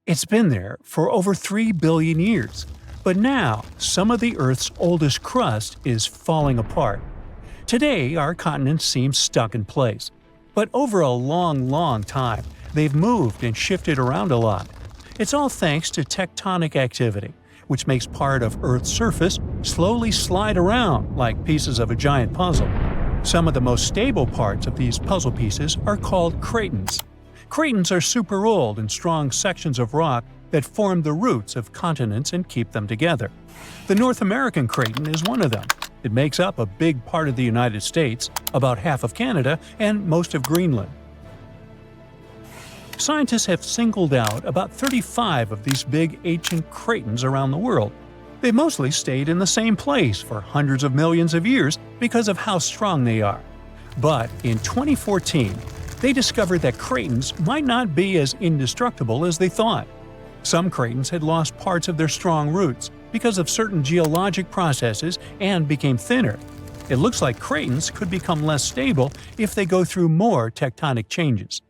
It's been there for over 3 billion years, but now some of the Earth's oldest crust is falling apart. Today, our continents seem stuck in place, but over a long time, they've moved and shifted around a lot. It's all thanks to tectonic activity, which makes part of Earth's surface slowly slide around like pieces of a giant puzzle. Some of the most stable parts of these puzzle pieces are called cratons. Cratons are super old and strong sections of rock that form the roots of continents and keep them together. The North American Craton is one of them. It makes up a big part of the United States, about half of Canada, and most of Greenland. Scientists have singled out about 35 of these big ancient cratons around the world. They mostly stayed in the same place for hundreds of millions of years because of how strong they are. But in 2014, they discovered that cratons might not be as indestructible as they thought. Some cratons had lost parts of their strong roots because of certain geologic processes and became thinner. It looks like cratons could become less stable if they go through more tectonic changes.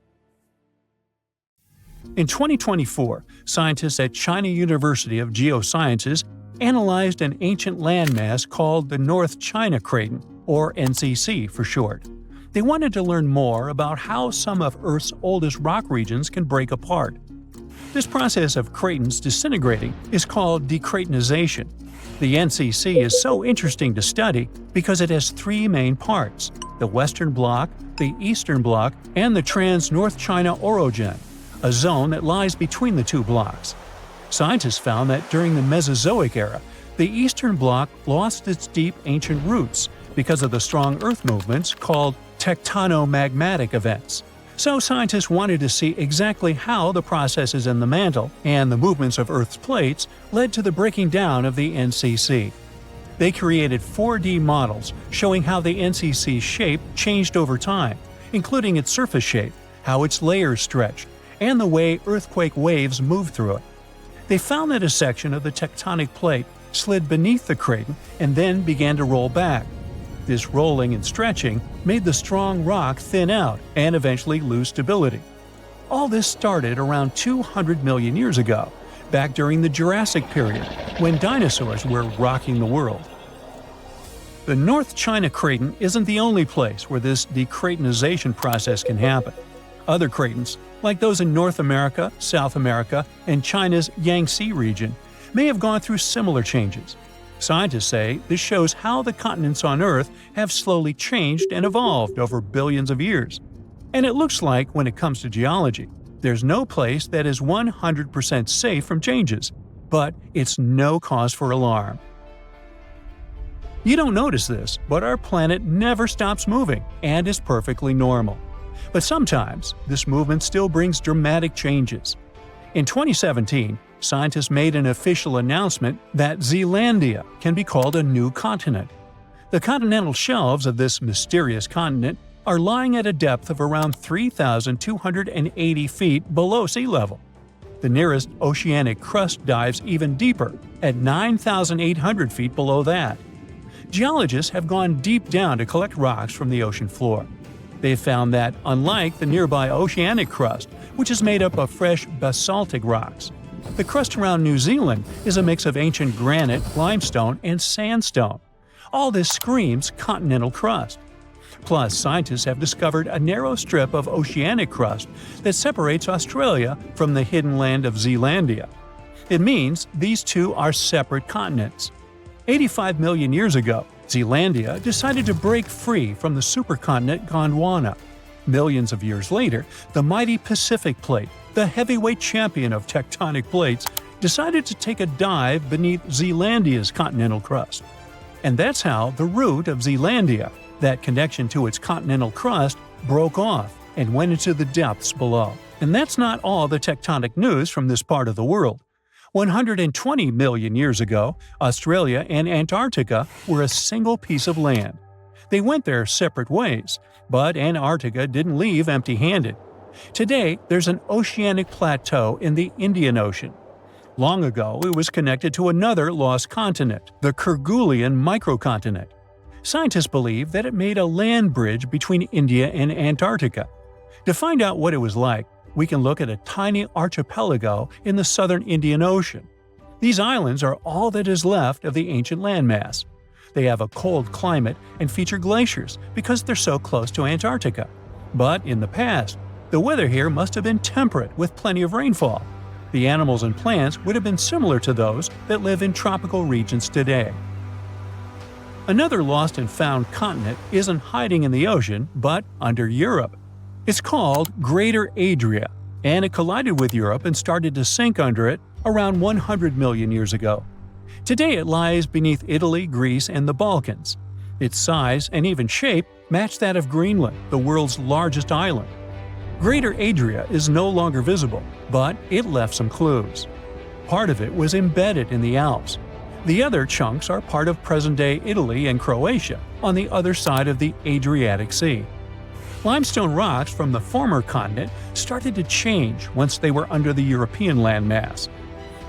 In 2024, scientists at China University of Geosciences analyzed an ancient landmass called the North China Craton, or NCC for short. They wanted to learn more about how some of Earth's oldest rock regions can break apart. This process of cratons disintegrating is called decratonization. The NCC is so interesting to study because it has three main parts: the Western Bloc, the Eastern Bloc, and the Trans-North China Orogen, a zone that lies between the two blocks. Scientists found that during the Mesozoic era, the Eastern Bloc lost its deep ancient roots because of the strong Earth movements called tectonomagmatic events. So scientists wanted to see exactly how the processes in the mantle and the movements of Earth's plates led to the breaking down of the NCC. They created 4D models showing how the NCC's shape changed over time, including its surface shape, how its layers stretched, and the way earthquake waves moved through it. They found that a section of the tectonic plate slid beneath the craton and then began to roll back. This rolling and stretching made the strong rock thin out and eventually lose stability. All this started around 200 million years ago, back during the Jurassic period, when dinosaurs were rocking the world. The North China Craton isn't the only place where this decratonization process can happen. Other cratons, like those in North America, South America, and China's Yangtze region, may have gone through similar changes. Scientists say this shows how the continents on Earth have slowly changed and evolved over billions of years. And it looks like, when it comes to geology, there's no place that is 100% safe from changes, but it's no cause for alarm. You don't notice this, but our planet never stops moving and is perfectly normal. But sometimes, this movement still brings dramatic changes. In 2017, scientists made an official announcement that Zealandia can be called a new continent. The continental shelves of this mysterious continent are lying at a depth of around 3,280 feet below sea level. The nearest oceanic crust dives even deeper, at 9,800 feet below that. Geologists have gone deep down to collect rocks from the ocean floor. They've found that, unlike the nearby oceanic crust, which is made up of fresh basaltic rocks, the crust around New Zealand is a mix of ancient granite, limestone, and sandstone. All this screams continental crust. Plus, scientists have discovered a narrow strip of oceanic crust that separates Australia from the hidden land of Zealandia. It means these two are separate continents. 85 million years ago, Zealandia decided to break free from the supercontinent Gondwana. Millions of years later, the mighty Pacific Plate, the heavyweight champion of tectonic plates, decided to take a dive beneath Zealandia's continental crust. And that's how the root of Zealandia, that connection to its continental crust, broke off and went into the depths below. And that's not all the tectonic news from this part of the world. 120 million years ago, Australia and Antarctica were a single piece of land. They went their separate ways, but Antarctica didn't leave empty-handed. Today, there's an oceanic plateau in the Indian Ocean. Long ago, it was connected to another lost continent, the Kerguelen microcontinent. Scientists believe that it made a land bridge between India and Antarctica. To find out what it was like, we can look at a tiny archipelago in the southern Indian Ocean. These islands are all that is left of the ancient landmass. They have a cold climate and feature glaciers because they're so close to Antarctica. But in the past, the weather here must have been temperate with plenty of rainfall. The animals and plants would have been similar to those that live in tropical regions today. Another lost and found continent isn't hiding in the ocean, but under Europe. It's called Greater Adria, and it collided with Europe and started to sink under it around 100 million years ago. Today it lies beneath Italy, Greece, and the Balkans. Its size and even shape match that of Greenland, the world's largest island. Greater Adria is no longer visible, but it left some clues. Part of it was embedded in the Alps. The other chunks are part of present-day Italy and Croatia, on the other side of the Adriatic Sea. Limestone rocks from the former continent started to change once they were under the European landmass.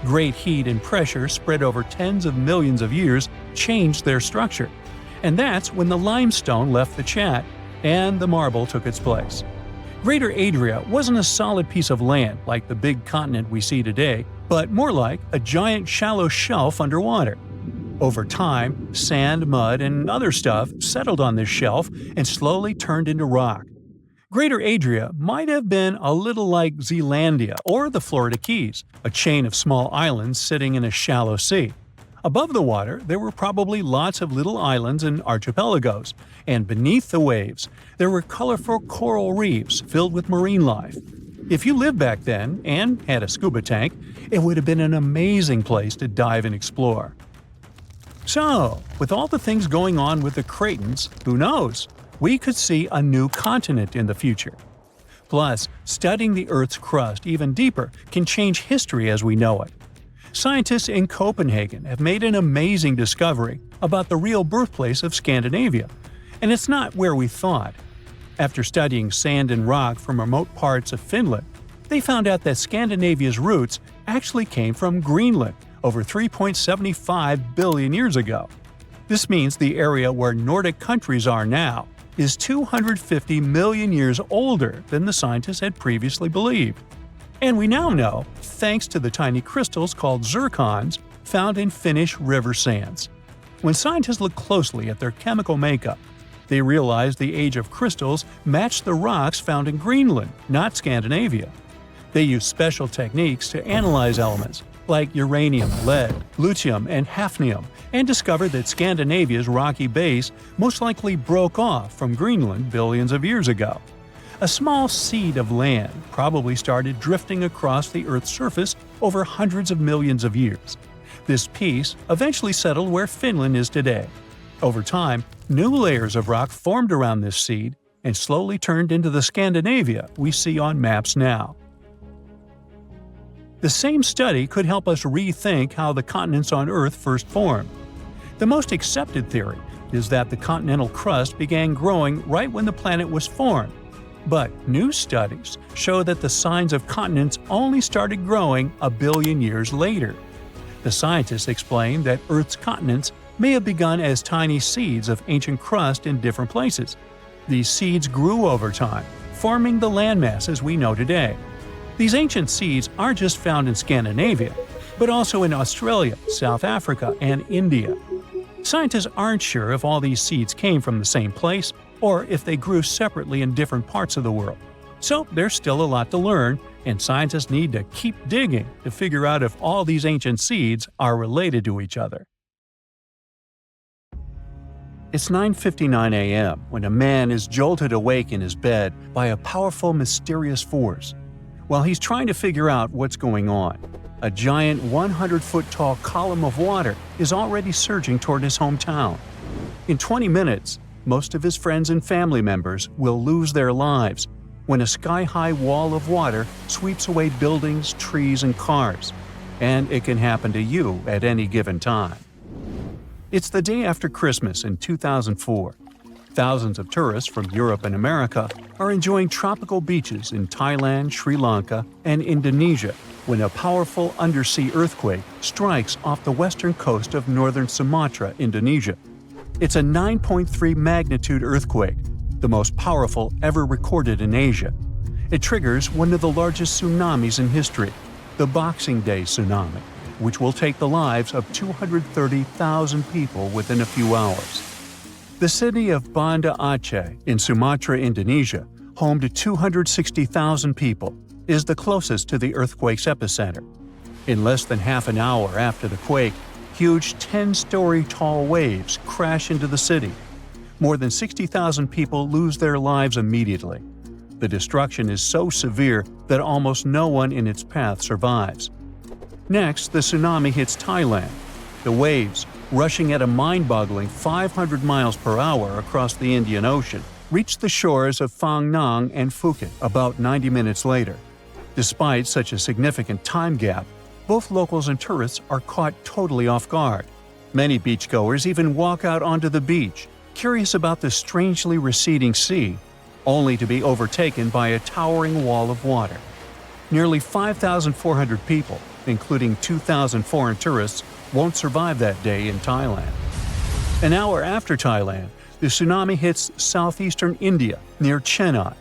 Great heat and pressure spread over tens of millions of years changed their structure. And that's when the limestone left the chat, and the marble took its place. Greater Adria wasn't a solid piece of land like the big continent we see today, but more like a giant shallow shelf underwater. Over time, sand, mud, and other stuff settled on this shelf and slowly turned into rock. Greater Adria might have been a little like Zealandia or the Florida Keys, a chain of small islands sitting in a shallow sea. Above the water, there were probably lots of little islands and archipelagos, and beneath the waves, there were colorful coral reefs filled with marine life. If you lived back then and had a scuba tank, it would have been an amazing place to dive and explore. So, with all the things going on with the cratons, who knows? We could see a new continent in the future. Plus, studying the Earth's crust even deeper can change history as we know it. Scientists in Copenhagen have made an amazing discovery about the real birthplace of Scandinavia, and it's not where we thought. After studying sand and rock from remote parts of Finland, they found out that Scandinavia's roots actually came from Greenland over 3.75 billion years ago. This means the area where Nordic countries are now is 250 million years older than the scientists had previously believed. And we now know, thanks to the tiny crystals called zircons found in Finnish river sands. When scientists looked closely at their chemical makeup, they realized the age of crystals matched the rocks found in Greenland, not Scandinavia. They used special techniques to analyze elements like uranium, lead, lutetium, and hafnium, and discovered that Scandinavia's rocky base most likely broke off from Greenland billions of years ago. A small seed of land probably started drifting across the Earth's surface over hundreds of millions of years. This piece eventually settled where Finland is today. Over time, new layers of rock formed around this seed and slowly turned into the Scandinavia we see on maps now. The same study could help us rethink how the continents on Earth first formed. The most accepted theory is that the continental crust began growing right when the planet was formed. But new studies show that the signs of continents only started growing a billion years later. The scientists explain that Earth's continents may have begun as tiny seeds of ancient crust in different places. These seeds grew over time, forming the landmass as we know today. These ancient seeds aren't just found in Scandinavia, but also in Australia, South Africa, and India. Scientists aren't sure if all these seeds came from the same place or if they grew separately in different parts of the world. So there's still a lot to learn, and scientists need to keep digging to figure out if all these ancient seeds are related to each other. It's 9:59 a.m. when a man is jolted awake in his bed by a powerful, mysterious force. While he's trying to figure out what's going on, a giant 100-foot-tall column of water is already surging toward his hometown. In 20 minutes, most of his friends and family members will lose their lives when a sky-high wall of water sweeps away buildings, trees, and cars. And it can happen to you at any given time. It's the day after Christmas in 2004. Thousands of tourists from Europe and America are enjoying tropical beaches in Thailand, Sri Lanka, and Indonesia when a powerful undersea earthquake strikes off the western coast of northern Sumatra, Indonesia. It's a 9.3 magnitude earthquake, the most powerful ever recorded in Asia. It triggers one of the largest tsunamis in history, the Boxing Day tsunami, which will take the lives of 230,000 people within a few hours. The city of Banda Aceh in Sumatra, Indonesia, home to 260,000 people, is the closest to the earthquake's epicenter. In less than half an hour after the quake, huge 10-story tall waves crash into the city. More than 60,000 people lose their lives immediately. The destruction is so severe that almost no one in its path survives. Next, the tsunami hits Thailand. The waves, rushing at a mind-boggling 500 miles per hour across the Indian Ocean, reached the shores of Phang Nang and Phuket about 90 minutes later. Despite such a significant time gap, both locals and tourists are caught totally off guard. Many beachgoers even walk out onto the beach, curious about the strangely receding sea, only to be overtaken by a towering wall of water. Nearly 5,400 people, including 2,000 foreign tourists, won't survive that day in Thailand. An hour after Thailand, the tsunami hits southeastern India near Chennai.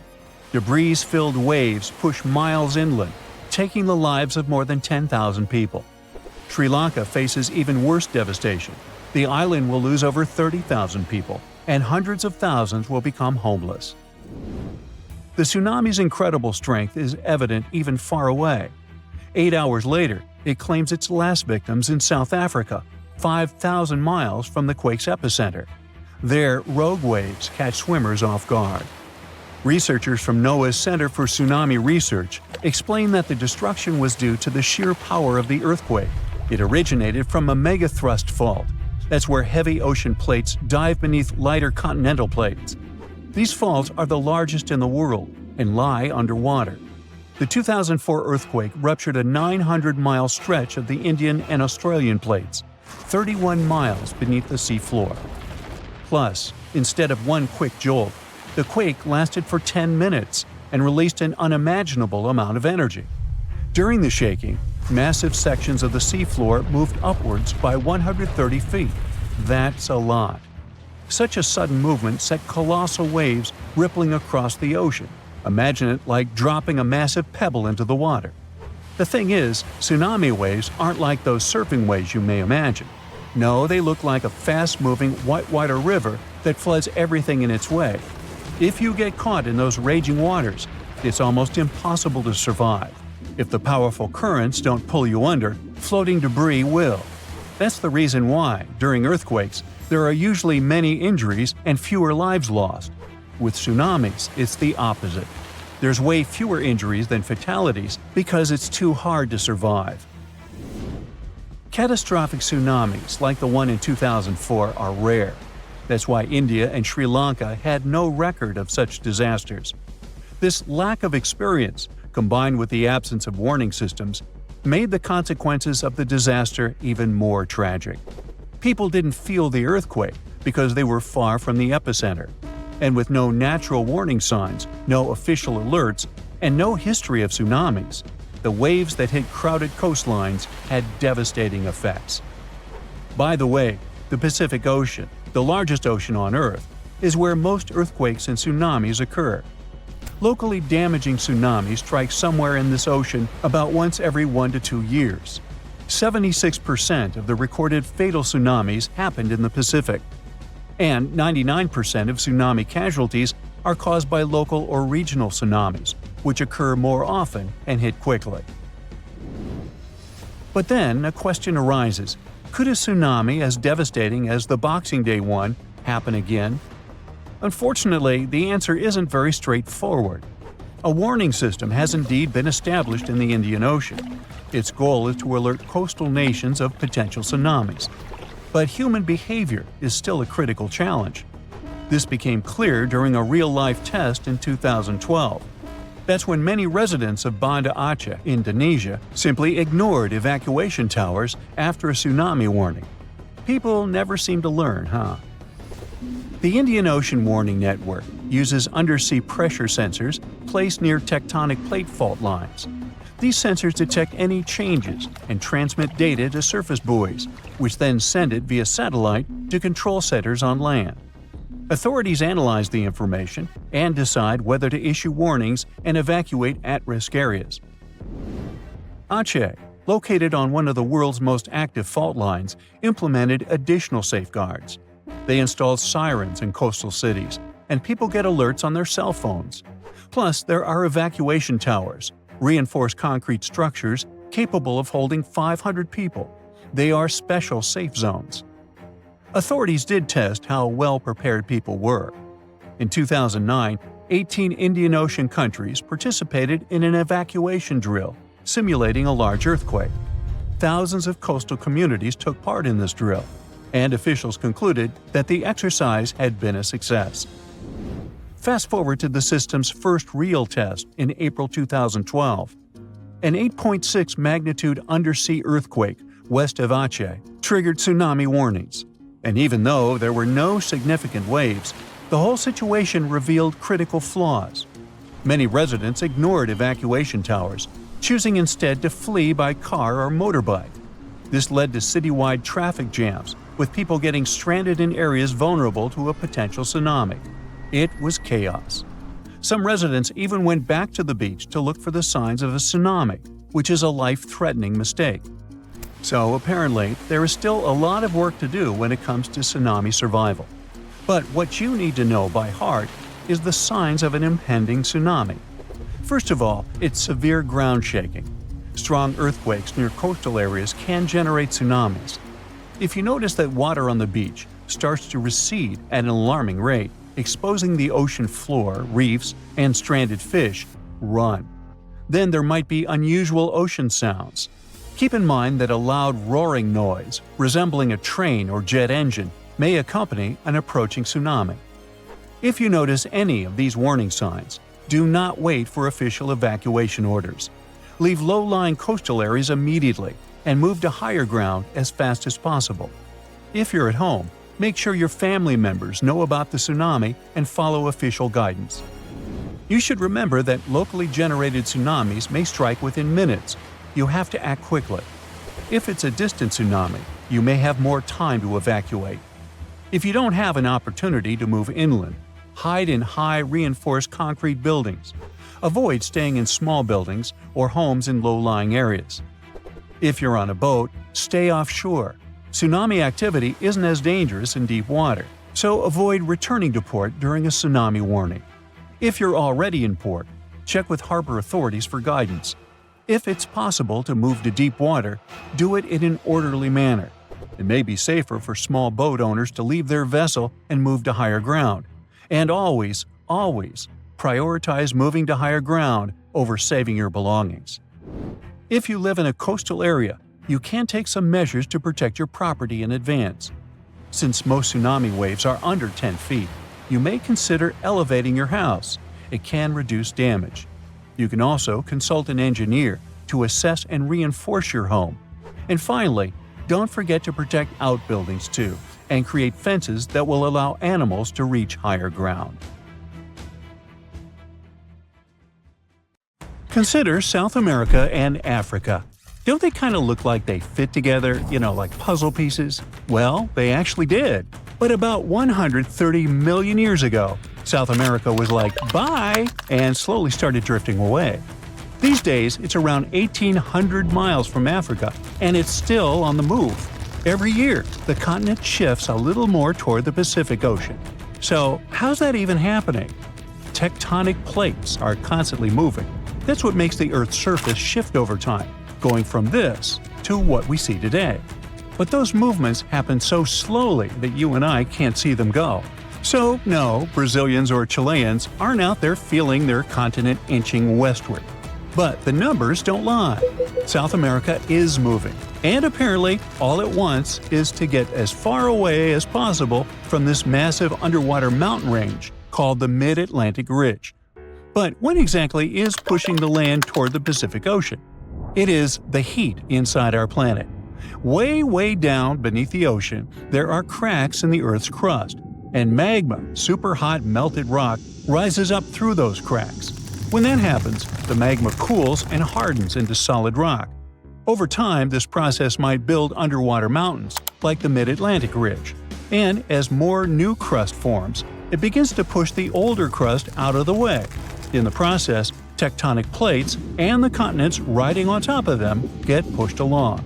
Debris-filled waves push miles inland, taking the lives of more than 10,000 people. Sri Lanka faces even worse devastation. The island will lose over 30,000 people, and hundreds of thousands will become homeless. The tsunami's incredible strength is evident even far away. 8 hours later, it claims its last victims in South Africa, 5,000 miles from the quake's epicenter. There, rogue waves catch swimmers off guard. Researchers from NOAA's Center for Tsunami Research explain that the destruction was due to the sheer power of the earthquake. It originated from a megathrust fault. That's where heavy ocean plates dive beneath lighter continental plates. These faults are the largest in the world and lie underwater. The 2004 earthquake ruptured a 900-mile stretch of the Indian and Australian plates, 31 miles beneath the seafloor. Plus, instead of one quick jolt, the quake lasted for 10 minutes and released an unimaginable amount of energy. During the shaking, massive sections of the seafloor moved upwards by 130 feet. That's a lot. Such a sudden movement set colossal waves rippling across the ocean. Imagine it like dropping a massive pebble into the water. The thing is, tsunami waves aren't like those surfing waves you may imagine. No, they look like a fast-moving whitewater river that floods everything in its way. If you get caught in those raging waters, it's almost impossible to survive. If the powerful currents don't pull you under, floating debris will. That's the reason why, during earthquakes, there are usually many injuries and fewer lives lost. With tsunamis, it's the opposite. There's way fewer injuries than fatalities because it's too hard to survive. Catastrophic tsunamis like the one in 2004 are rare. That's why India and Sri Lanka had no record of such disasters. This lack of experience, combined with the absence of warning systems, made the consequences of the disaster even more tragic. People didn't feel the earthquake because they were far from the epicenter. And with no natural warning signs, no official alerts, and no history of tsunamis, the waves that hit crowded coastlines had devastating effects. By the way, the Pacific Ocean, the largest ocean on Earth, is where most earthquakes and tsunamis occur. Locally damaging tsunamis strike somewhere in this ocean about once every 1 to 2 years. 76% of the recorded fatal tsunamis happened in the Pacific. And 99% of tsunami casualties are caused by local or regional tsunamis, which occur more often and hit quickly. But then a question arises: could a tsunami as devastating as the Boxing Day one happen again? Unfortunately, the answer isn't very straightforward. A warning system has indeed been established in the Indian Ocean. Its goal is to alert coastal nations of potential tsunamis. But human behavior is still a critical challenge. This became clear during a real-life test in 2012. That's when many residents of Banda Aceh, Indonesia, simply ignored evacuation towers after a tsunami warning. People never seem to learn, huh? The Indian Ocean Warning Network uses undersea pressure sensors placed near tectonic plate fault lines. These sensors detect any changes and transmit data to surface buoys, which then send it via satellite to control centers on land. Authorities analyze the information and decide whether to issue warnings and evacuate at-risk areas. Aceh, located on one of the world's most active fault lines, implemented additional safeguards. They installed sirens in coastal cities, and people get alerts on their cell phones. Plus, there are evacuation towers, reinforced concrete structures capable of holding 500 people. They are special safe zones. Authorities did test how well prepared people were. In 2009, 18 Indian Ocean countries participated in an evacuation drill, simulating a large earthquake. Thousands of coastal communities took part in this drill, and officials concluded that the exercise had been a success. Fast forward to the system's first real test in April 2012. An 8.6 magnitude undersea earthquake west of Aceh triggered tsunami warnings. And even though there were no significant waves, the whole situation revealed critical flaws. Many residents ignored evacuation towers, choosing instead to flee by car or motorbike. This led to citywide traffic jams, with people getting stranded in areas vulnerable to a potential tsunami. It was chaos. Some residents even went back to the beach to look for the signs of a tsunami, which is a life-threatening mistake. So apparently, there is still a lot of work to do when it comes to tsunami survival. But what you need to know by heart is the signs of an impending tsunami. First of all, it's severe ground shaking. Strong earthquakes near coastal areas can generate tsunamis. If you notice that water on the beach starts to recede at an alarming rate, exposing the ocean floor, reefs, and stranded fish, run. Then there might be unusual ocean sounds. Keep in mind that a loud roaring noise, resembling a train or jet engine, may accompany an approaching tsunami. If you notice any of these warning signs, do not wait for official evacuation orders. Leave low-lying coastal areas immediately and move to higher ground as fast as possible. If you're at home, make sure your family members know about the tsunami and follow official guidance. You should remember that locally generated tsunamis may strike within minutes. You have to act quickly. If it's a distant tsunami, you may have more time to evacuate. If you don't have an opportunity to move inland, hide in high reinforced concrete buildings. Avoid staying in small buildings or homes in low-lying areas. If you're on a boat, stay offshore. Tsunami activity isn't as dangerous in deep water, so avoid returning to port during a tsunami warning. If you're already in port, check with harbor authorities for guidance. If it's possible to move to deep water, do it in an orderly manner. It may be safer for small boat owners to leave their vessel and move to higher ground. And always, prioritize moving to higher ground over saving your belongings. If you live in a coastal area, you can take some measures to protect your property in advance. Since most tsunami waves are under 10 feet, you may consider elevating your house. It can reduce damage. You can also consult an engineer to assess and reinforce your home. And finally, don't forget to protect outbuildings too, and create fences that will allow animals to reach higher ground. Consider South America and Africa. Don't they kind of look like they fit together, like puzzle pieces? Well, they actually did. But about 130 million years ago, South America was like, bye, and slowly started drifting away. These days, it's around 1,800 miles from Africa, and it's still on the move. Every year, the continent shifts a little more toward the Pacific Ocean. So, how's that even happening? Tectonic plates are constantly moving. That's what makes the Earth's surface shift over time, going from this to what we see today. But those movements happen so slowly that you and I can't see them go. So, no, Brazilians or Chileans aren't out there feeling their continent inching westward. But the numbers don't lie. South America is moving, and apparently, all it wants is to get as far away as possible from this massive underwater mountain range called the Mid-Atlantic Ridge. But what exactly is pushing the land toward the Pacific Ocean? It is the heat inside our planet. Way down beneath the ocean, there are cracks in the Earth's crust, and magma, super hot melted rock, rises up through those cracks. When that happens, the magma cools and hardens into solid rock. Over time, this process might build underwater mountains, like the Mid-Atlantic Ridge. And as more new crust forms, it begins to push the older crust out of the way. In the process, tectonic plates and the continents riding on top of them get pushed along.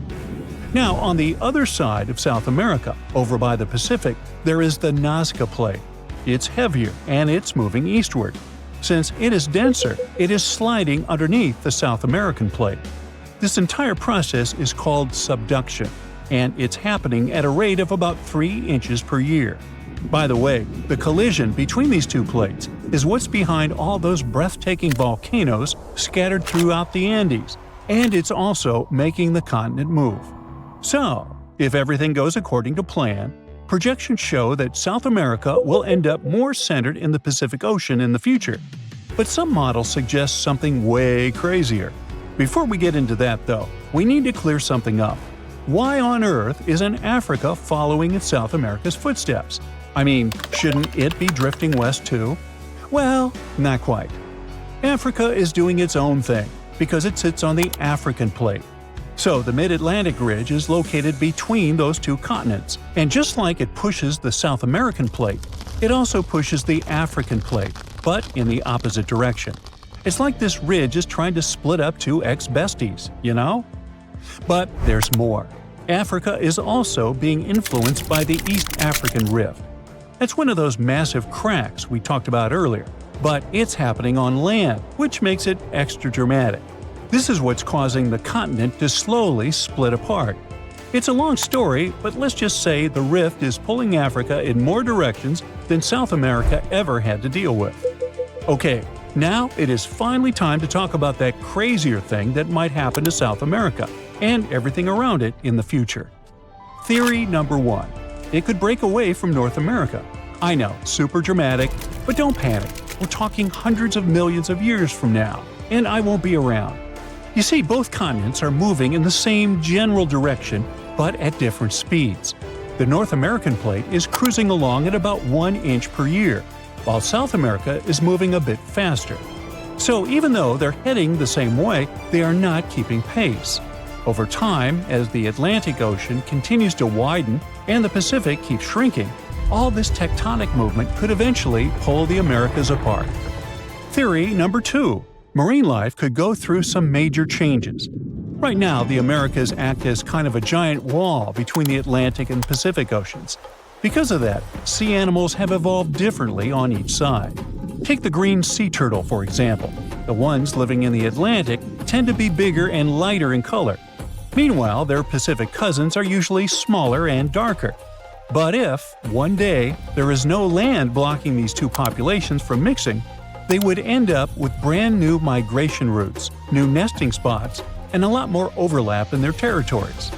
Now, on the other side of South America, over by the Pacific, there is the Nazca Plate. It's heavier and it's moving eastward. Since it is denser, it is sliding underneath the South American plate. This entire process is called subduction, and it's happening at a rate of about 3 inches per year. By the way, the collision between these two plates is what's behind all those breathtaking volcanoes scattered throughout the Andes, and it's also making the continent move. So, if everything goes according to plan, projections show that South America will end up more centered in the Pacific Ocean in the future. But some models suggest something way crazier. Before we get into that, though, we need to clear something up. Why on earth isn't Africa following in South America's footsteps? I mean, shouldn't it be drifting west too? Well, not quite. Africa is doing its own thing, because it sits on the African plate. So the Mid-Atlantic Ridge is located between those two continents, and just like it pushes the South American plate, it also pushes the African plate, but in the opposite direction. It's like this ridge is trying to split up two ex-besties, you know? But there's more. Africa is also being influenced by the East African Rift. That's one of those massive cracks we talked about earlier, but it's happening on land, which makes it extra dramatic. This is what's causing the continent to slowly split apart. It's a long story, but let's just say the rift is pulling Africa in more directions than South America ever had to deal with. Okay, now it is finally time to talk about that crazier thing that might happen to South America and everything around it in the future. Theory number 1. It could break away from North America. I know, super dramatic, but don't panic. We're talking hundreds of millions of years from now, and I won't be around. You see, both continents are moving in the same general direction, but at different speeds. The North American plate is cruising along at about 1 inch per year, while South America is moving a bit faster. So even though they're heading the same way, they are not keeping pace. Over time, as the Atlantic Ocean continues to widen and the Pacific keeps shrinking, all this tectonic movement could eventually pull the Americas apart. Theory number 2. Marine life could go through some major changes. Right now, the Americas act as kind of a giant wall between the Atlantic and Pacific Oceans. Because of that, sea animals have evolved differently on each side. Take the green sea turtle, for example. The ones living in the Atlantic tend to be bigger and lighter in color. Meanwhile, their Pacific cousins are usually smaller and darker. But if, one day, there is no land blocking these two populations from mixing, they would end up with brand new migration routes, new nesting spots, and a lot more overlap in their territories.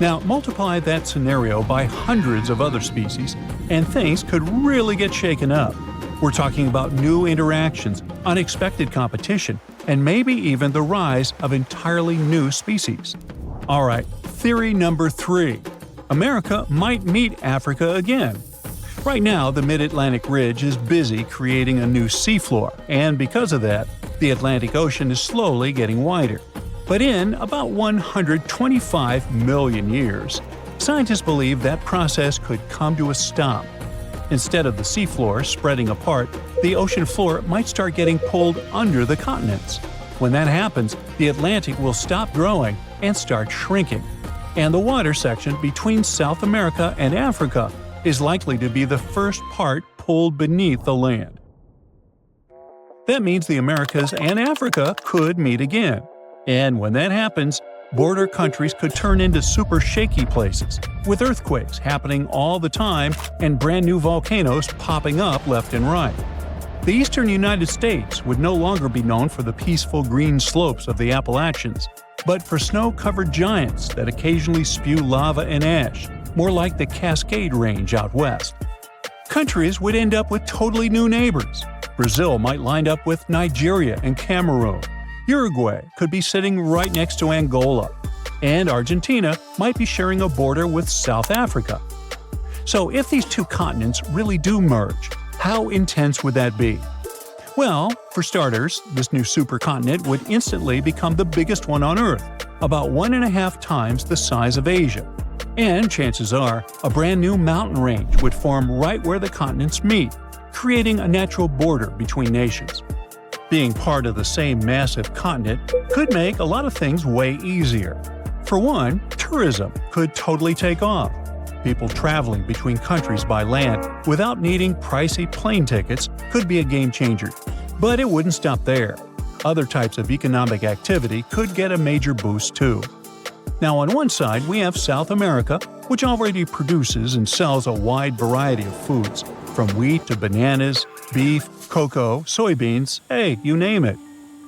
Now, multiply that scenario by hundreds of other species, and things could really get shaken up. We're talking about new interactions, unexpected competition, and maybe even the rise of entirely new species. Alright, theory number 3. America might meet Africa again. Right now, the Mid-Atlantic Ridge is busy creating a new seafloor, and because of that, the Atlantic Ocean is slowly getting wider. But in about 125 million years, scientists believe that process could come to a stop. Instead of the seafloor spreading apart, the ocean floor might start getting pulled under the continents. When that happens, the Atlantic will stop growing and start shrinking, and the water section between South America and Africa is likely to be the first part pulled beneath the land. That means the Americas and Africa could meet again. And when that happens, border countries could turn into super shaky places, with earthquakes happening all the time and brand new volcanoes popping up left and right. The eastern United States would no longer be known for the peaceful green slopes of the Appalachians, but for snow-covered giants that occasionally spew lava and ash, more like the Cascade Range out west. Countries would end up with totally new neighbors. Brazil might line up with Nigeria and Cameroon. Uruguay could be sitting right next to Angola. And Argentina might be sharing a border with South Africa. So if these two continents really do merge, how intense would that be? Well, for starters, this new supercontinent would instantly become the biggest one on Earth, about 1.5 times the size of Asia. And chances are, a brand new mountain range would form right where the continents meet. creating a natural border between nations. Being part of the same massive continent could make a lot of things way easier. For one, tourism could totally take off. People traveling between countries by land without needing pricey plane tickets could be a game changer. But it wouldn't stop there. Other types of economic activity could get a major boost too. Now on one side we have South America, which already produces and sells a wide variety of foods, from wheat to bananas, beef, cocoa, soybeans, hey, you name it.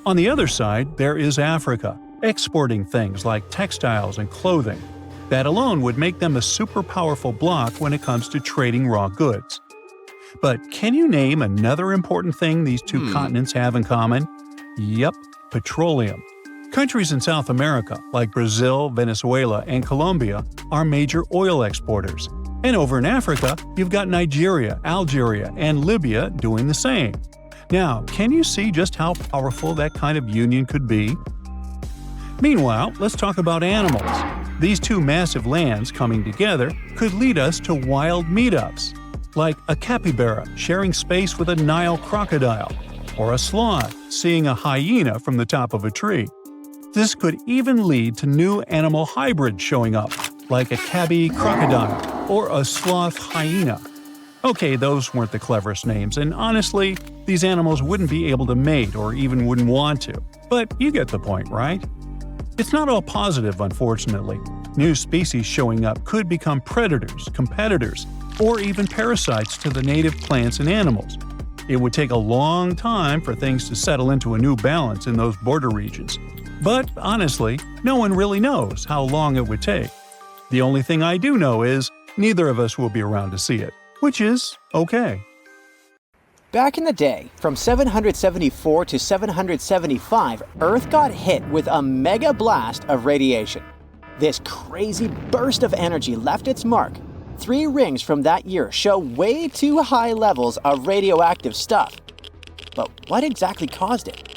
On the other side, there is Africa, exporting things like textiles and clothing. That alone would make them a super powerful bloc when it comes to trading raw goods. But can you name another important thing these two continents have in common? Yep, petroleum. Countries in South America, like Brazil, Venezuela, and Colombia, are major oil exporters. And over in Africa, you've got Nigeria, Algeria, and Libya doing the same. Now, can you see just how powerful that kind of union could be? Meanwhile, let's talk about animals. These two massive lands coming together could lead us to wild meetups, like a capybara sharing space with a Nile crocodile, or a sloth seeing a hyena from the top of a tree. This could even lead to new animal hybrids showing up, like a cabby crocodile or a sloth hyena. Okay, those weren't the cleverest names, and honestly, these animals wouldn't be able to mate or even wouldn't want to. But you get the point, right? It's not all positive, unfortunately. New species showing up could become predators, competitors, or even parasites to the native plants and animals. It would take a long time for things to settle into a new balance in those border regions. But honestly, no one really knows how long it would take. The only thing I do know is neither of us will be around to see it, which is okay. Back in the day, from 774 to 775, Earth got hit with a mega blast of radiation. This crazy burst of energy left its mark. 3 rings from that year show way too high levels of radioactive stuff. But what exactly caused it?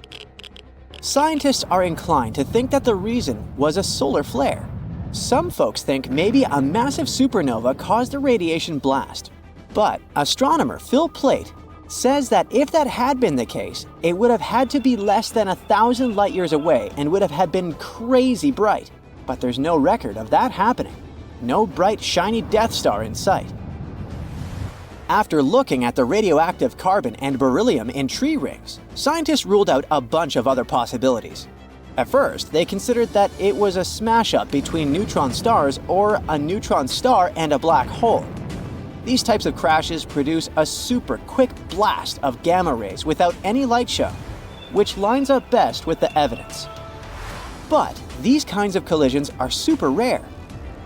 Scientists are inclined to think that the reason was a solar flare. Some folks think maybe a massive supernova caused the radiation blast. But astronomer Phil Plait says that if that had been the case, it would have had to be less than 1,000 light-years away and would have been crazy bright. But there's no record of that happening. No bright, shiny Death Star in sight. After looking at the radioactive carbon and beryllium in tree rings, scientists ruled out a bunch of other possibilities. At first, they considered that it was a smash-up between neutron stars or a neutron star and a black hole. These types of crashes produce a super quick blast of gamma rays without any light show, which lines up best with the evidence. But these kinds of collisions are super rare.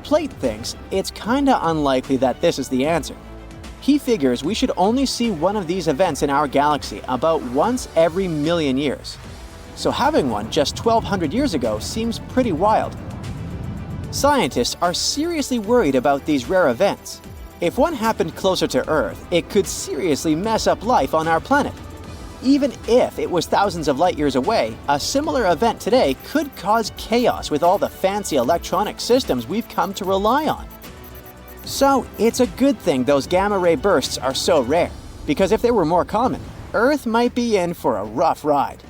Plait thinks it's kinda unlikely that this is the answer. He figures we should only see one of these events in our galaxy about once every million years. So having one just 1,200 years ago seems pretty wild. Scientists are seriously worried about these rare events. If one happened closer to Earth, it could seriously mess up life on our planet. Even if it was thousands of light years away, a similar event today could cause chaos with all the fancy electronic systems we've come to rely on. So it's a good thing those gamma ray bursts are so rare, because if they were more common, Earth might be in for a rough ride.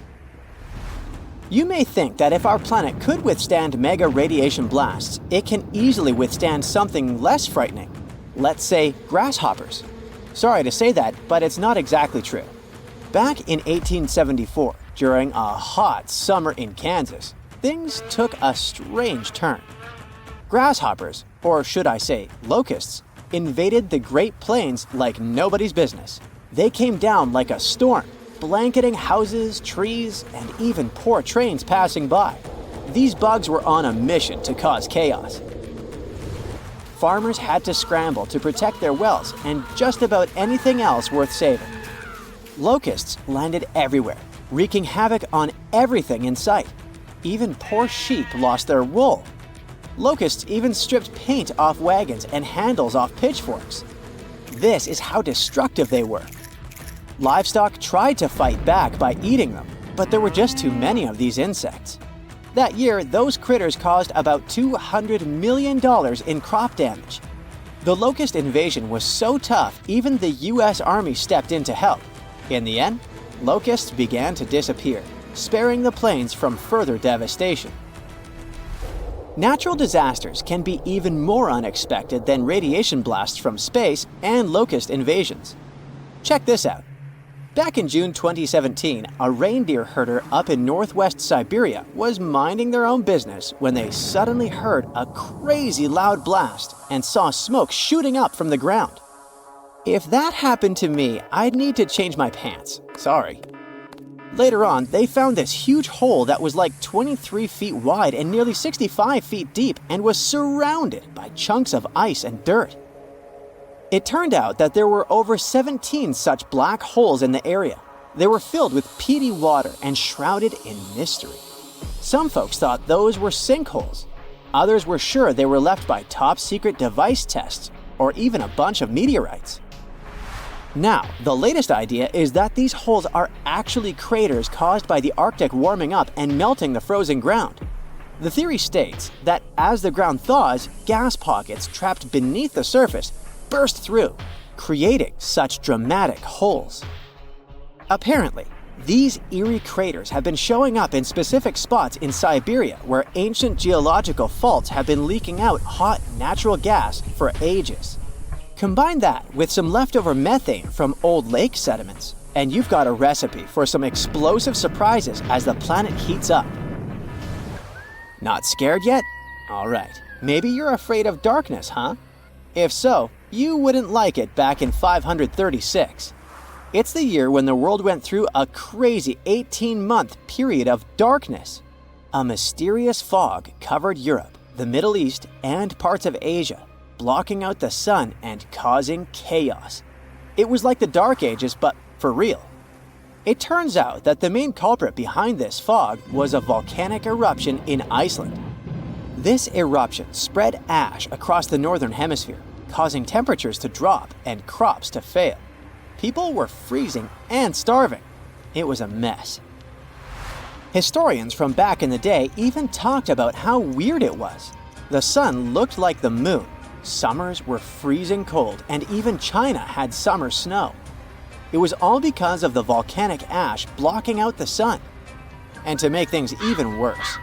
You may think that if our planet could withstand mega radiation blasts, it can easily withstand something less frightening. Let's say grasshoppers. Sorry to say that, but it's not exactly true. Back in 1874, during a hot summer in Kansas, things took a strange turn. Grasshoppers, or should I say locusts, invaded the Great Plains like nobody's business. They came down like a storm, blanketing houses, trees, and even poor trains passing by. These bugs were on a mission to cause chaos. Farmers had to scramble to protect their wells and just about anything else worth saving. Locusts landed everywhere, wreaking havoc on everything in sight. Even poor sheep lost their wool. Locusts even stripped paint off wagons and handles off pitchforks. This is how destructive they were. Livestock tried to fight back by eating them, but there were just too many of these insects. That year, those critters caused about $200 million in crop damage. The Locust invasion was so tough, even the US Army stepped in to help. In the end, locusts began to disappear, sparing the plains from further devastation. Natural disasters can be even more unexpected than radiation blasts from space and locust invasions. Check this out. Back in June 2017, a reindeer herder up in northwest Siberia was minding their own business when they suddenly heard a crazy loud blast and saw smoke shooting up from the ground. If that happened to me, I'd need to change my pants. Sorry. Later on, they found this huge hole that was like 23 feet wide and nearly 65 feet deep and was surrounded by chunks of ice and dirt. It turned out that there were over 17 such black holes in the area. They were filled with peaty water and shrouded in mystery. Some folks thought those were sinkholes. Others were sure they were left by top-secret device tests or even a bunch of meteorites. Now, the latest idea is that these holes are actually craters caused by the Arctic warming up and melting the frozen ground. The theory states that as the ground thaws, gas pockets trapped beneath the surface burst through, creating such dramatic holes. Apparently, these eerie craters have been showing up in specific spots in Siberia where ancient geological faults have been leaking out hot natural gas for ages. Combine that with some leftover methane from old lake sediments, and you've got a recipe for some explosive surprises as the planet heats up. Not scared yet? Alright, maybe you're afraid of darkness, huh? If so, you wouldn't like it back in 536. It's the year when the world went through a crazy 18-month period of darkness. A mysterious fog covered Europe, the Middle East, and parts of Asia, blocking out the sun and causing chaos. It was like the Dark Ages, but for real. It turns out that the main culprit behind this fog was a volcanic eruption in Iceland. This eruption spread ash across the northern hemisphere, causing temperatures to drop and crops to fail. People were freezing and starving. It was a mess. Historians from back in the day even talked about how weird it was. The sun looked like the moon. Summers were freezing cold, and even China had summer snow. It was all because of the volcanic ash blocking out the sun. And to make things even worse,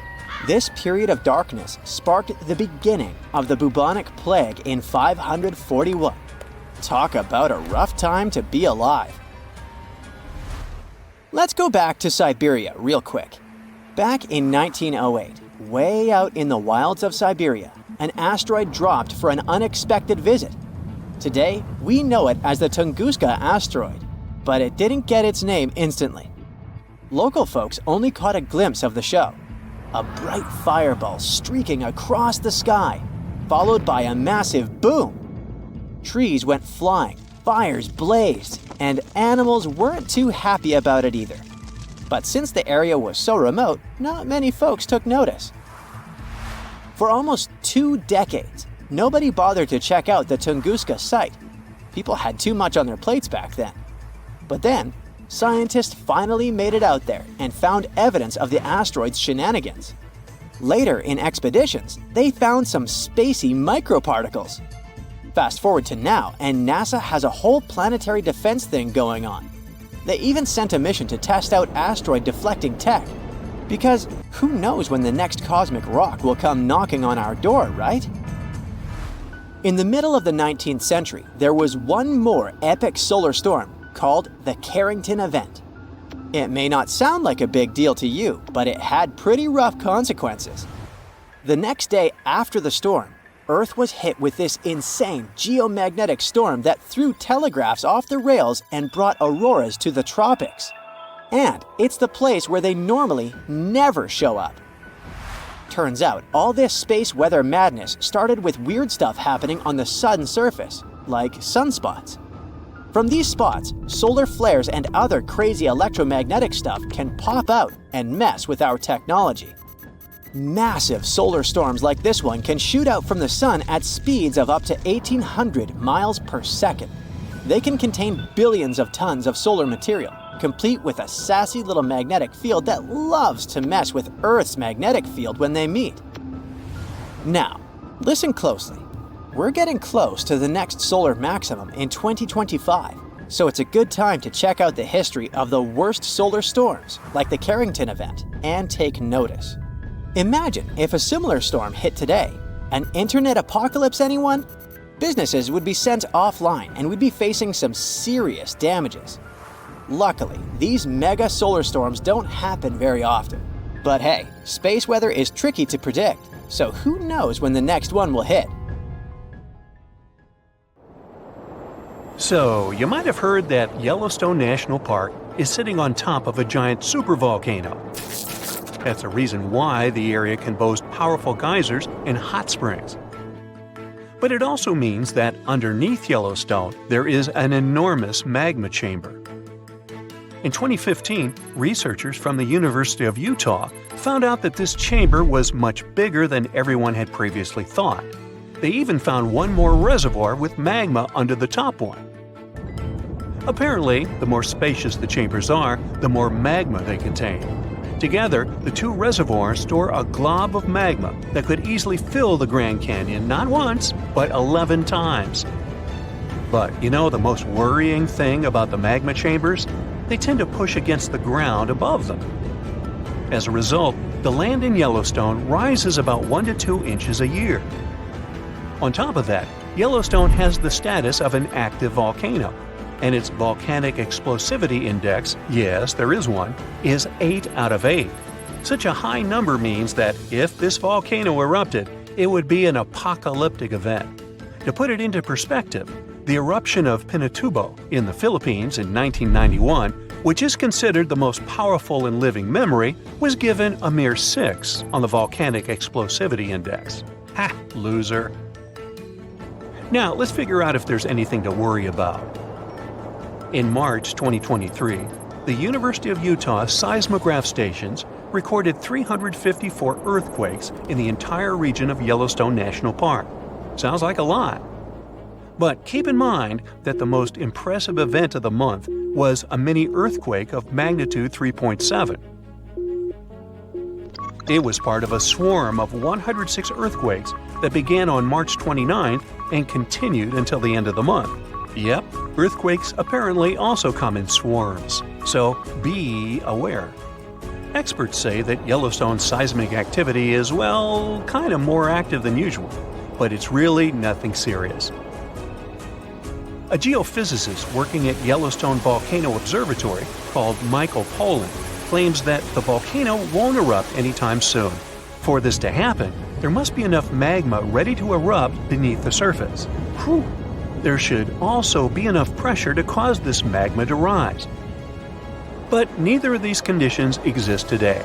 this period of darkness sparked the beginning of the bubonic plague in 541. Talk about a rough time to be alive. Let's go back to Siberia real quick. Back in 1908, way out in the wilds of Siberia, an asteroid dropped for an unexpected visit. Today, we know it as the Tunguska asteroid, but it didn't get its name instantly. Local folks only caught a glimpse of the show. A bright fireball streaking across the sky, followed by a massive boom. Trees went flying, fires blazed, and animals weren't too happy about it either. But since the area was so remote, not many folks took notice. For almost 2 decades, nobody bothered to check out the Tunguska site. People had too much on their plates back then. But then, scientists finally made it out there and found evidence of the asteroid's shenanigans. Later in expeditions, they found some spacey microparticles. Fast forward to now, and NASA has a whole planetary defense thing going on. They even sent a mission to test out asteroid deflecting tech. Because who knows when the next cosmic rock will come knocking on our door, right? In the middle of the 19th century, there was one more epic solar storm called the Carrington Event. It may not sound like a big deal to you, but it had pretty rough consequences. The next day after the storm, Earth was hit with this insane geomagnetic storm that threw telegraphs off the rails and brought auroras to the tropics. And it's the place where they normally never show up. Turns out, all this space weather madness started with weird stuff happening on the sun's surface, like sunspots. From these spots, solar flares and other crazy electromagnetic stuff can pop out and mess with our technology. Massive solar storms like this one can shoot out from the sun at speeds of up to 1,800 miles per second. They can contain billions of tons of solar material, complete with a sassy little magnetic field that loves to mess with Earth's magnetic field when they meet. Now, listen closely. We're getting close to the next solar maximum in 2025, so it's a good time to check out the history of the worst solar storms, like the Carrington event, and take notice. Imagine if a similar storm hit today. An internet apocalypse, anyone? Businesses would be sent offline and we'd be facing some serious damages. Luckily, these mega solar storms don't happen very often. But hey, space weather is tricky to predict, so who knows when the next one will hit? So, you might have heard that Yellowstone National Park is sitting on top of a giant supervolcano. That's the reason why the area can boast powerful geysers and hot springs. But it also means that underneath Yellowstone, there is an enormous magma chamber. In 2015, researchers from the University of Utah found out that this chamber was much bigger than everyone had previously thought. They even found one more reservoir with magma under the top one. Apparently, the more spacious the chambers are, the more magma they contain. Together, the two reservoirs store a glob of magma that could easily fill the Grand Canyon not once, but 11 times. But you know the most worrying thing about the magma chambers? They tend to push against the ground above them. As a result, the land in Yellowstone rises about 1 to 2 inches a year. On top of that, Yellowstone has the status of an active volcano, and its volcanic explosivity index, yes, there is one, is 8 out of 8. Such a high number means that if this volcano erupted, it would be an apocalyptic event. To put it into perspective, the eruption of Pinatubo in the Philippines in 1991, which is considered the most powerful in living memory, was given a mere 6 on the volcanic explosivity index. Ha, loser. Now, let's figure out if there's anything to worry about. In March 2023, the University of Utah seismograph stations recorded 354 earthquakes in the entire region of Yellowstone National Park. Sounds like a lot. But keep in mind that the most impressive event of the month was a mini earthquake of magnitude 3.7. It was part of a swarm of 106 earthquakes that began on March 29th and continued until the end of the month. Yep, earthquakes apparently also come in swarms, so be aware. Experts say that Yellowstone's seismic activity is, well, kind of more active than usual, but it's really nothing serious. A geophysicist working at Yellowstone Volcano Observatory called Michael Pollan claims that the volcano won't erupt anytime soon. For this to happen, there must be enough magma ready to erupt beneath the surface. Whew. There should also be enough pressure to cause this magma to rise. But neither of these conditions exist today.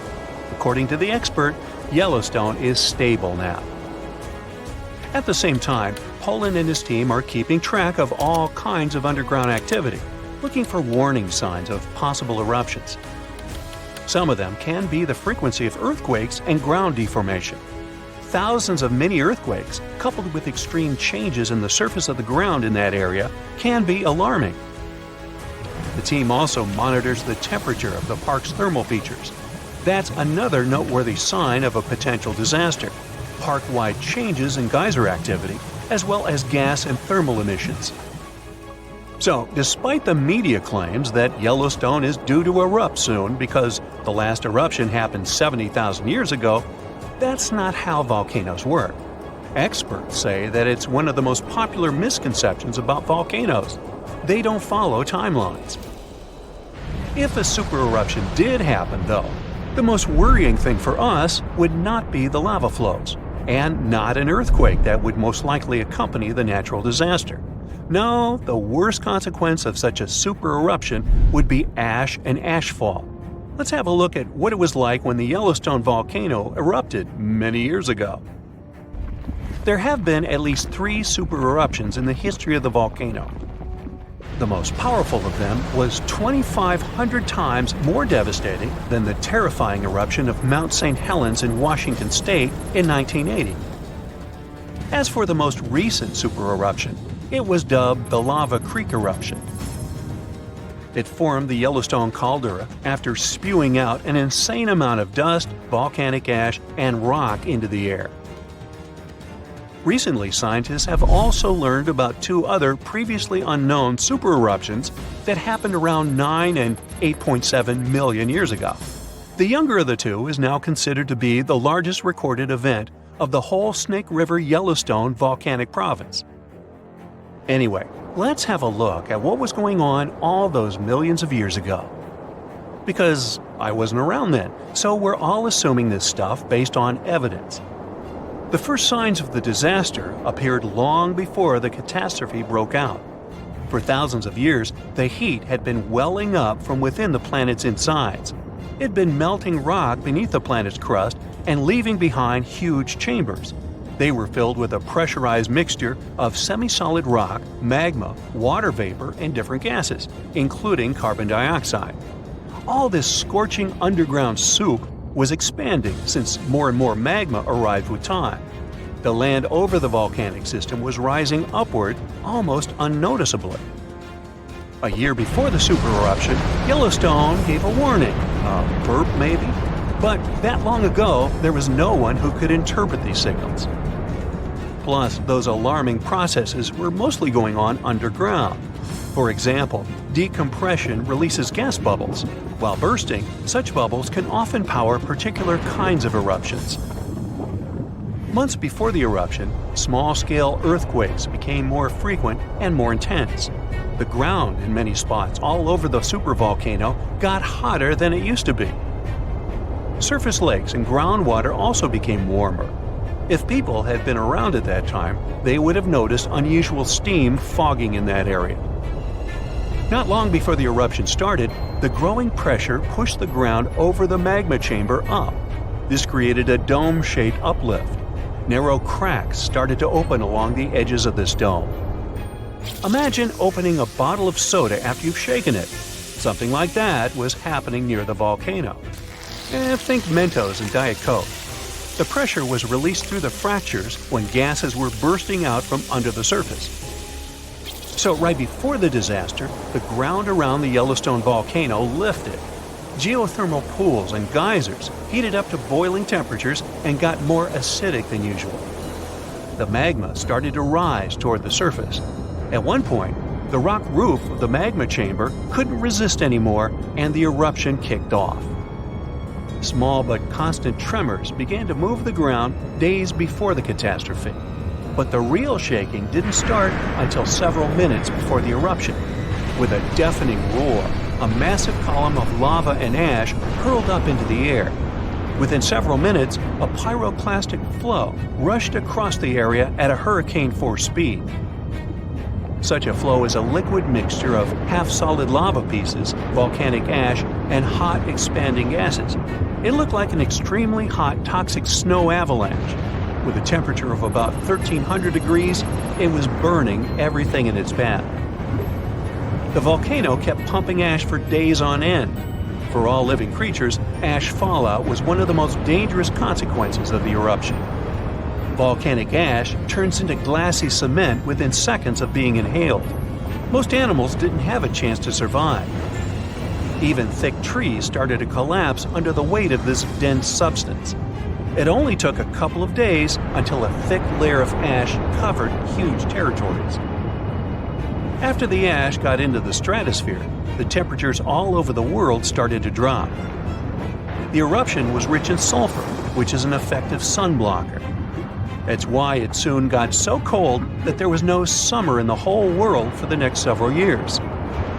According to the expert, Yellowstone is stable now. At the same time, Pollan and his team are keeping track of all kinds of underground activity, looking for warning signs of possible eruptions. Some of them can be the frequency of earthquakes and ground deformation. Thousands of mini earthquakes, coupled with extreme changes in the surface of the ground in that area, can be alarming. The team also monitors the temperature of the park's thermal features. That's another noteworthy sign of a potential disaster. Park-wide changes in geyser activity, as well as gas and thermal emissions. So, despite the media claims that Yellowstone is due to erupt soon because the last eruption happened 70,000 years ago, that's not how volcanoes work. Experts say that it's one of the most popular misconceptions about volcanoes. They don't follow timelines. If a supereruption did happen, though, the most worrying thing for us would not be the lava flows, and not an earthquake that would most likely accompany the natural disaster. No, the worst consequence of such a supereruption would be ash and ashfall. Let's have a look at what it was like when the Yellowstone volcano erupted many years ago. There have been at least 3 supereruptions in the history of the volcano. The most powerful of them was 2,500 times more devastating than the terrifying eruption of Mount St. Helens in Washington state in 1980. As for the most recent supereruption, it was dubbed the Lava Creek eruption. It formed the Yellowstone caldera after spewing out an insane amount of dust, volcanic ash, and rock into the air. Recently, scientists have also learned about two other previously unknown supereruptions that happened around 9 and 8.7 million years ago. The younger of the two is now considered to be the largest recorded event of the whole Snake River Yellowstone volcanic province. Anyway, let's have a look at what was going on all those millions of years ago. Because I wasn't around then, so we're all assuming this stuff based on evidence. The first signs of the disaster appeared long before the catastrophe broke out. For thousands of years, the heat had been welling up from within the planet's insides. It had been melting rock beneath the planet's crust and leaving behind huge chambers. They were filled with a pressurized mixture of semi-solid rock, magma, water vapor, and different gases, including carbon dioxide. All this scorching underground soup was expanding since more and more magma arrived with time. The land over the volcanic system was rising upward almost unnoticeably. A year before the supereruption, Yellowstone gave a warning, a burp maybe, but that long ago there was no one who could interpret these signals. Plus, those alarming processes were mostly going on underground. For example, decompression releases gas bubbles. While bursting, such bubbles can often power particular kinds of eruptions. Months before the eruption, small-scale earthquakes became more frequent and more intense. The ground in many spots all over the supervolcano got hotter than it used to be. Surface lakes and groundwater also became warmer. If people had been around at that time, they would have noticed unusual steam fogging in that area. Not long before the eruption started, the growing pressure pushed the ground over the magma chamber up. This created a dome-shaped uplift. Narrow cracks started to open along the edges of this dome. Imagine opening a bottle of soda after you've shaken it. Something like that was happening near the volcano. Think Mentos and Diet Coke. The pressure was released through the fractures when gases were bursting out from under the surface. So right before the disaster, the ground around the Yellowstone volcano lifted. Geothermal pools and geysers heated up to boiling temperatures and got more acidic than usual. The magma started to rise toward the surface. At one point, the rock roof of the magma chamber couldn't resist anymore, and the eruption kicked off. Small but constant tremors began to move the ground days before the catastrophe. But the real shaking didn't start until several minutes before the eruption. With a deafening roar, a massive column of lava and ash hurled up into the air. Within several minutes, a pyroclastic flow rushed across the area at a hurricane-force speed. Such a flow is a liquid mixture of half-solid lava pieces, volcanic ash, and hot, expanding gases. It looked like an extremely hot, toxic snow avalanche. With a temperature of about 1,300 degrees, it was burning everything in its path. The volcano kept pumping ash for days on end. For all living creatures, ash fallout was one of the most dangerous consequences of the eruption. Volcanic ash turns into glassy cement within seconds of being inhaled. Most animals didn't have a chance to survive. Even thick trees started to collapse under the weight of this dense substance. It only took a couple of days until a thick layer of ash covered huge territories. After the ash got into the stratosphere, the temperatures all over the world started to drop. The eruption was rich in sulfur, which is an effective sunblocker. That's why it soon got so cold that there was no summer in the whole world for the next several years.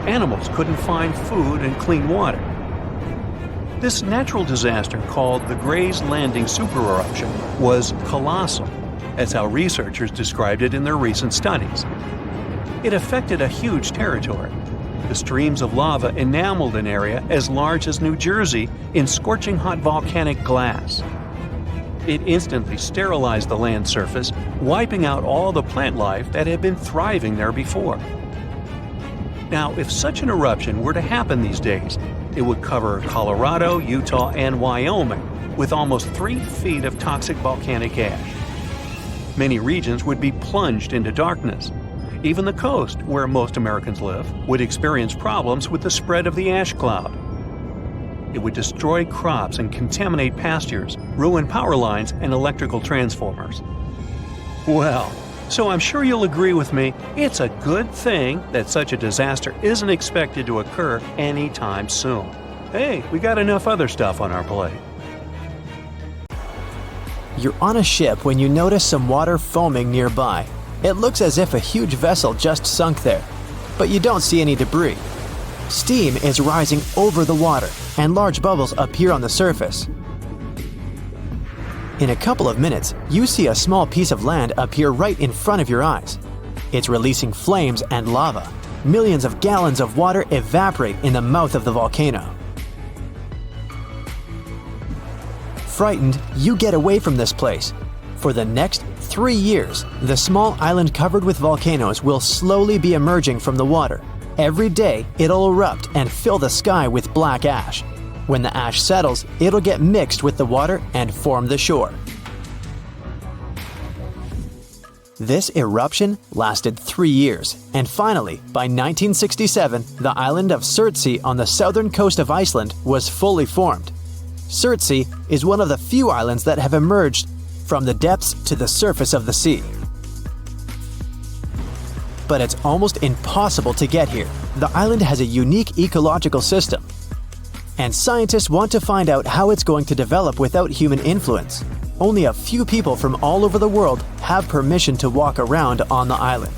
Animals couldn't find food and clean water. This natural disaster, called the Gray's Landing supereruption, was colossal. That's how researchers described it in their recent studies. It affected a huge territory. The streams of lava enameled an area as large as New Jersey in scorching hot volcanic glass. It instantly sterilized the land surface, wiping out all the plant life that had been thriving there before. Now, if such an eruption were to happen these days, it would cover Colorado, Utah, and Wyoming with almost 3 feet of toxic volcanic ash. Many regions would be plunged into darkness. Even the coast, where most Americans live, would experience problems with the spread of the ash cloud. It would destroy crops and contaminate pastures, ruin power lines and electrical transformers. Well, so I'm sure you'll agree with me, it's a good thing that such a disaster isn't expected to occur anytime soon. Hey, we got enough other stuff on our plate. You're on a ship when you notice some water foaming nearby. It looks as if a huge vessel just sunk there, but you don't see any debris. Steam is rising over the water, and large bubbles appear on the surface. In a couple of minutes, you see a small piece of land appear right in front of your eyes. It's releasing flames and lava. Millions of gallons of water evaporate in the mouth of the volcano. Frightened, you get away from this place. For the next 3 years, the small island covered with volcanoes will slowly be emerging from the water. Every day, it'll erupt and fill the sky with black ash. When the ash settles, it'll get mixed with the water and form the shore. This eruption lasted 3 years, and finally, by 1967, the island of Surtsey on the southern coast of Iceland was fully formed. Surtsey is one of the few islands that have emerged from the depths to the surface of the sea. But it's almost impossible to get here. The island has a unique ecological system, and scientists want to find out how it's going to develop without human influence. Only a few people from all over the world have permission to walk around on the island.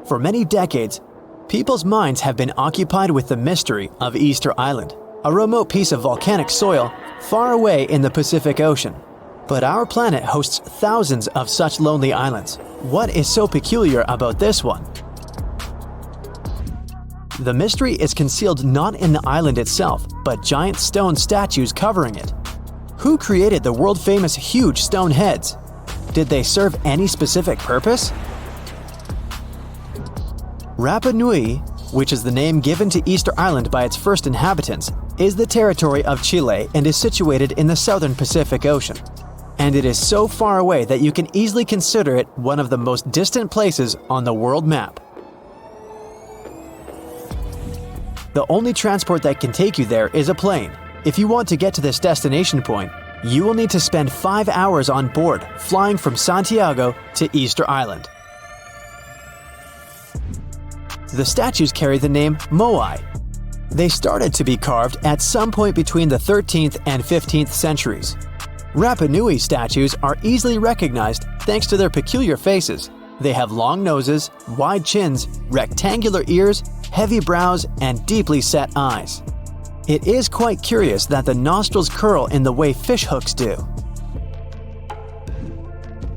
For many decades, people's minds have been occupied with the mystery of Easter Island, a remote piece of volcanic soil far away in the Pacific Ocean. But our planet hosts thousands of such lonely islands. What is so peculiar about this one? The mystery is concealed not in the island itself, but giant stone statues covering it. Who created the world-famous huge stone heads? Did they serve any specific purpose? Rapa Nui, which is the name given to Easter Island by its first inhabitants, is the territory of Chile and is situated in the southern Pacific Ocean. And it is so far away that you can easily consider it one of the most distant places on the world map. The only transport that can take you there is a plane. If you want to get to this destination point, you will need to spend 5 hours on board, flying from Santiago to Easter Island. The statues carry the name Moai. They started to be carved at some point between the 13th and 15th centuries. Rapa Nui statues are easily recognized thanks to their peculiar faces. They have long noses, wide chins, rectangular ears, heavy brows, and deeply set eyes. It is quite curious that the nostrils curl in the way fish hooks do.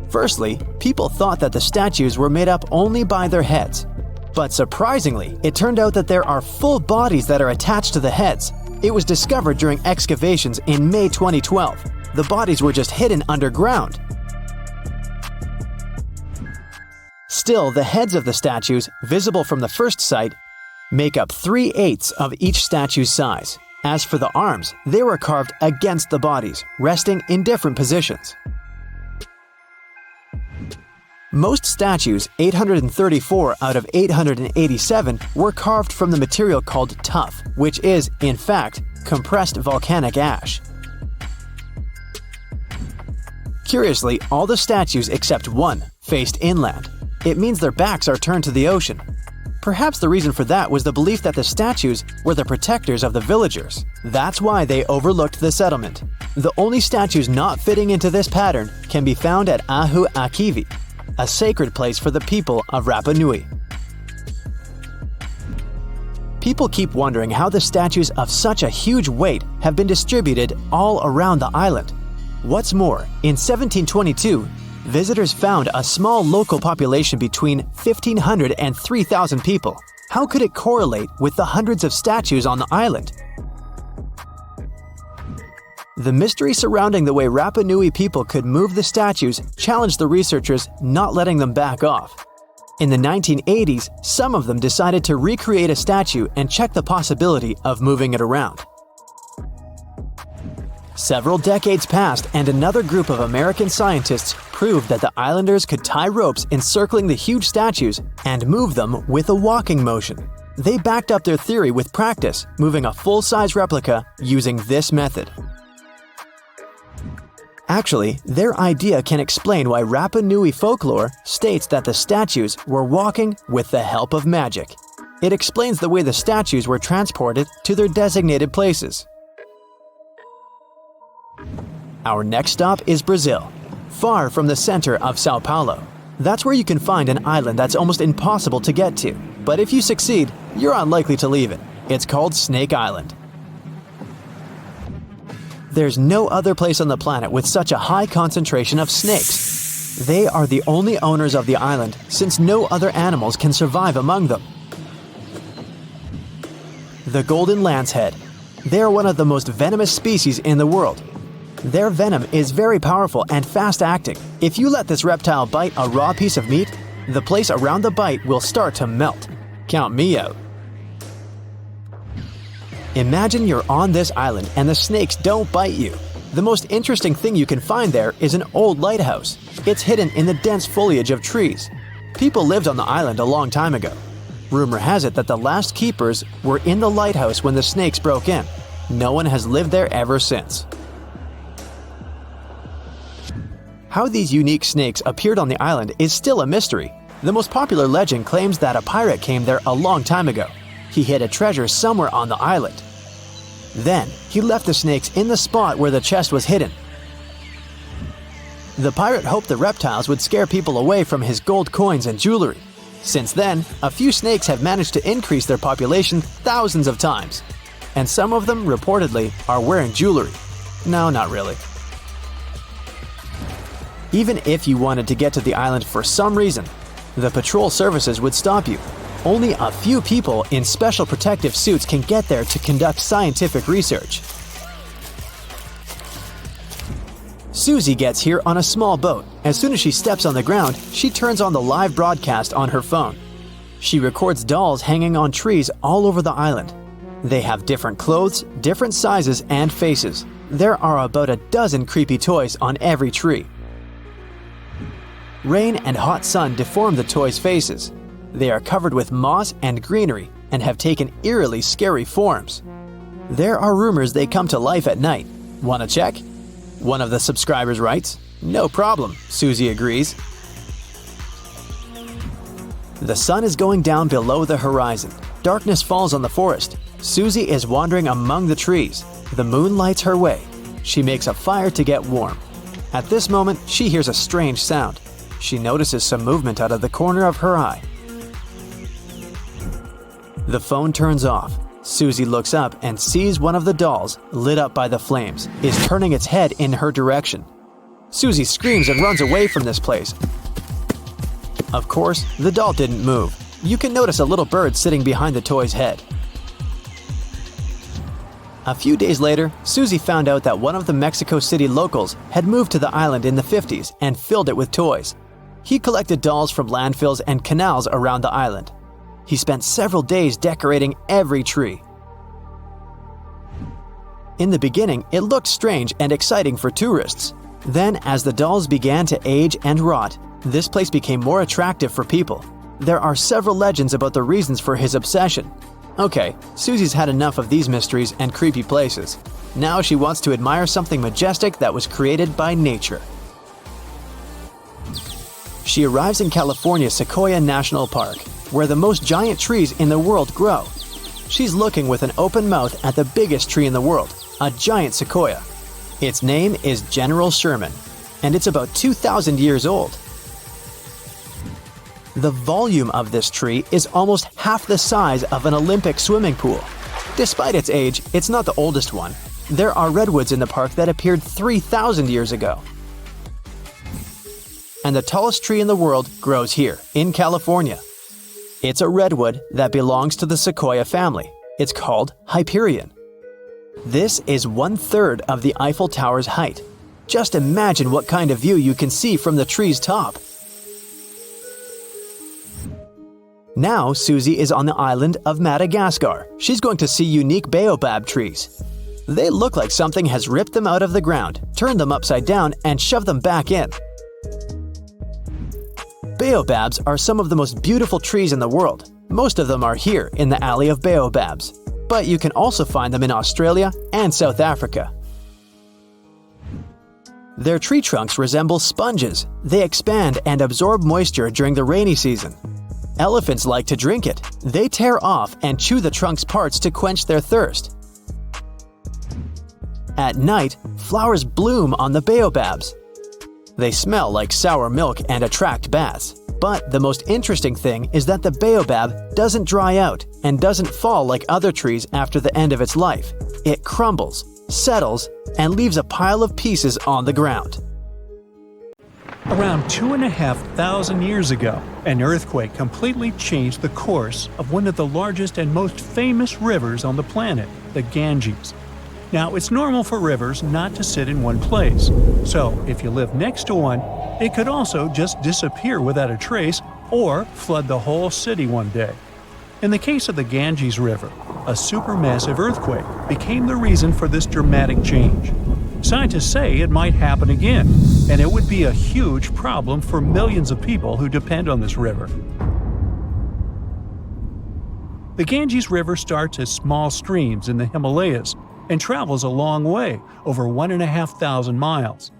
Firstly, people thought that the statues were made up only by their heads. But surprisingly, it turned out that there are full bodies that are attached to the heads. It was discovered during excavations in May 2012. The bodies were just hidden underground. Still, the heads of the statues, visible from the first site, make up 3/8 of each statue's size. As for the arms, they were carved against the bodies, resting in different positions. Most statues, 834 out of 887, were carved from the material called tuff, which is, in fact, compressed volcanic ash. Curiously, all the statues except one faced inland. It means their backs are turned to the ocean. Perhaps the reason for that was the belief that the statues were the protectors of the villagers. That's why they overlooked the settlement. The only statues not fitting into this pattern can be found at Ahu Akivi, a sacred place for the people of Rapa Nui. People keep wondering how the statues of such a huge weight have been distributed all around the island. What's more, in 1722, visitors found a small local population between 1,500 and 3,000 people. How could it correlate with the hundreds of statues on the island? The mystery surrounding the way Rapa Nui people could move the statues challenged the researchers, not letting them back off. In the 1980s, some of them decided to recreate a statue and check the possibility of moving it around. Several decades passed, and another group of American scientists proved that the islanders could tie ropes encircling the huge statues and move them with a walking motion. They backed up their theory with practice, moving a full-size replica using this method. Actually, their idea can explain why Rapa Nui folklore states that the statues were walking with the help of magic. It explains the way the statues were transported to their designated places. Our next stop is Brazil, far from the center of Sao Paulo. That's where you can find an island that's almost impossible to get to, but if you succeed, you're unlikely to leave it. It's called Snake Island. There's no other place on the planet with such a high concentration of snakes. They are the only owners of the island since no other animals can survive among them. The golden lancehead. They are one of the most venomous species in the world. Their venom is very powerful and fast-acting. If you let this reptile bite a raw piece of meat, the place around the bite will start to melt. Count me out. Imagine you're on this island and the snakes don't bite you. The most interesting thing you can find there is an old lighthouse. It's hidden in the dense foliage of trees. People lived on the island a long time ago. Rumor has it that the last keepers were in the lighthouse when the snakes broke in. No one has lived there ever since. How these unique snakes appeared on the island is still a mystery. The most popular legend claims that a pirate came there a long time ago. He hid a treasure somewhere on the island. Then, he left the snakes in the spot where the chest was hidden. The pirate hoped the reptiles would scare people away from his gold coins and jewelry. Since then, a few snakes have managed to increase their population thousands of times. And some of them, reportedly, are wearing jewelry. No, not really. Even if you wanted to get to the island for some reason, the patrol services would stop you. Only a few people in special protective suits can get there to conduct scientific research. Susie gets here on a small boat. As soon as she steps on the ground, she turns on the live broadcast on her phone. She records dolls hanging on trees all over the island. They have different clothes, different sizes, and faces. There are about a dozen creepy toys on every tree. Rain and hot sun deform the toys' faces. They are covered with moss and greenery and have taken eerily scary forms. There are rumors they come to life at night. Wanna check? One of the subscribers writes, "No problem," Susie agrees. The sun is going down below the horizon. Darkness falls on the forest. Susie is wandering among the trees. The moon lights her way. She makes a fire to get warm. At this moment, she hears a strange sound. She notices some movement out of the corner of her eye. The phone turns off. Susie looks up and sees one of the dolls, lit up by the flames, is turning its head in her direction. Susie screams and runs away from this place. Of course, the doll didn't move. You can notice a little bird sitting behind the toy's head. A few days later, Susie found out that one of the Mexico City locals had moved to the island in the 50s and filled it with toys. He collected dolls from landfills and canals around the island. He spent several days decorating every tree. In the beginning, it looked strange and exciting for tourists. Then, as the dolls began to age and rot, this place became more attractive for people. There are several legends about the reasons for his obsession. Okay, Susie's had enough of these mysteries and creepy places. Now she wants to admire something majestic that was created by nature. She arrives in California's Sequoia National Park, where the most giant trees in the world grow. She's looking with an open mouth at the biggest tree in the world, a giant sequoia. Its name is General Sherman, and it's about 2,000 years old. The volume of this tree is almost half the size of an Olympic swimming pool. Despite its age, it's not the oldest one. There are redwoods in the park that appeared 3,000 years ago. And the tallest tree in the world grows here, in California. It's a redwood that belongs to the sequoia family. It's called Hyperion. This is 1/3 of the Eiffel Tower's height. Just imagine what kind of view you can see from the tree's top. Now Susie is on the island of Madagascar. She's going to see unique Baobab trees. They look like something has ripped them out of the ground, turned them upside down, and shoved them back in. Baobabs are some of the most beautiful trees in the world. Most of them are here in the Alley of Baobabs, but you can also find them in Australia and South Africa. Their tree trunks resemble sponges. They expand and absorb moisture during the rainy season. Elephants like to drink it. They tear off and chew the trunk's parts to quench their thirst. At night, flowers bloom on the baobabs. They smell like sour milk and attract bats. But the most interesting thing is that the baobab doesn't dry out and doesn't fall like other trees after the end of its life. It crumbles, settles, and leaves a pile of pieces on the ground. Around 2,500 years ago, an earthquake completely changed the course of one of the largest and most famous rivers on the planet, the Ganges. Now, it's normal for rivers not to sit in one place, so if you live next to one, it could also just disappear without a trace or flood the whole city one day. In the case of the Ganges River, a supermassive earthquake became the reason for this dramatic change. Scientists say it might happen again, and it would be a huge problem for millions of people who depend on this river. The Ganges River starts as small streams in the Himalayas and travels a long way, over 1,500 miles.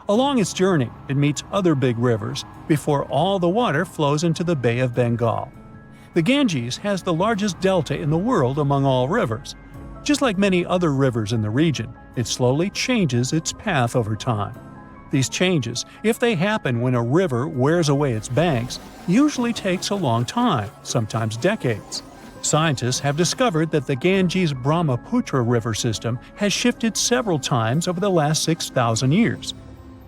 Along its journey, it meets other big rivers before all the water flows into the Bay of Bengal. The Ganges has the largest delta in the world among all rivers. Just like many other rivers in the region, it slowly changes its path over time. These changes, if they happen when a river wears away its banks, usually takes a long time, sometimes decades. Scientists have discovered that the Ganges-Brahmaputra river system has shifted several times over the last 6,000 years.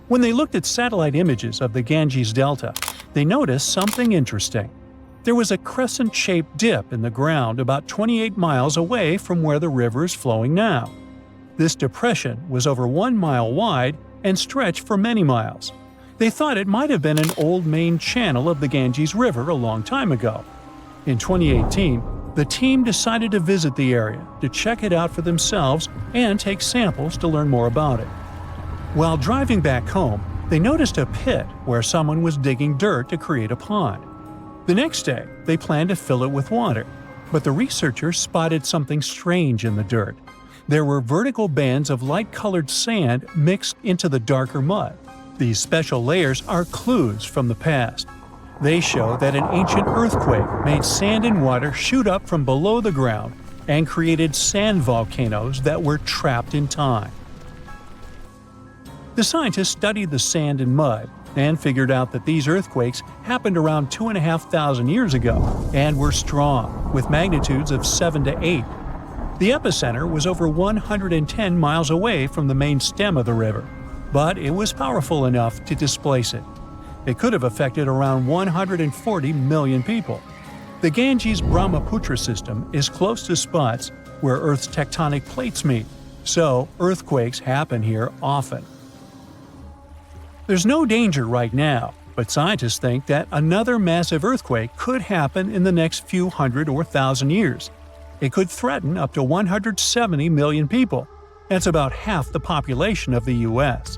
When they looked at satellite images of the Ganges Delta, they noticed something interesting. There was a crescent-shaped dip in the ground about 28 miles away from where the river is flowing now. This depression was over 1 mile wide and stretched for many miles. They thought it might have been an old main channel of the Ganges River a long time ago. In 2018, the team decided to visit the area to check it out for themselves and take samples to learn more about it. While driving back home, they noticed a pit where someone was digging dirt to create a pond. The next day, they planned to fill it with water, but the researchers spotted something strange in the dirt. There were vertical bands of light-colored sand mixed into the darker mud. These special layers are clues from the past. They show that an ancient earthquake made sand and water shoot up from below the ground and created sand volcanoes that were trapped in time. The scientists studied the sand and mud and figured out that these earthquakes happened around 2,500 years ago and were strong, with magnitudes of 7 to 8. The epicenter was over 110 miles away from the main stem of the river, but it was powerful enough to displace it. It could have affected around 140 million people. The Ganges-Brahmaputra system is close to spots where Earth's tectonic plates meet, so earthquakes happen here often. There's no danger right now, but scientists think that another massive earthquake could happen in the next few hundred or thousand years. It could threaten up to 170 million people. That's about half the population of the U.S.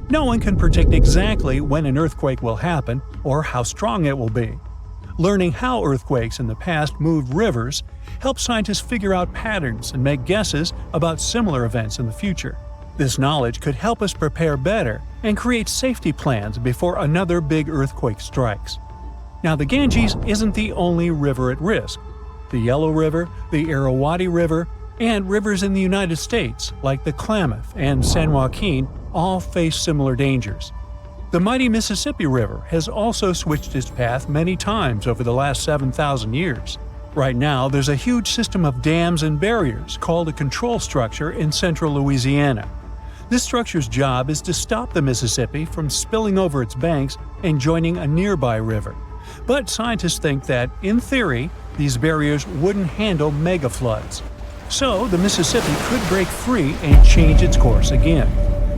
No one can predict exactly when an earthquake will happen or how strong it will be. Learning how earthquakes in the past moved rivers helps scientists figure out patterns and make guesses about similar events in the future. This knowledge could help us prepare better and create safety plans before another big earthquake strikes. Now, the Ganges isn't the only river at risk. The Yellow River, the Irrawaddy River, and rivers in the United States like the Klamath and San Joaquin all face similar dangers. The mighty Mississippi River has also switched its path many times over the last 7,000 years. Right now, there's a huge system of dams and barriers called a control structure in central Louisiana. This structure's job is to stop the Mississippi from spilling over its banks and joining a nearby river. But scientists think that, in theory, these barriers wouldn't handle megafloods. So the Mississippi could break free and change its course again.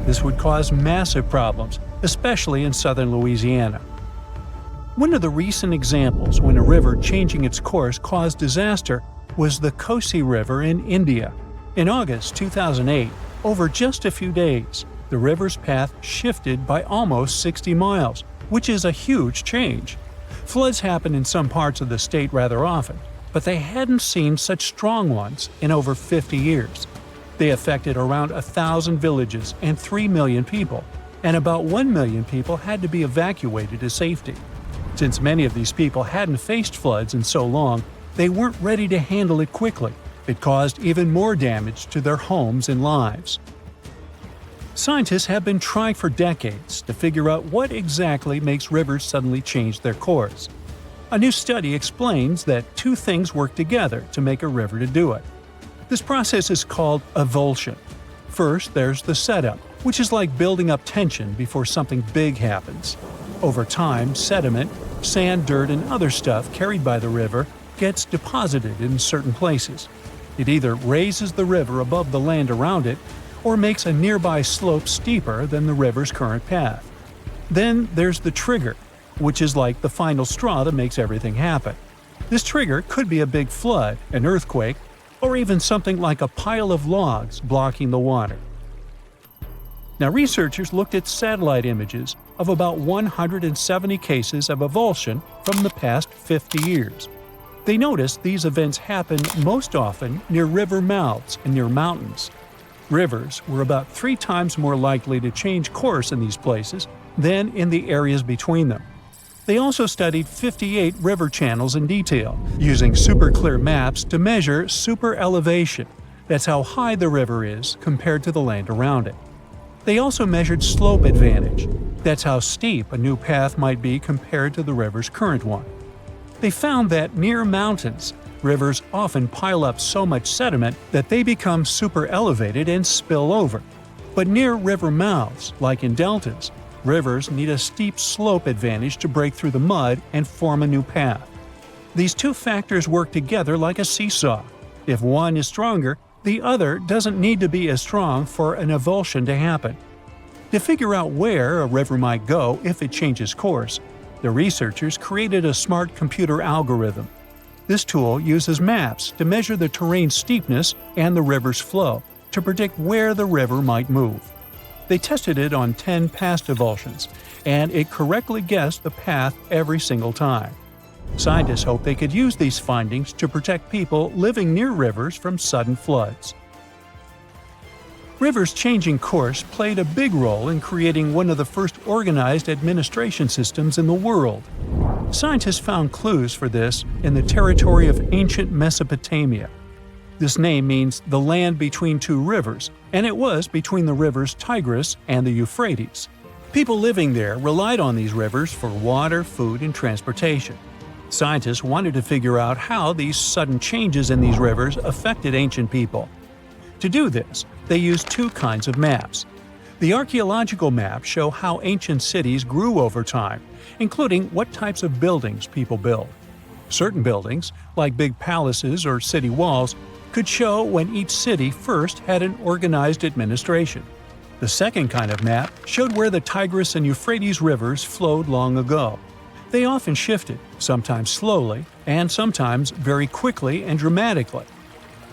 This would cause massive problems, especially in southern Louisiana. One of the recent examples when a river changing its course caused disaster was the Kosi River in India. In August 2008, over just a few days, the river's path shifted by almost 60 miles, which is a huge change. Floods happen in some parts of the state rather often, but they hadn't seen such strong ones in over 50 years. They affected around 1,000 villages and 3 million people. and about 1 million people had to be evacuated to safety. Since many of these people hadn't faced floods in so long, they weren't ready to handle it quickly. It caused even more damage to their homes and lives. Scientists have been trying for decades to figure out what exactly makes rivers suddenly change their course. A new study explains that two things work together to make a river to do it. This process is called avulsion. First, there's the setup, which is like building up tension before something big happens. Over time, sediment, sand, dirt, and other stuff carried by the river gets deposited in certain places. It either raises the river above the land around it or makes a nearby slope steeper than the river's current path. Then there's the trigger, which is like the final straw that makes everything happen. This trigger could be a big flood, an earthquake, or even something like a pile of logs blocking the water. Now, researchers looked at satellite images of about 170 cases of avulsion from the past 50 years. They noticed these events happen most often near river mouths and near mountains. Rivers were about 3 times more likely to change course in these places than in the areas between them. They also studied 58 river channels in detail, using super clear maps to measure super elevation. That's how high the river is compared to the land around it. They also measured slope advantage. That's how steep a new path might be compared to the river's current one. They found that near mountains, rivers often pile up so much sediment that they become super elevated and spill over. But near river mouths, like in deltas, rivers need a steep slope advantage to break through the mud and form a new path. These two factors work together like a seesaw. If one is stronger, the other doesn't need to be as strong for an avulsion to happen. To figure out where a river might go if it changes course, the researchers created a smart computer algorithm. This tool uses maps to measure the terrain's steepness and the river's flow to predict where the river might move. They tested it on 10 past avulsions, and it correctly guessed the path every single time. Scientists hope they could use these findings to protect people living near rivers from sudden floods. Rivers changing course played a big role in creating one of the first organized administration systems in the world. Scientists found clues for this in the territory of ancient Mesopotamia. This name means the land between two rivers, and it was between the rivers Tigris and the Euphrates. People living there relied on these rivers for water, food, and transportation. Scientists wanted to figure out how these sudden changes in these rivers affected ancient people. To do this, they used two kinds of maps. The archaeological maps show how ancient cities grew over time, including what types of buildings people built. Certain buildings, like big palaces or city walls, could show when each city first had an organized administration. The second kind of map showed where the Tigris and Euphrates rivers flowed long ago. They often shifted, sometimes slowly, and sometimes very quickly and dramatically.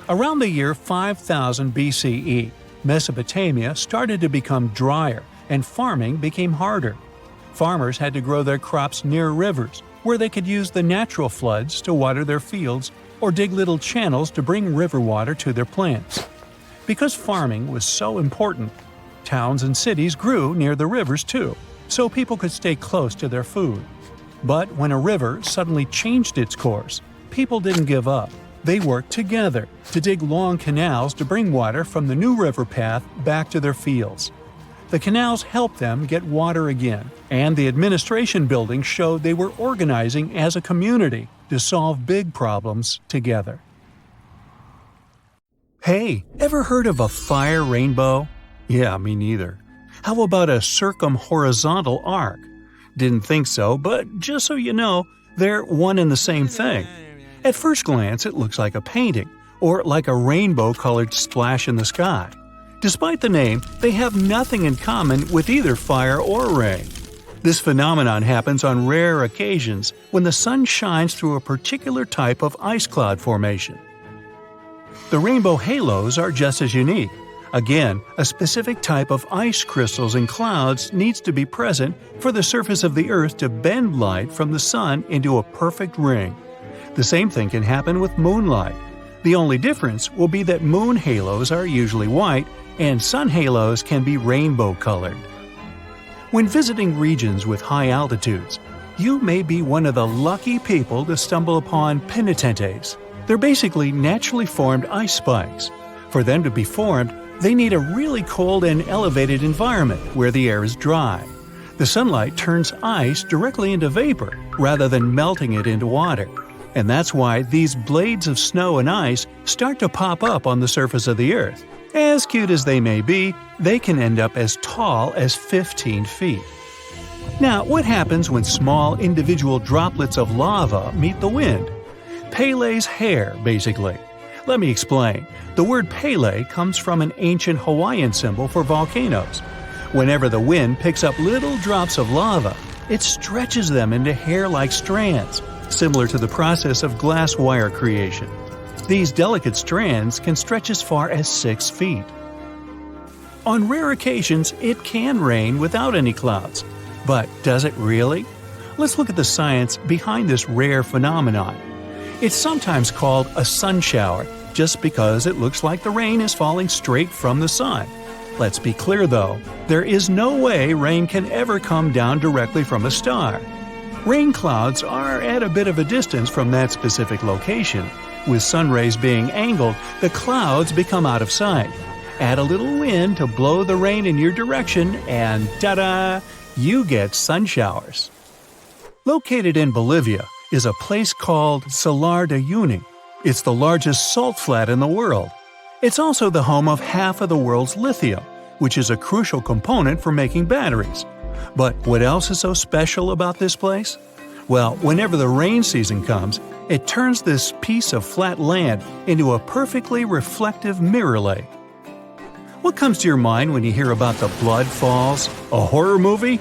Around the year 5000 BCE, Mesopotamia started to become drier and farming became harder. Farmers had to grow their crops near rivers, where they could use the natural floods to water their fields or dig little channels to bring river water to their plants. Because farming was so important, towns and cities grew near the rivers too, so people could stay close to their food. But when a river suddenly changed its course, people didn't give up. They worked together to dig long canals to bring water from the new river path back to their fields. The canals helped them get water again, and the administration buildings showed they were organizing as a community to solve big problems together. Hey, ever heard of a fire rainbow? Yeah, me neither. How about a circumhorizontal arc? Didn't think so, but just so you know, they're one and the same thing. At first glance, it looks like a painting, or like a rainbow-colored splash in the sky. Despite the name, they have nothing in common with either fire or rain. This phenomenon happens on rare occasions when the sun shines through a particular type of ice cloud formation. The rainbow halos are just as unique. Again, a specific type of ice crystals in clouds needs to be present for the surface of the Earth to bend light from the sun into a perfect ring. The same thing can happen with moonlight. The only difference will be that moon halos are usually white and sun halos can be rainbow-colored. When visiting regions with high altitudes, you may be one of the lucky people to stumble upon penitentes. They're basically naturally formed ice spikes. For them to be formed, they need a really cold and elevated environment where the air is dry. The sunlight turns ice directly into vapor rather than melting it into water. And that's why these blades of snow and ice start to pop up on the surface of the Earth. As cute as they may be, they can end up as tall as 15 feet. Now, what happens when small individual droplets of lava meet the wind? Pele's hair, basically. Let me explain. The word Pele comes from an ancient Hawaiian symbol for volcanoes. Whenever the wind picks up little drops of lava, it stretches them into hair-like strands, similar to the process of glass wire creation. These delicate strands can stretch as far as 6 feet. On rare occasions, it can rain without any clouds. But does it really? Let's look at the science behind this rare phenomenon. It's sometimes called a sun shower, just because it looks like the rain is falling straight from the sun. Let's be clear though, there is no way rain can ever come down directly from a star. Rain clouds are at a bit of a distance from that specific location. With sun rays being angled, the clouds become out of sight. Add a little wind to blow the rain in your direction and ta-da! You get sun showers. Located in Bolivia is a place called Salar de Uyuni. It's the largest salt flat in the world. It's also the home of half of the world's lithium, which is a crucial component for making batteries. But what else is so special about this place? Well, whenever the rain season comes, it turns this piece of flat land into a perfectly reflective mirror lake. What comes to your mind when you hear about the Blood Falls? A horror movie?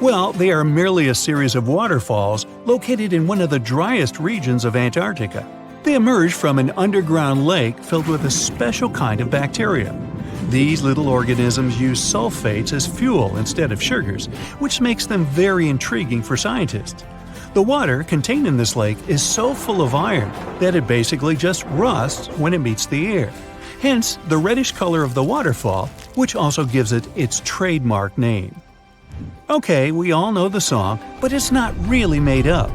Well, they are merely a series of waterfalls located in one of the driest regions of Antarctica. They emerge from an underground lake filled with a special kind of bacteria. These little organisms use sulfates as fuel instead of sugars, which makes them very intriguing for scientists. The water contained in this lake is so full of iron that it basically just rusts when it meets the air. Hence, the reddish color of the waterfall, which also gives it its trademark name. Okay, we all know the song, but it's not really made up.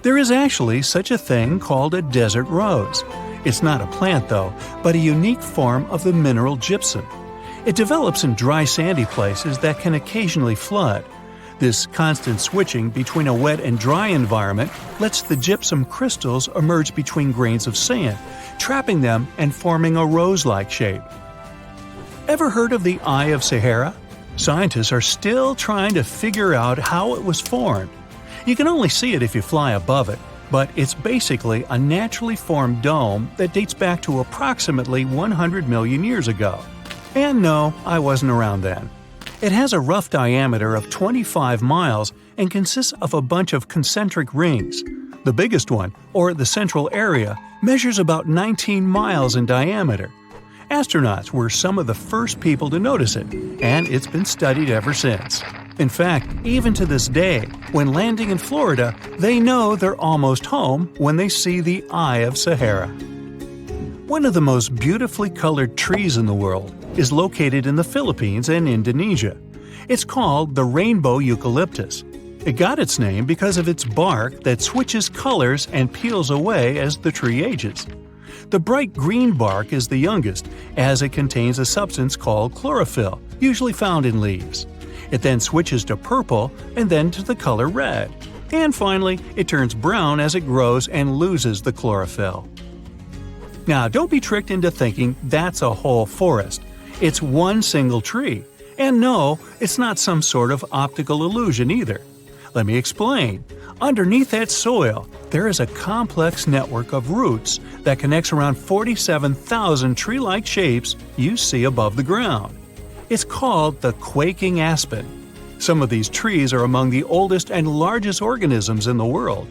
There is actually such a thing called a desert rose. It's not a plant though, but a unique form of the mineral gypsum. It develops in dry sandy places that can occasionally flood. This constant switching between a wet and dry environment lets the gypsum crystals emerge between grains of sand, trapping them and forming a rose-like shape. Ever heard of the Eye of Sahara? Scientists are still trying to figure out how it was formed. You can only see it if you fly above it, but it's basically a naturally formed dome that dates back to approximately 100 million years ago. And no, I wasn't around then. It has a rough diameter of 25 miles and consists of a bunch of concentric rings. The biggest one, or the central area, measures about 19 miles in diameter. Astronauts were some of the first people to notice it, and it's been studied ever since. In fact, even to this day, when landing in Florida, they know they're almost home when they see the Eye of Sahara. One of the most beautifully colored trees in the world is located in the Philippines and Indonesia. It's called the rainbow eucalyptus. It got its name because of its bark that switches colors and peels away as the tree ages. The bright green bark is the youngest, as it contains a substance called chlorophyll, usually found in leaves. It then switches to purple and then to the color red. And finally, it turns brown as it grows and loses the chlorophyll. Now, don't be tricked into thinking that's a whole forest. It's one single tree. And no, it's not some sort of optical illusion either. Let me explain. Underneath that soil, there is a complex network of roots that connects around 47,000 tree-like shapes you see above the ground. It's called the Quaking aspen. Some of these trees are among the oldest and largest organisms in the world.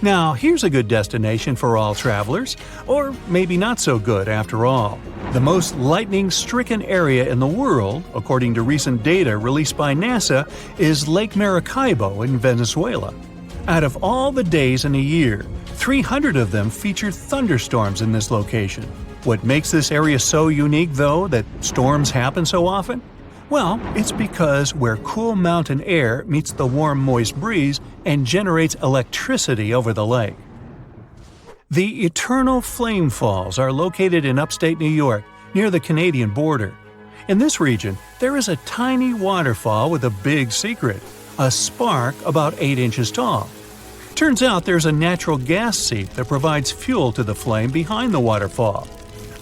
Now, here's a good destination for all travelers, or maybe not so good after all. The most lightning-stricken area in the world, according to recent data released by NASA, is Lake Maracaibo in Venezuela. Out of all the days in a year, 300 of them feature thunderstorms in this location. What makes this area so unique, though, that storms happen so often? Well, it's because where cool mountain air meets the warm, moist breeze and generates electricity over the lake. The Eternal Flame Falls are located in upstate New York, near the Canadian border. In this region, there is a tiny waterfall with a big secret, a spark about 8 inches tall. Turns out there's a natural gas seep that provides fuel to the flame behind the waterfall.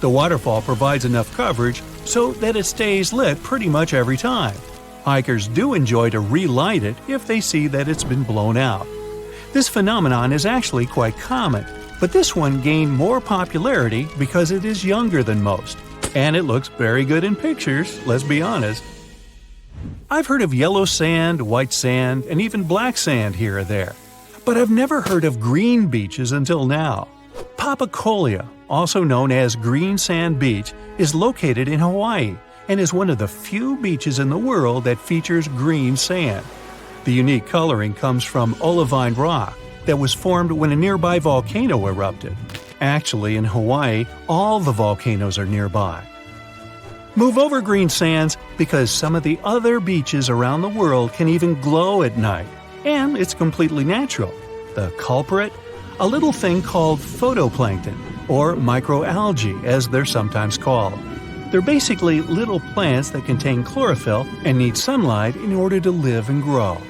The waterfall provides enough coverage so that it stays lit pretty much every time. Hikers do enjoy to relight it if they see that it's been blown out. This phenomenon is actually quite common, but this one gained more popularity because it is younger than most. And it looks very good in pictures, let's be honest. I've heard of yellow sand, white sand, and even black sand here or there. But I've never heard of green beaches until now. Papacolia, also known as Green Sand Beach, is located in Hawaii and is one of the few beaches in the world that features green sand. The unique coloring comes from olivine rock that was formed when a nearby volcano erupted. Actually, in Hawaii, all the volcanoes are nearby. Move over green sands because some of the other beaches around the world can even glow at night, and it's completely natural. The culprit? A little thing called photoplankton, or microalgae as they're sometimes called. They're basically little plants that contain chlorophyll and need sunlight in order to live and grow.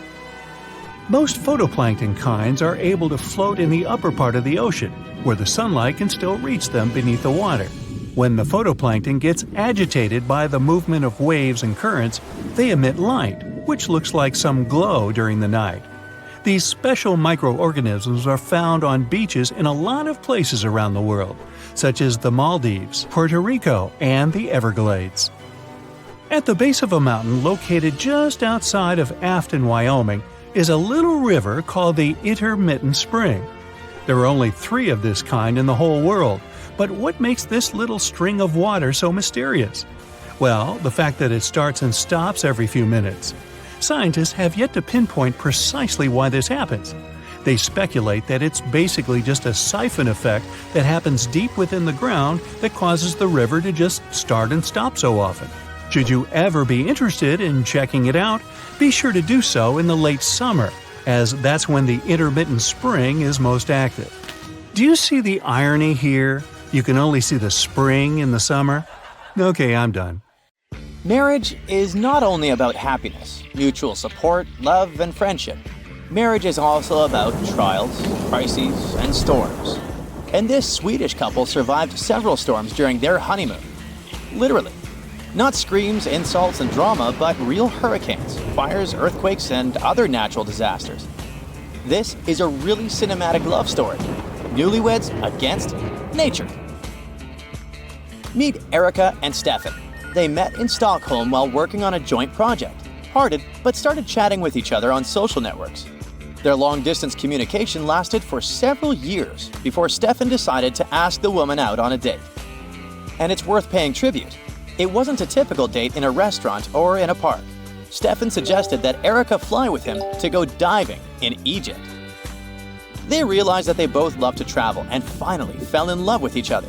Most photoplankton kinds are able to float in the upper part of the ocean, where the sunlight can still reach them beneath the water. When the photoplankton gets agitated by the movement of waves and currents, they emit light, which looks like some glow during the night. These special microorganisms are found on beaches in a lot of places around the world, such as the Maldives, Puerto Rico, and the Everglades. At the base of a mountain located just outside of Afton, Wyoming, is a little river called the Intermittent Spring. There are only 3 of this kind in the whole world, but what makes this little string of water so mysterious? Well, the fact that it starts and stops every few minutes. Scientists have yet to pinpoint precisely why this happens. They speculate that it's basically just a siphon effect that happens deep within the ground that causes the river to just start and stop so often. Should you ever be interested in checking it out, be sure to do so in the late summer, as that's when the intermittent spring is most active. Do you see the irony here? You can only see the spring in the summer? Okay, I'm done. Marriage is not only about happiness, mutual support, love, and friendship. Marriage is also about trials, crises, and storms. And this Swedish couple survived several storms during their honeymoon. Literally. Not screams, insults, and drama, but real hurricanes, fires, earthquakes, and other natural disasters. This is a really cinematic love story. Newlyweds against nature. Meet Erica and Stefan. They met in Stockholm while working on a joint project, parted but started chatting with each other on social networks. Their long-distance communication lasted for several years before Stefan decided to ask the woman out on a date. And it's worth paying tribute. It wasn't a typical date in a restaurant or in a park. Stefan suggested that Erica fly with him to go diving in Egypt. They realized that they both loved to travel and finally fell in love with each other.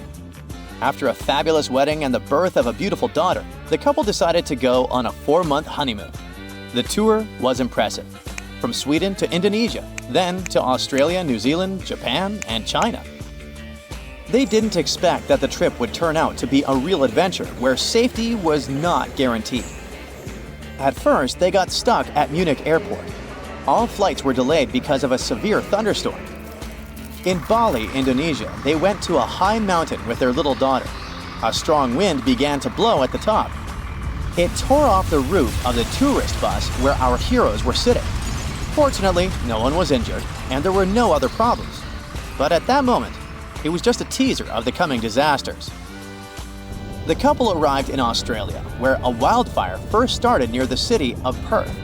After a fabulous wedding and the birth of a beautiful daughter, the couple decided to go on a 4-month honeymoon. The tour was impressive. From Sweden to Indonesia, then to Australia, New Zealand, Japan, and China. They didn't expect that the trip would turn out to be a real adventure where safety was not guaranteed. At first, they got stuck at Munich airport. All flights were delayed because of a severe thunderstorm. In Bali, Indonesia, they went to a high mountain with their little daughter. A strong wind began to blow at the top. It tore off the roof of the tourist bus where our heroes were sitting. Fortunately, no one was injured, and there were no other problems. But at that moment, it was just a teaser of the coming disasters. The couple arrived in Australia, where a wildfire first started near the city of Perth.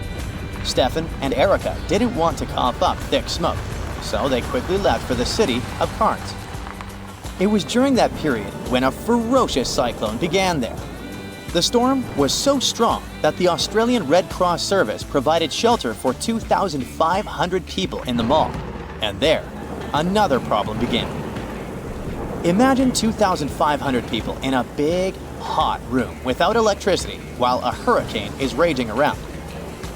Stefan and Erica didn't want to cough up thick smoke, so they quickly left for the city of Cairns. It was during that period when a ferocious cyclone began there. The storm was so strong that the Australian Red Cross Service provided shelter for 2,500 people in the mall. And there, another problem began. Imagine 2,500 people in a big, hot room without electricity while a hurricane is raging around.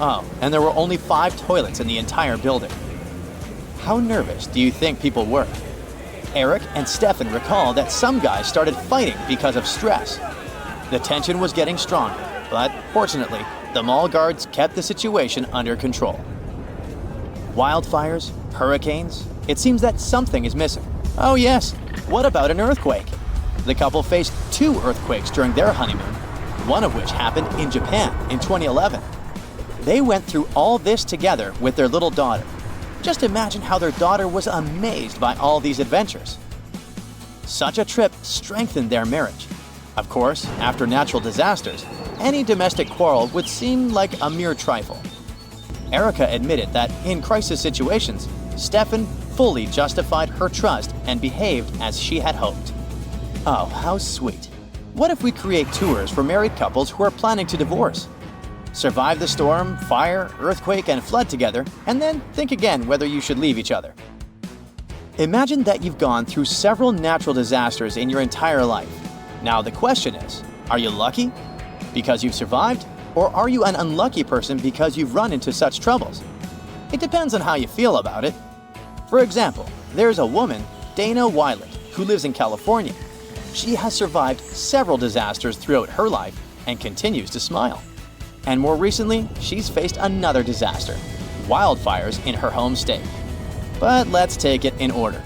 Oh, and there were only 5 toilets in the entire building. How nervous do you think people were? Eric and Stefan recall that some guys started fighting because of stress. The tension was getting stronger, but fortunately, the mall guards kept the situation under control. Wildfires, hurricanes, it seems that something is missing. Oh yes, what about an earthquake? The couple faced 2 earthquakes during their honeymoon, one of which happened in Japan in 2011. They went through all this together with their little daughter. Just imagine how their daughter was amazed by all these adventures. Such a trip strengthened their marriage. Of course, after natural disasters, any domestic quarrel would seem like a mere trifle. Erica admitted that in crisis situations, Stefan fully justified her trust and behaved as she had hoped. Oh, how sweet. What if we create tours for married couples who are planning to divorce? Survive the storm, fire, earthquake, and flood together, and then think again whether you should leave each other. Imagine that you've gone through several natural disasters in your entire life. Now the question is, are you lucky because you've survived, or are you an unlucky person because you've run into such troubles? It depends on how you feel about it. For example, there's a woman, Dana Weiland, who lives in California. She has survived several disasters throughout her life and continues to smile. And more recently, she's faced another disaster, wildfires in her home state. But let's take it in order.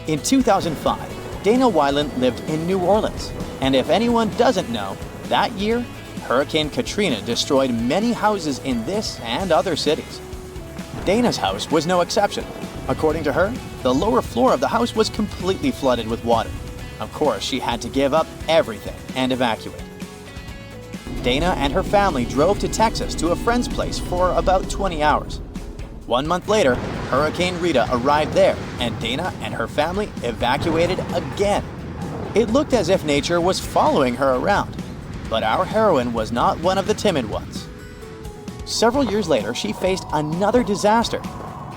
In 2005, Dana Weiland lived in New Orleans, and if anyone doesn't know, that year, Hurricane Katrina destroyed many houses in this and other cities. Dana's house was no exception. According to her, the lower floor of the house was completely flooded with water. Of course, she had to give up everything and evacuate. Dana and her family drove to Texas to a friend's place for about 20 hours. 1 month later, Hurricane Rita arrived there, and Dana and her family evacuated again. It looked as if nature was following her around, but our heroine was not one of the timid ones. Several years later, she faced another disaster,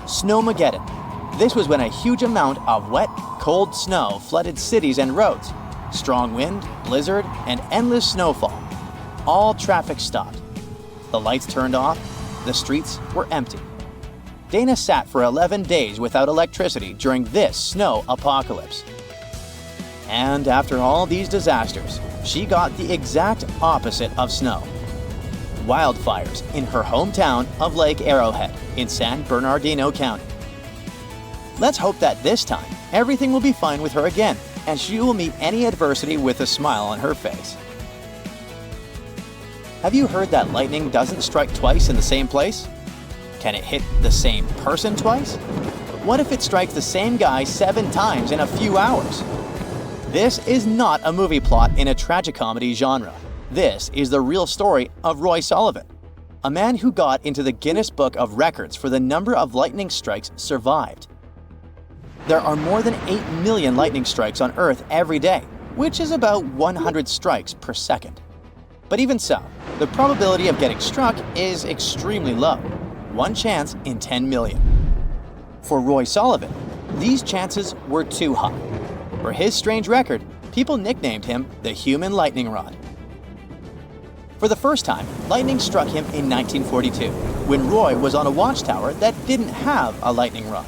Snowmageddon. This was when a huge amount of wet, cold snow flooded cities and roads. Strong wind, blizzard, and endless snowfall. All traffic stopped. The lights turned off. The streets were empty. Dana sat for 11 days without electricity during this snow apocalypse. And after all these disasters, she got the exact opposite of snow. Wildfires in her hometown of Lake Arrowhead in San Bernardino County. Let's hope that this time, everything will be fine with her again, and she will meet any adversity with a smile on her face. Have you heard that lightning doesn't strike twice in the same place? Can it hit the same person twice? What if it strikes the same guy 7 times in a few hours? This is not a movie plot in a tragicomedy genre. This is the real story of Roy Sullivan, a man who got into the Guinness Book of Records for the number of lightning strikes survived. There are more than 8 million lightning strikes on Earth every day, which is about 100 strikes per second. But even so, the probability of getting struck is extremely low, 1 chance in 10 million. For Roy Sullivan, these chances were too high. For his strange record, people nicknamed him the Human Lightning Rod. For the first time, lightning struck him in 1942, when Roy was on a watchtower that didn't have a lightning rod.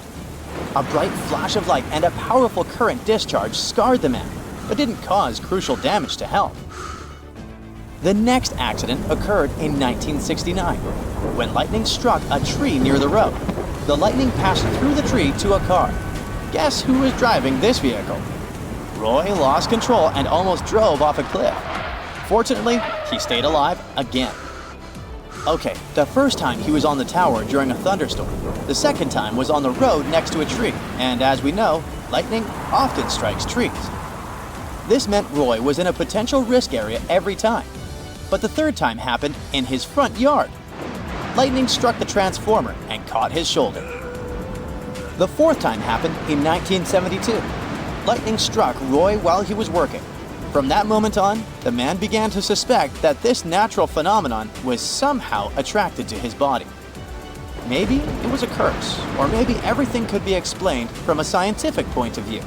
A bright flash of light and a powerful current discharge scarred the man, but didn't cause crucial damage to health. The next accident occurred in 1969, when lightning struck a tree near the road. The lightning passed through the tree to a car. Guess who was driving this vehicle? Roy lost control and almost drove off a cliff. Fortunately, he stayed alive again. Okay, the first time he was on the tower during a thunderstorm. The second time was on the road next to a tree, and as we know, lightning often strikes trees. This meant Roy was in a potential risk area every time. But the third time happened in his front yard. Lightning struck the transformer and caught his shoulder. The fourth time happened in 1972. Lightning struck Roy while he was working. From that moment on, the man began to suspect that this natural phenomenon was somehow attracted to his body. Maybe it was a curse, or maybe everything could be explained from a scientific point of view.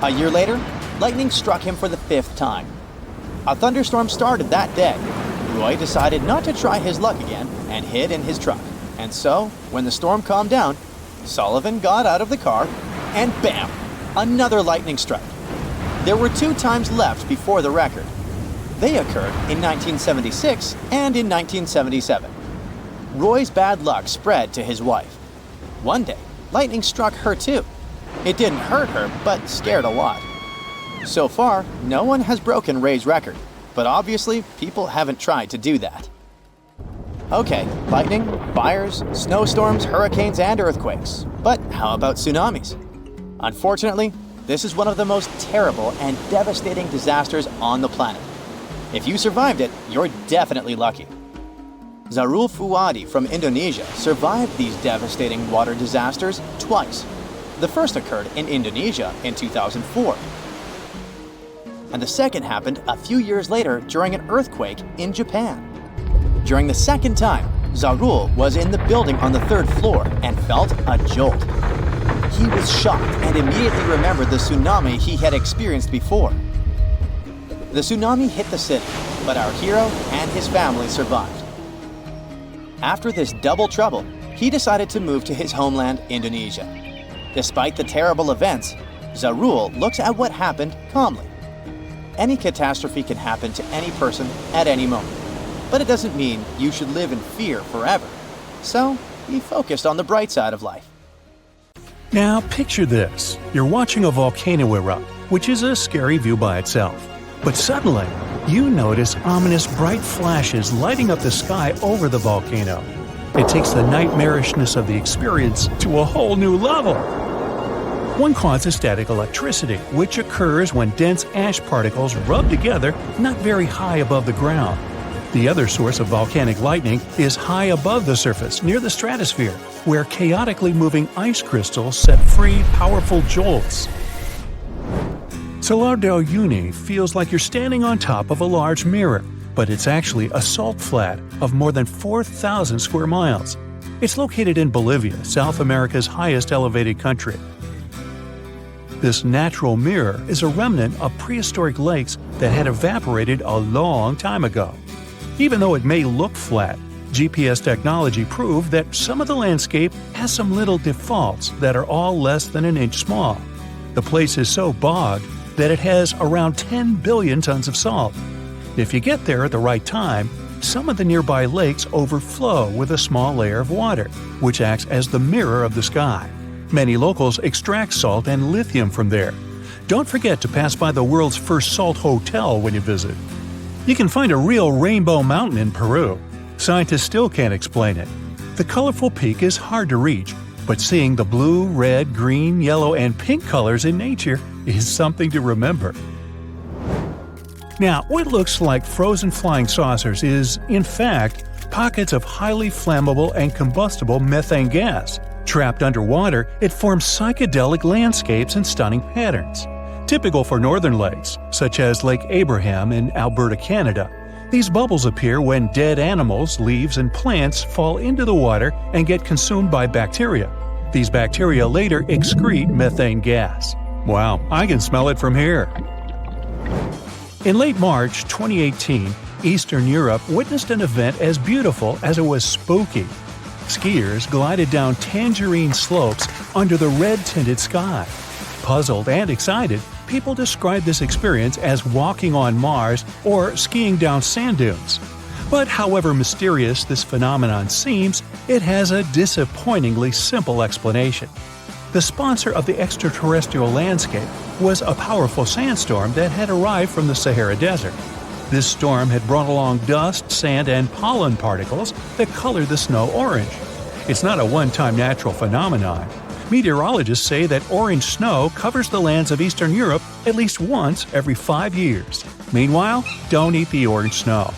A year later, lightning struck him for the 5th time. A thunderstorm started that day. Roy decided not to try his luck again and hid in his truck. And so, when the storm calmed down, Sullivan got out of the car and bam! Another lightning strike. There were 2 times left before the record. They occurred in 1976 and in 1977. Roy's bad luck spread to his wife. One day, lightning struck her too. It didn't hurt her, but scared a lot. So far, no one has broken Ray's record, but obviously people haven't tried to do that. Okay, lightning, fires, snowstorms, hurricanes, and earthquakes. But how about tsunamis? Unfortunately, this is one of the most terrible and devastating disasters on the planet. If you survived it, you're definitely lucky. Zarul Fuadi from Indonesia survived these devastating water disasters twice. The first occurred in Indonesia in 2004. And the second happened a few years later during an earthquake in Japan. During the second time, Zarul was in the building on the 3rd floor and felt a jolt. He was shocked and immediately remembered the tsunami he had experienced before. The tsunami hit the city, but our hero and his family survived. After this double trouble, he decided to move to his homeland, Indonesia. Despite the terrible events, Zarul looks at what happened calmly. Any catastrophe can happen to any person at any moment, but it doesn't mean you should live in fear forever. So, he focused on the bright side of life. Now picture this. You're watching a volcano erupt, which is a scary view by itself. But suddenly, you notice ominous bright flashes lighting up the sky over the volcano. It takes the nightmarishness of the experience to a whole new level. One cause is static electricity, which occurs when dense ash particles rub together not very high above the ground. The other source of volcanic lightning is high above the surface, near the stratosphere, where chaotically moving ice crystals set free powerful jolts. Salar de Uyuni feels like you're standing on top of a large mirror, but it's actually a salt flat of more than 4,000 square miles. It's located in Bolivia, South America's highest elevated country. This natural mirror is a remnant of prehistoric lakes that had evaporated a long time ago. Even though it may look flat, GPS technology proved that some of the landscape has some little defaults that are all less than an inch small. The place is so bogged that it has around 10 billion tons of salt. If you get there at the right time, some of the nearby lakes overflow with a small layer of water, which acts as the mirror of the sky. Many locals extract salt and lithium from there. Don't forget to pass by the world's first salt hotel when you visit. You can find a real rainbow mountain in Peru. Scientists still can't explain it. The colorful peak is hard to reach, but seeing the blue, red, green, yellow, and pink colors in nature is something to remember. Now, what looks like frozen flying saucers is, in fact, pockets of highly flammable and combustible methane gas. Trapped underwater, it forms psychedelic landscapes and stunning patterns. Typical for northern lakes, such as Lake Abraham in Alberta, Canada. These bubbles appear when dead animals, leaves, and plants fall into the water and get consumed by bacteria. These bacteria later excrete methane gas. Wow, I can smell it from here. In late March 2018, Eastern Europe witnessed an event as beautiful as it was spooky. Skiers glided down tangerine slopes under the red-tinted sky. Puzzled and excited, people describe this experience as walking on Mars or skiing down sand dunes. But however mysterious this phenomenon seems, it has a disappointingly simple explanation. The sponsor of the extraterrestrial landscape was a powerful sandstorm that had arrived from the Sahara Desert. This storm had brought along dust, sand, and pollen particles that colored the snow orange. It's not a one-time natural phenomenon. Meteorologists say that orange snow covers the lands of Eastern Europe at least once every 5 years. Meanwhile, don't eat the orange snow.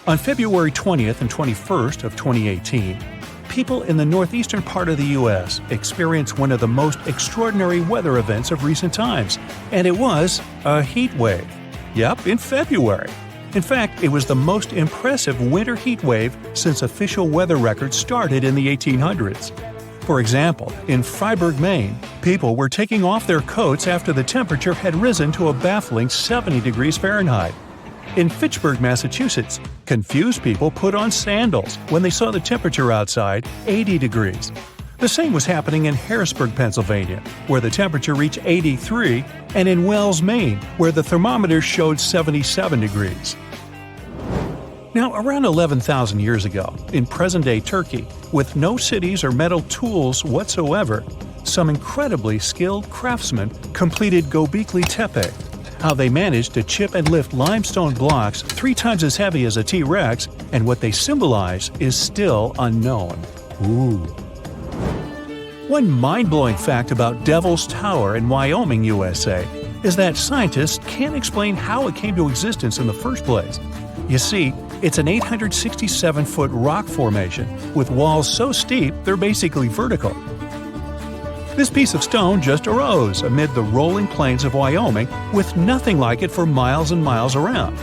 On February 20th and 21st of 2018, people in the northeastern part of the U.S. experienced one of the most extraordinary weather events of recent times, and it was a heat wave. Yep, in February. In fact, it was the most impressive winter heat wave since official weather records started in the 1800s. For example, in Freiburg, Maine, people were taking off their coats after the temperature had risen to a baffling 70 degrees Fahrenheit. In Fitchburg, Massachusetts, confused people put on sandals when they saw the temperature outside 80 degrees. The same was happening in Harrisburg, Pennsylvania, where the temperature reached 83, and in Wells, Maine, where the thermometer showed 77 degrees. Now, around 11,000 years ago, in present-day Turkey, with no cities or metal tools whatsoever, some incredibly skilled craftsmen completed Göbekli Tepe. How they managed to chip and lift limestone blocks 3 times as heavy as a T-Rex, and what they symbolize is still unknown. Ooh. One mind-blowing fact about Devil's Tower in Wyoming, USA, is that scientists can't explain how it came to existence in the first place. You see, it's an 867-foot rock formation with walls so steep they're basically vertical. This piece of stone just arose amid the rolling plains of Wyoming with nothing like it for miles and miles around.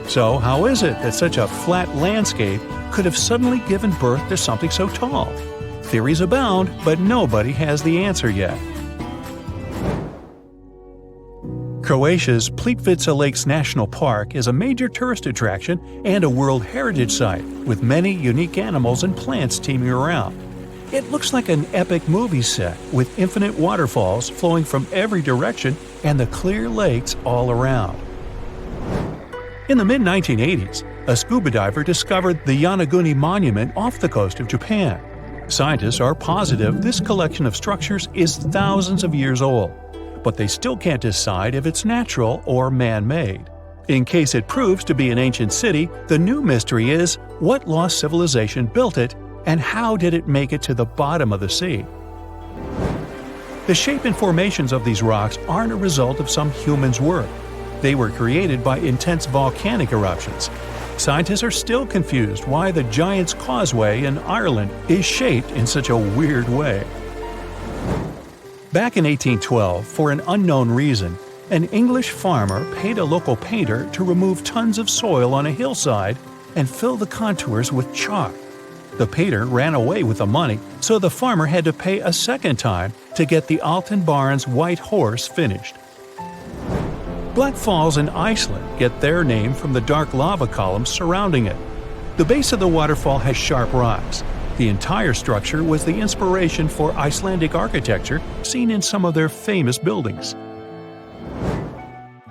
So how is it that such a flat landscape could have suddenly given birth to something so tall? Theories abound, but nobody has the answer yet. Croatia's Plitvice Lakes National Park is a major tourist attraction and a World Heritage Site, with many unique animals and plants teeming around. It looks like an epic movie set, with infinite waterfalls flowing from every direction and the clear lakes all around. In the mid-1980s, a scuba diver discovered the Yonaguni Monument off the coast of Japan. Scientists are positive this collection of structures is thousands of years old, but they still can't decide if it's natural or man-made. In case it proves to be an ancient city, the new mystery is what lost civilization built it and how did it make it to the bottom of the sea? The shape and formations of these rocks aren't a result of some human's work. They were created by intense volcanic eruptions. Scientists are still confused why the Giant's Causeway in Ireland is shaped in such a weird way. Back in 1812, for an unknown reason, an English farmer paid a local painter to remove tons of soil on a hillside and fill the contours with chalk. The painter ran away with the money, so the farmer had to pay a second time to get the Alton Barnes White Horse finished. Black Falls in Iceland get their name from the dark lava columns surrounding it. The base of the waterfall has sharp rocks. The entire structure was the inspiration for Icelandic architecture seen in some of their famous buildings.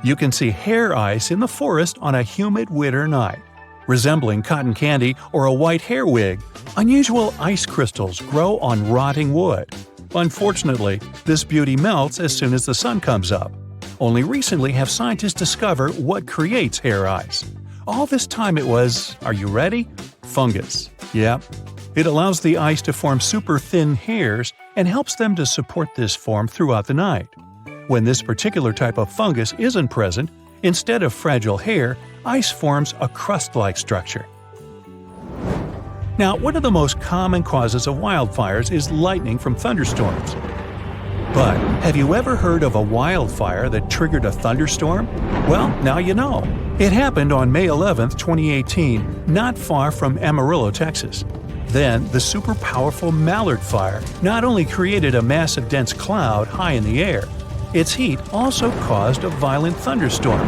You can see hair ice in the forest on a humid winter night. Resembling cotton candy or a white hair wig, unusual ice crystals grow on rotting wood. Unfortunately, this beauty melts as soon as the sun comes up. Only recently have scientists discovered what creates hair ice. All this time it was, are you ready? Fungus. Yep. It allows the ice to form super thin hairs and helps them to support this form throughout the night. When this particular type of fungus isn't present, instead of fragile hair, ice forms a crust-like structure. Now, one of the most common causes of wildfires is lightning from thunderstorms. But have you ever heard of a wildfire that triggered a thunderstorm? Well, now you know. It happened on May 11, 2018, not far from Amarillo, Texas. Then, the super powerful Mallard Fire not only created a massive dense cloud high in the air, its heat also caused a violent thunderstorm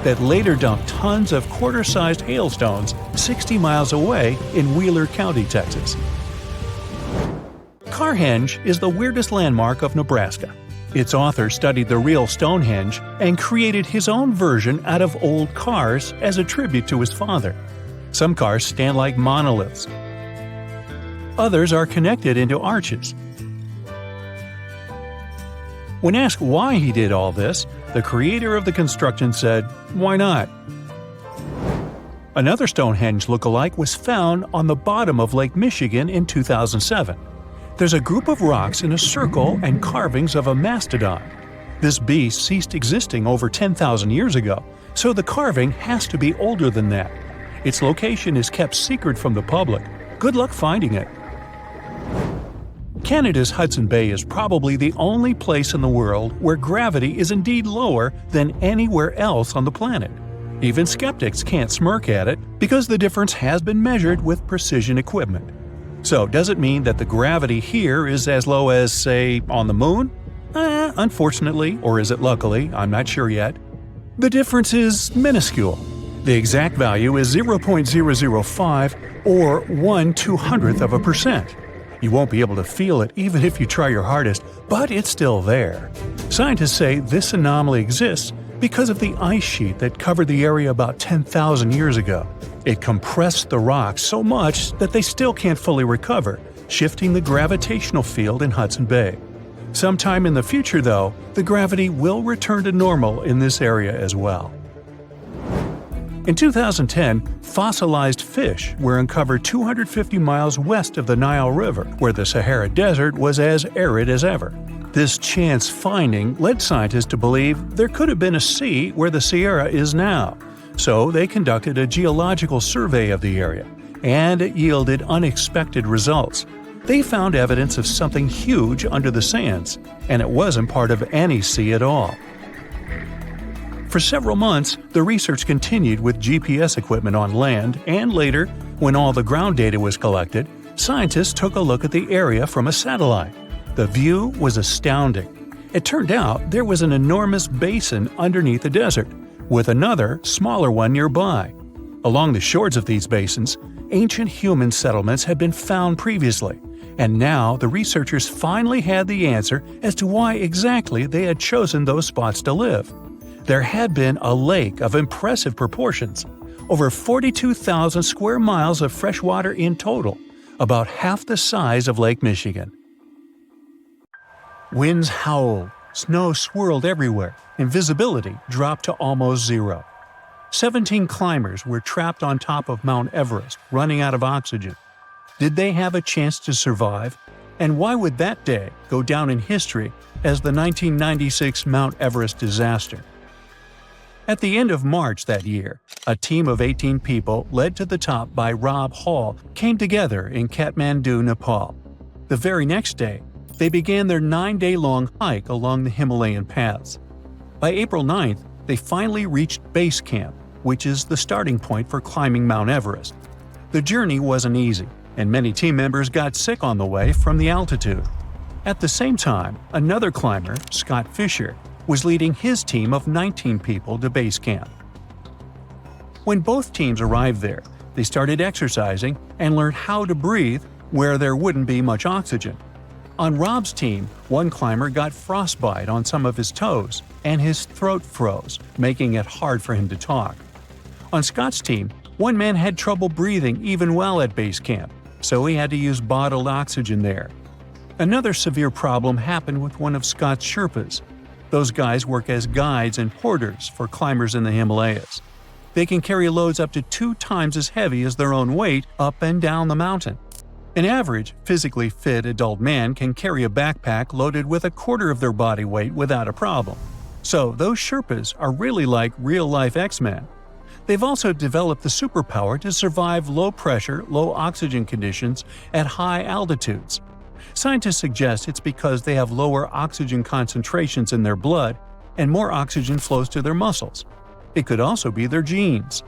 that later dumped tons of quarter-sized hailstones 60 miles away in Wheeler County, Texas. Carhenge is the weirdest landmark of Nebraska. Its author studied the real Stonehenge and created his own version out of old cars as a tribute to his father. Some cars stand like monoliths. Others are connected into arches. When asked why he did all this, the creator of the construction said, "Why not?" Another Stonehenge look-alike was found on the bottom of Lake Michigan in 2007. There's a group of rocks in a circle and carvings of a mastodon. This beast ceased existing over 10,000 years ago, so the carving has to be older than that. Its location is kept secret from the public. Good luck finding it. Canada's Hudson Bay is probably the only place in the world where gravity is indeed lower than anywhere else on the planet. Even skeptics can't smirk at it because the difference has been measured with precision equipment. So does it mean that the gravity here is as low as, say, on the moon? Unfortunately, or is it luckily, I'm not sure yet. The difference is minuscule. The exact value is 0.005 or 1/200%. You won't be able to feel it even if you try your hardest, but it's still there. Scientists say this anomaly exists because of the ice sheet that covered the area about 10,000 years ago. It compressed the rocks so much that they still can't fully recover, shifting the gravitational field in Hudson Bay. Sometime in the future, though, the gravity will return to normal in this area as well. In 2010, fossilized fish were uncovered 250 miles west of the Nile River, where the Sahara Desert was as arid as ever. This chance finding led scientists to believe there could have been a sea where the Sahara is now, so they conducted a geological survey of the area, and it yielded unexpected results. They found evidence of something huge under the sands, and it wasn't part of any sea at all. For several months, the research continued with GPS equipment on land, and later, when all the ground data was collected, scientists took a look at the area from a satellite. The view was astounding. It turned out there was an enormous basin underneath the desert, with another, smaller one nearby. Along the shores of these basins, ancient human settlements had been found previously, and now the researchers finally had the answer as to why exactly they had chosen those spots to live. There had been a lake of impressive proportions, over 42,000 square miles of fresh water in total, about half the size of Lake Michigan. Winds howled, snow swirled everywhere, and visibility dropped to almost zero. 17 climbers were trapped on top of Mount Everest, running out of oxygen. Did they have a chance to survive? And why would that day go down in history as the 1996 Mount Everest disaster? At the end of March that year, a team of 18 people led to the top by Rob Hall came together in Kathmandu, Nepal. The very next day, they began their 9-day-long hike along the Himalayan paths. By April 9th, they finally reached base camp, which is the starting point for climbing Mount Everest. The journey wasn't easy, and many team members got sick on the way from the altitude. At the same time, another climber, Scott Fisher, was leading his team of 19 people to base camp. When both teams arrived there, they started exercising and learned how to breathe where there wouldn't be much oxygen. On Rob's team, one climber got frostbite on some of his toes, and his throat froze, making it hard for him to talk. On Scott's team, one man had trouble breathing even while at base camp, so he had to use bottled oxygen there. Another severe problem happened with one of Scott's Sherpas. Those guys work as guides and porters for climbers in the Himalayas. They can carry loads up to 2 times as heavy as their own weight up and down the mountain. An average, physically fit adult man can carry a backpack loaded with a quarter of their body weight without a problem. So those Sherpas are really like real-life X-Men. They've also developed the superpower to survive low-pressure, low-oxygen conditions at high altitudes. Scientists suggest it's because they have lower oxygen concentrations in their blood and more oxygen flows to their muscles. It could also be their genes.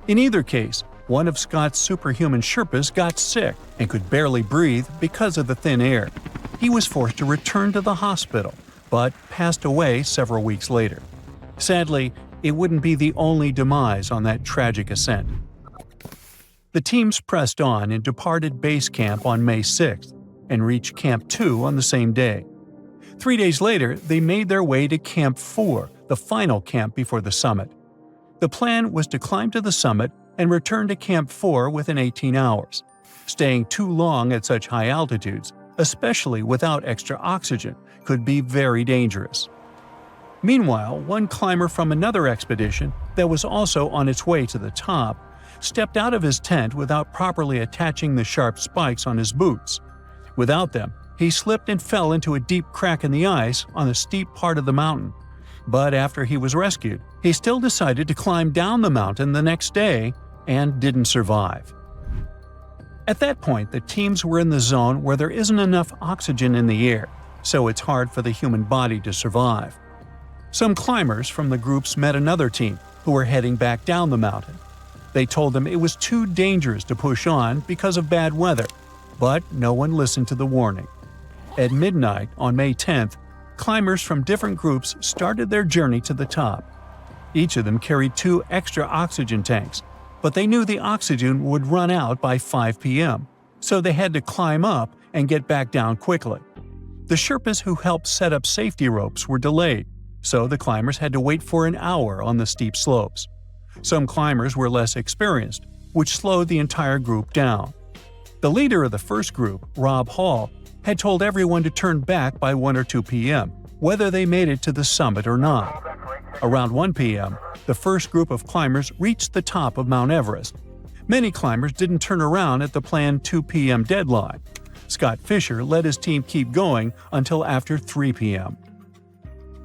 In either case, one of Scott's superhuman Sherpas got sick and could barely breathe because of the thin air. He was forced to return to the hospital, but passed away several weeks later. Sadly, it wouldn't be the only demise on that tragic ascent. The teams pressed on and departed base camp on May 6th and reached Camp 2 on the same day. 3 days later, they made their way to Camp 4, the final camp before the summit. The plan was to climb to the summit and return to Camp 4 within 18 hours. Staying too long at such high altitudes, especially without extra oxygen, could be very dangerous. Meanwhile, one climber from another expedition that was also on its way to the top stepped out of his tent without properly attaching the sharp spikes on his boots. Without them, he slipped and fell into a deep crack in the ice on a steep part of the mountain. But after he was rescued, he still decided to climb down the mountain the next day and didn't survive. At that point, the teams were in the zone where there isn't enough oxygen in the air, so it's hard for the human body to survive. Some climbers from the groups met another team who were heading back down the mountain. They told them it was too dangerous to push on because of bad weather. But no one listened to the warning. At midnight on May 10th, climbers from different groups started their journey to the top. Each of them carried 2 extra oxygen tanks, but they knew the oxygen would run out by 5 p.m., so they had to climb up and get back down quickly. The Sherpas who helped set up safety ropes were delayed, so the climbers had to wait for an hour on the steep slopes. Some climbers were less experienced, which slowed the entire group down. The leader of the first group, Rob Hall, had told everyone to turn back by 1 or 2 p.m., whether they made it to the summit or not. Around 1 p.m., the first group of climbers reached the top of Mount Everest. Many climbers didn't turn around at the planned 2 p.m. deadline. Scott Fisher let his team keep going until after 3 p.m.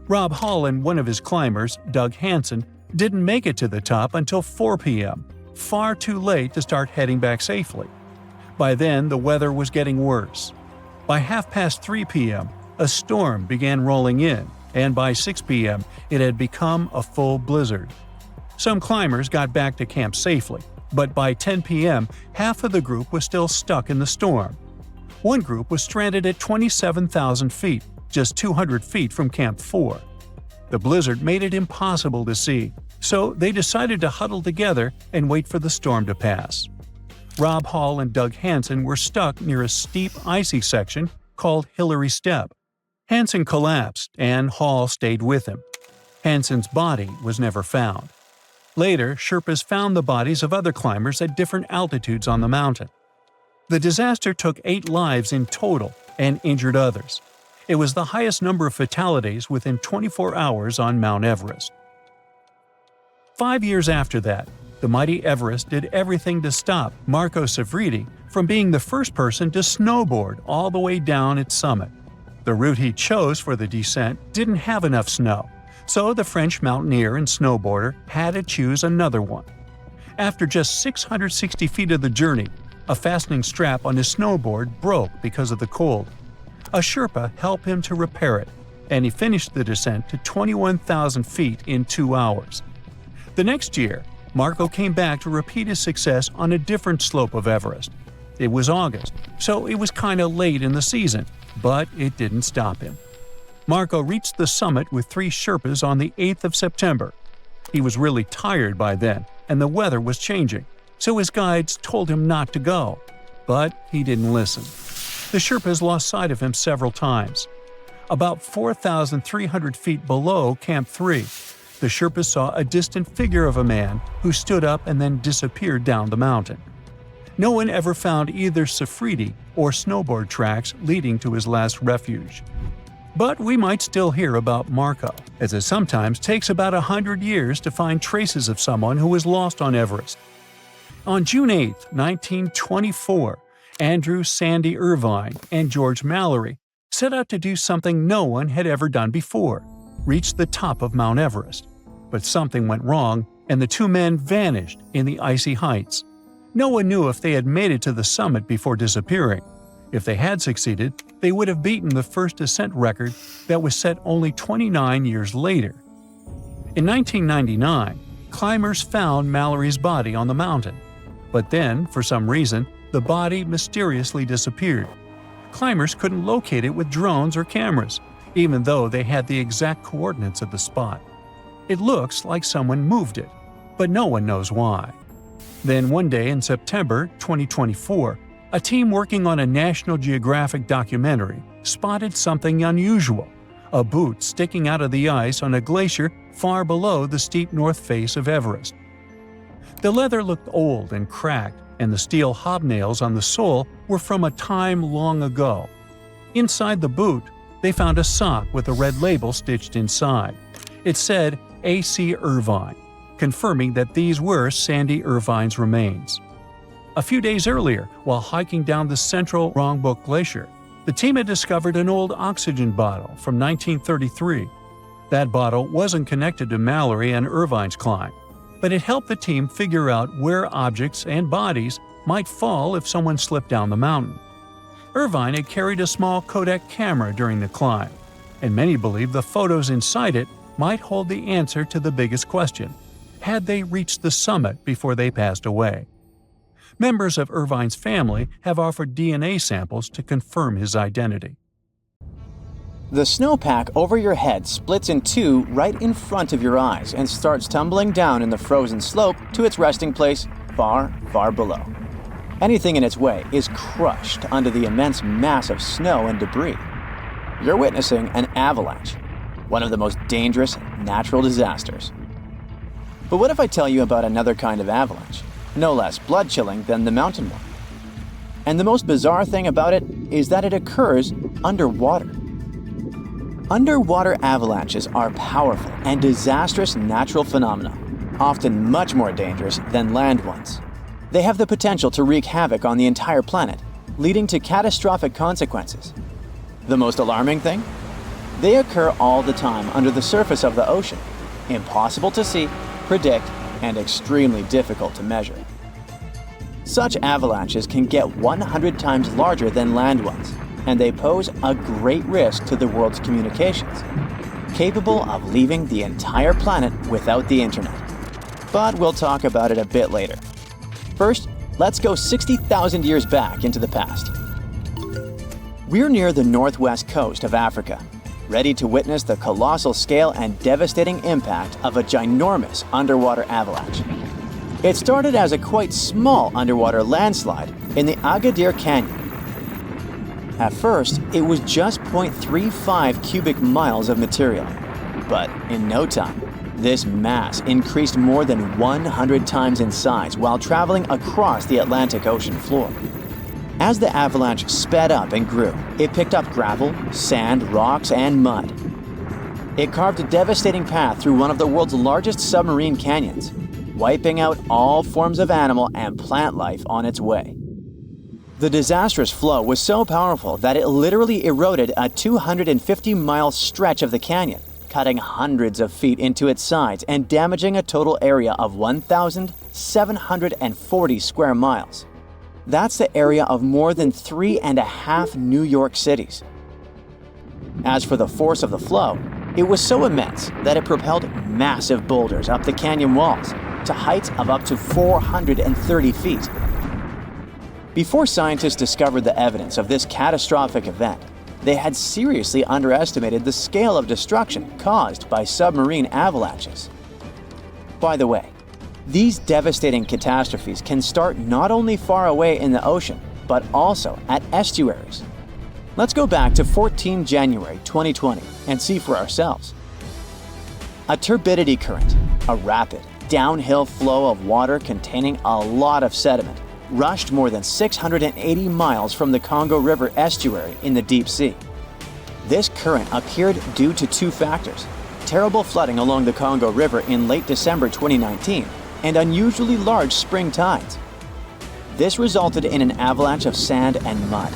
Rob Hall and one of his climbers, Doug Hansen, didn't make it to the top until 4 p.m., far too late to start heading back safely. By then, the weather was getting worse. By 3:30 p.m., a storm began rolling in, and by 6 p.m., it had become a full blizzard. Some climbers got back to camp safely, but by 10 p.m., half of the group was still stuck in the storm. One group was stranded at 27,000 feet, just 200 feet from Camp 4. The blizzard made it impossible to see, so they decided to huddle together and wait for the storm to pass. Rob Hall and Doug Hansen were stuck near a steep, icy section called Hillary Step. Hansen collapsed, and Hall stayed with him. Hansen's body was never found. Later, Sherpas found the bodies of other climbers at different altitudes on the mountain. The disaster took 8 lives in total and injured others. It was the highest number of fatalities within 24 hours on Mount Everest. 5 years after that, the mighty Everest did everything to stop Marco Sevridi from being the first person to snowboard all the way down its summit. The route he chose for the descent didn't have enough snow, so the French mountaineer and snowboarder had to choose another one. After just 660 feet of the journey, a fastening strap on his snowboard broke because of the cold. A Sherpa helped him to repair it, and he finished the descent to 21,000 feet in 2 hours. The next year, Marco came back to repeat his success on a different slope of Everest. It was August, so it was kinda late in the season, but it didn't stop him. Marco reached the summit with 3 Sherpas on the 8th of September. He was really tired by then, and the weather was changing, so his guides told him not to go. But he didn't listen. The Sherpas lost sight of him several times. About 4,300 feet below Camp 3, the Sherpas saw a distant figure of a man who stood up and then disappeared down the mountain. No one ever found either Sevridi or snowboard tracks leading to his last refuge. But we might still hear about Marco, as it sometimes takes about 100 years to find traces of someone who was lost on Everest. On June 8, 1924, Andrew Sandy Irvine and George Mallory set out to do something no one had ever done before: reach the top of Mount Everest. But something went wrong, and the 2 men vanished in the icy heights. No one knew if they had made it to the summit before disappearing. If they had succeeded, they would have beaten the first descent record that was set only 29 years later. In 1999, climbers found Mallory's body on the mountain. But then, for some reason, the body mysteriously disappeared. Climbers couldn't locate it with drones or cameras, even though they had the exact coordinates of the spot. It looks like someone moved it, but no one knows why. Then one day in September 2024, a team working on a National Geographic documentary spotted something unusual: a boot sticking out of the ice on a glacier far below the steep north face of Everest. The leather looked old and cracked, and the steel hobnails on the sole were from a time long ago. Inside the boot, they found a sock with a red label stitched inside. It said A.C. Irvine, confirming that these were Sandy Irvine's remains. A few days earlier, while hiking down the central Rongbuk Glacier, the team had discovered an old oxygen bottle from 1933. That bottle wasn't connected to Mallory and Irvine's climb, but it helped the team figure out where objects and bodies might fall if someone slipped down the mountain. Irvine had carried a small Kodak camera during the climb, and many believe the photos inside it might hold the answer to the biggest question: had they reached the summit before they passed away? Members of Irvine's family have offered DNA samples to confirm his identity. The snowpack over your head splits in two right in front of your eyes and starts tumbling down in the frozen slope to its resting place far, far below. Anything in its way is crushed under the immense mass of snow and debris. You're witnessing an avalanche, one of the most dangerous natural disasters. But what if I tell you about another kind of avalanche, no less blood-chilling than the mountain one? And the most bizarre thing about it is that it occurs underwater. Underwater avalanches are powerful and disastrous natural phenomena, often much more dangerous than land ones. They have the potential to wreak havoc on the entire planet, leading to catastrophic consequences. The most alarming thing? They occur all the time under the surface of the ocean, impossible to see, predict, and extremely difficult to measure. Such avalanches can get 100 times larger than land ones, and they pose a great risk to the world's communications, capable of leaving the entire planet without the internet. But we'll talk about it a bit later. First, let's go 60,000 years back into the past. We're near the northwest coast of Africa, ready to witness the colossal scale and devastating impact of a ginormous underwater avalanche. It started as a quite small underwater landslide in the Agadir Canyon. At first, it was just 0.35 cubic miles of material, but in no time, this mass increased more than 100 times in size while traveling across the Atlantic Ocean floor. As the avalanche sped up and grew, it picked up gravel, sand, rocks, and mud. It carved a devastating path through one of the world's largest submarine canyons, wiping out all forms of animal and plant life on its way. The disastrous flow was so powerful that it literally eroded a 250-mile stretch of the canyon, cutting hundreds of feet into its sides and damaging a total area of 1,740 square miles. That's the area of more than 3.5 New York cities. As for the force of the flow, it was so immense that it propelled massive boulders up the canyon walls to heights of up to 430 feet. Before scientists discovered the evidence of this catastrophic event, they had seriously underestimated the scale of destruction caused by submarine avalanches. By the way, these devastating catastrophes can start not only far away in the ocean, but also at estuaries. Let's go back to 14 January 2020 and see for ourselves. A turbidity current, a rapid, downhill flow of water containing a lot of sediment, rushed more than 680 miles from the Congo River estuary in the deep sea. This current appeared due to two factors: terrible flooding along the Congo River in late December 2019 and unusually large spring tides. This resulted in an avalanche of sand and mud.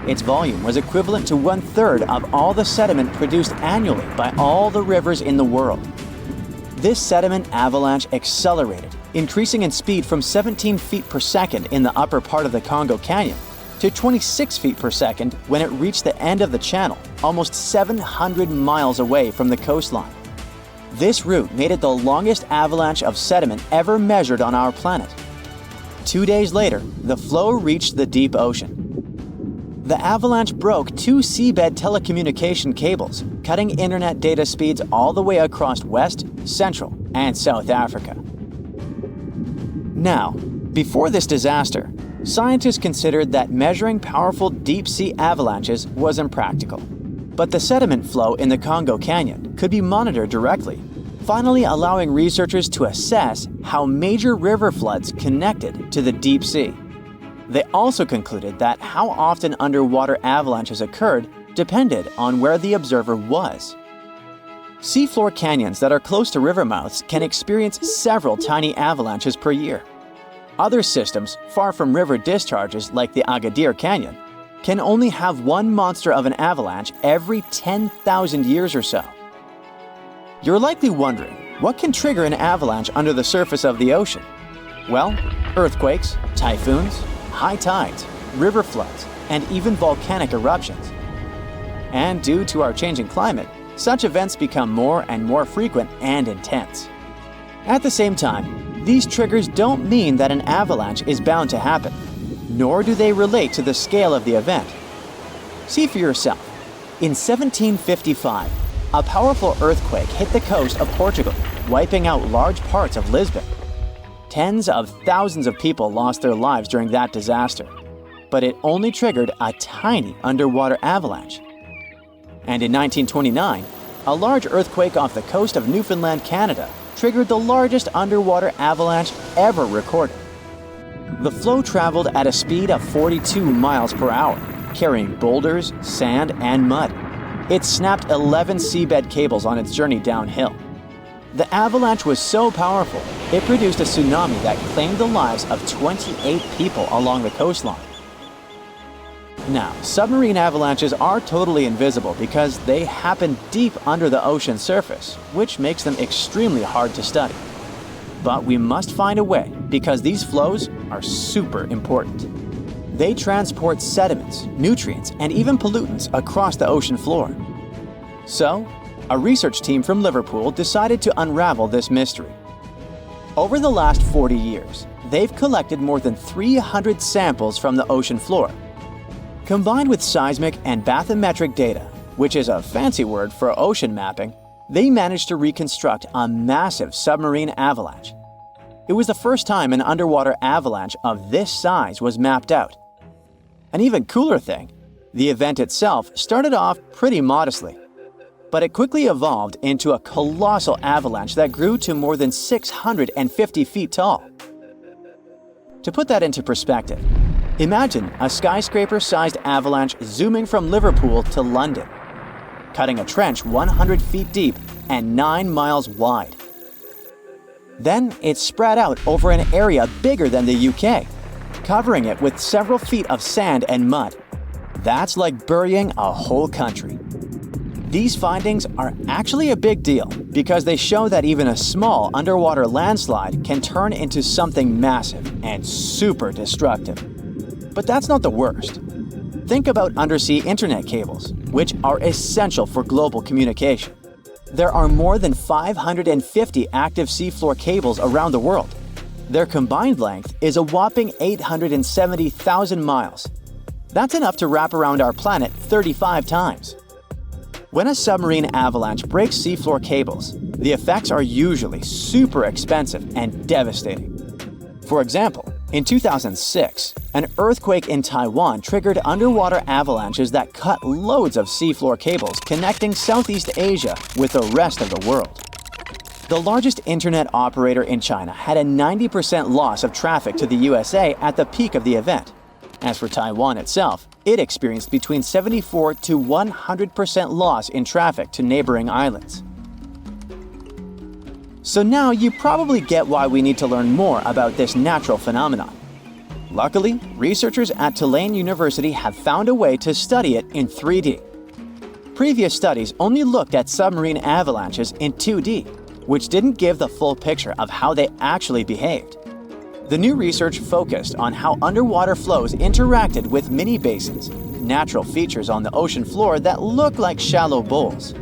Its volume was equivalent to 1/3 of all the sediment produced annually by all the rivers in the world. This sediment avalanche accelerated, increasing in speed from 17 feet per second in the upper part of the Congo Canyon to 26 feet per second when it reached the end of the channel, almost 700 miles away from the coastline. This route made it the longest avalanche of sediment ever measured on our planet. 2 days later, the flow reached the deep ocean. The avalanche broke 2 seabed telecommunication cables, cutting internet data speeds all the way across West, Central, and South Africa. Now, before this disaster, scientists considered that measuring powerful deep-sea avalanches was impractical. But the sediment flow in the Congo Canyon could be monitored directly, finally allowing researchers to assess how major river floods connected to the deep sea. They also concluded that how often underwater avalanches occurred depended on where the observer was. Seafloor canyons that are close to river mouths can experience several tiny avalanches per year. Other systems, far from river discharges like the Agadir Canyon, can only have one monster of an avalanche every 10,000 years or so. You're likely wondering, what can trigger an avalanche under the surface of the ocean? Well, earthquakes, typhoons, high tides, river floods, and even volcanic eruptions. And due to our changing climate, such events become more and more frequent and intense. At the same time, These triggers don't mean that an avalanche is bound to happen, nor do they relate to the scale of the event. See for yourself. In 1755, a powerful earthquake hit the coast of Portugal, wiping out large parts of Lisbon. Tens of thousands of people lost their lives during that disaster, but it only triggered a tiny underwater avalanche. And in 1929, a large earthquake off the coast of Newfoundland, Canada, triggered the largest underwater avalanche ever recorded. The flow traveled at a speed of 42 miles per hour, carrying boulders, sand, and mud. It snapped 11 seabed cables on its journey downhill. The avalanche was so powerful, it produced a tsunami that claimed the lives of 28 people along the coastline. Now, submarine avalanches are totally invisible because they happen deep under the ocean surface, which makes them extremely hard to study. But we must find a way because these flows are super important. They transport sediments, nutrients, and even pollutants across the ocean floor. So, a research team from Liverpool decided to unravel this mystery. Over the last 40 years, they've collected more than 300 samples from the ocean floor. Combined with seismic and bathymetric data, which is a fancy word for ocean mapping, they managed to reconstruct a massive submarine avalanche. It was the first time an underwater avalanche of this size was mapped out. An even cooler thing, the event itself started off pretty modestly, but it quickly evolved into a colossal avalanche that grew to more than 650 feet tall. To put that into perspective, imagine a skyscraper-sized avalanche zooming from Liverpool to London, cutting a trench 100 feet deep and 9 miles wide. Then it spread out over an area bigger than the UK, covering it with several feet of sand and mud. That's like burying a whole country. These findings are actually a big deal because they show that even a small underwater landslide can turn into something massive and super destructive. But that's not the worst. Think about undersea internet cables, which are essential for global communication. There are more than 550 active seafloor cables around the world. Their combined length is a whopping 870,000 miles. That's enough to wrap around our planet 35 times. When a submarine avalanche breaks seafloor cables, the effects are usually super expensive and devastating. For example, in 2006, an earthquake in Taiwan triggered underwater avalanches that cut loads of seafloor cables connecting Southeast Asia with the rest of the world. The largest internet operator in China had a 90% loss of traffic to the USA at the peak of the event. As for Taiwan itself, it experienced between 74 to 100% loss in traffic to neighboring islands. So now you probably get why we need to learn more about this natural phenomenon. Luckily, researchers at Tulane University have found a way to study it in 3D. Previous studies only looked at submarine avalanches in 2D, which didn't give the full picture of how they actually behaved. The new research focused on how underwater flows interacted with mini basins, natural features on the ocean floor that look like shallow bowls.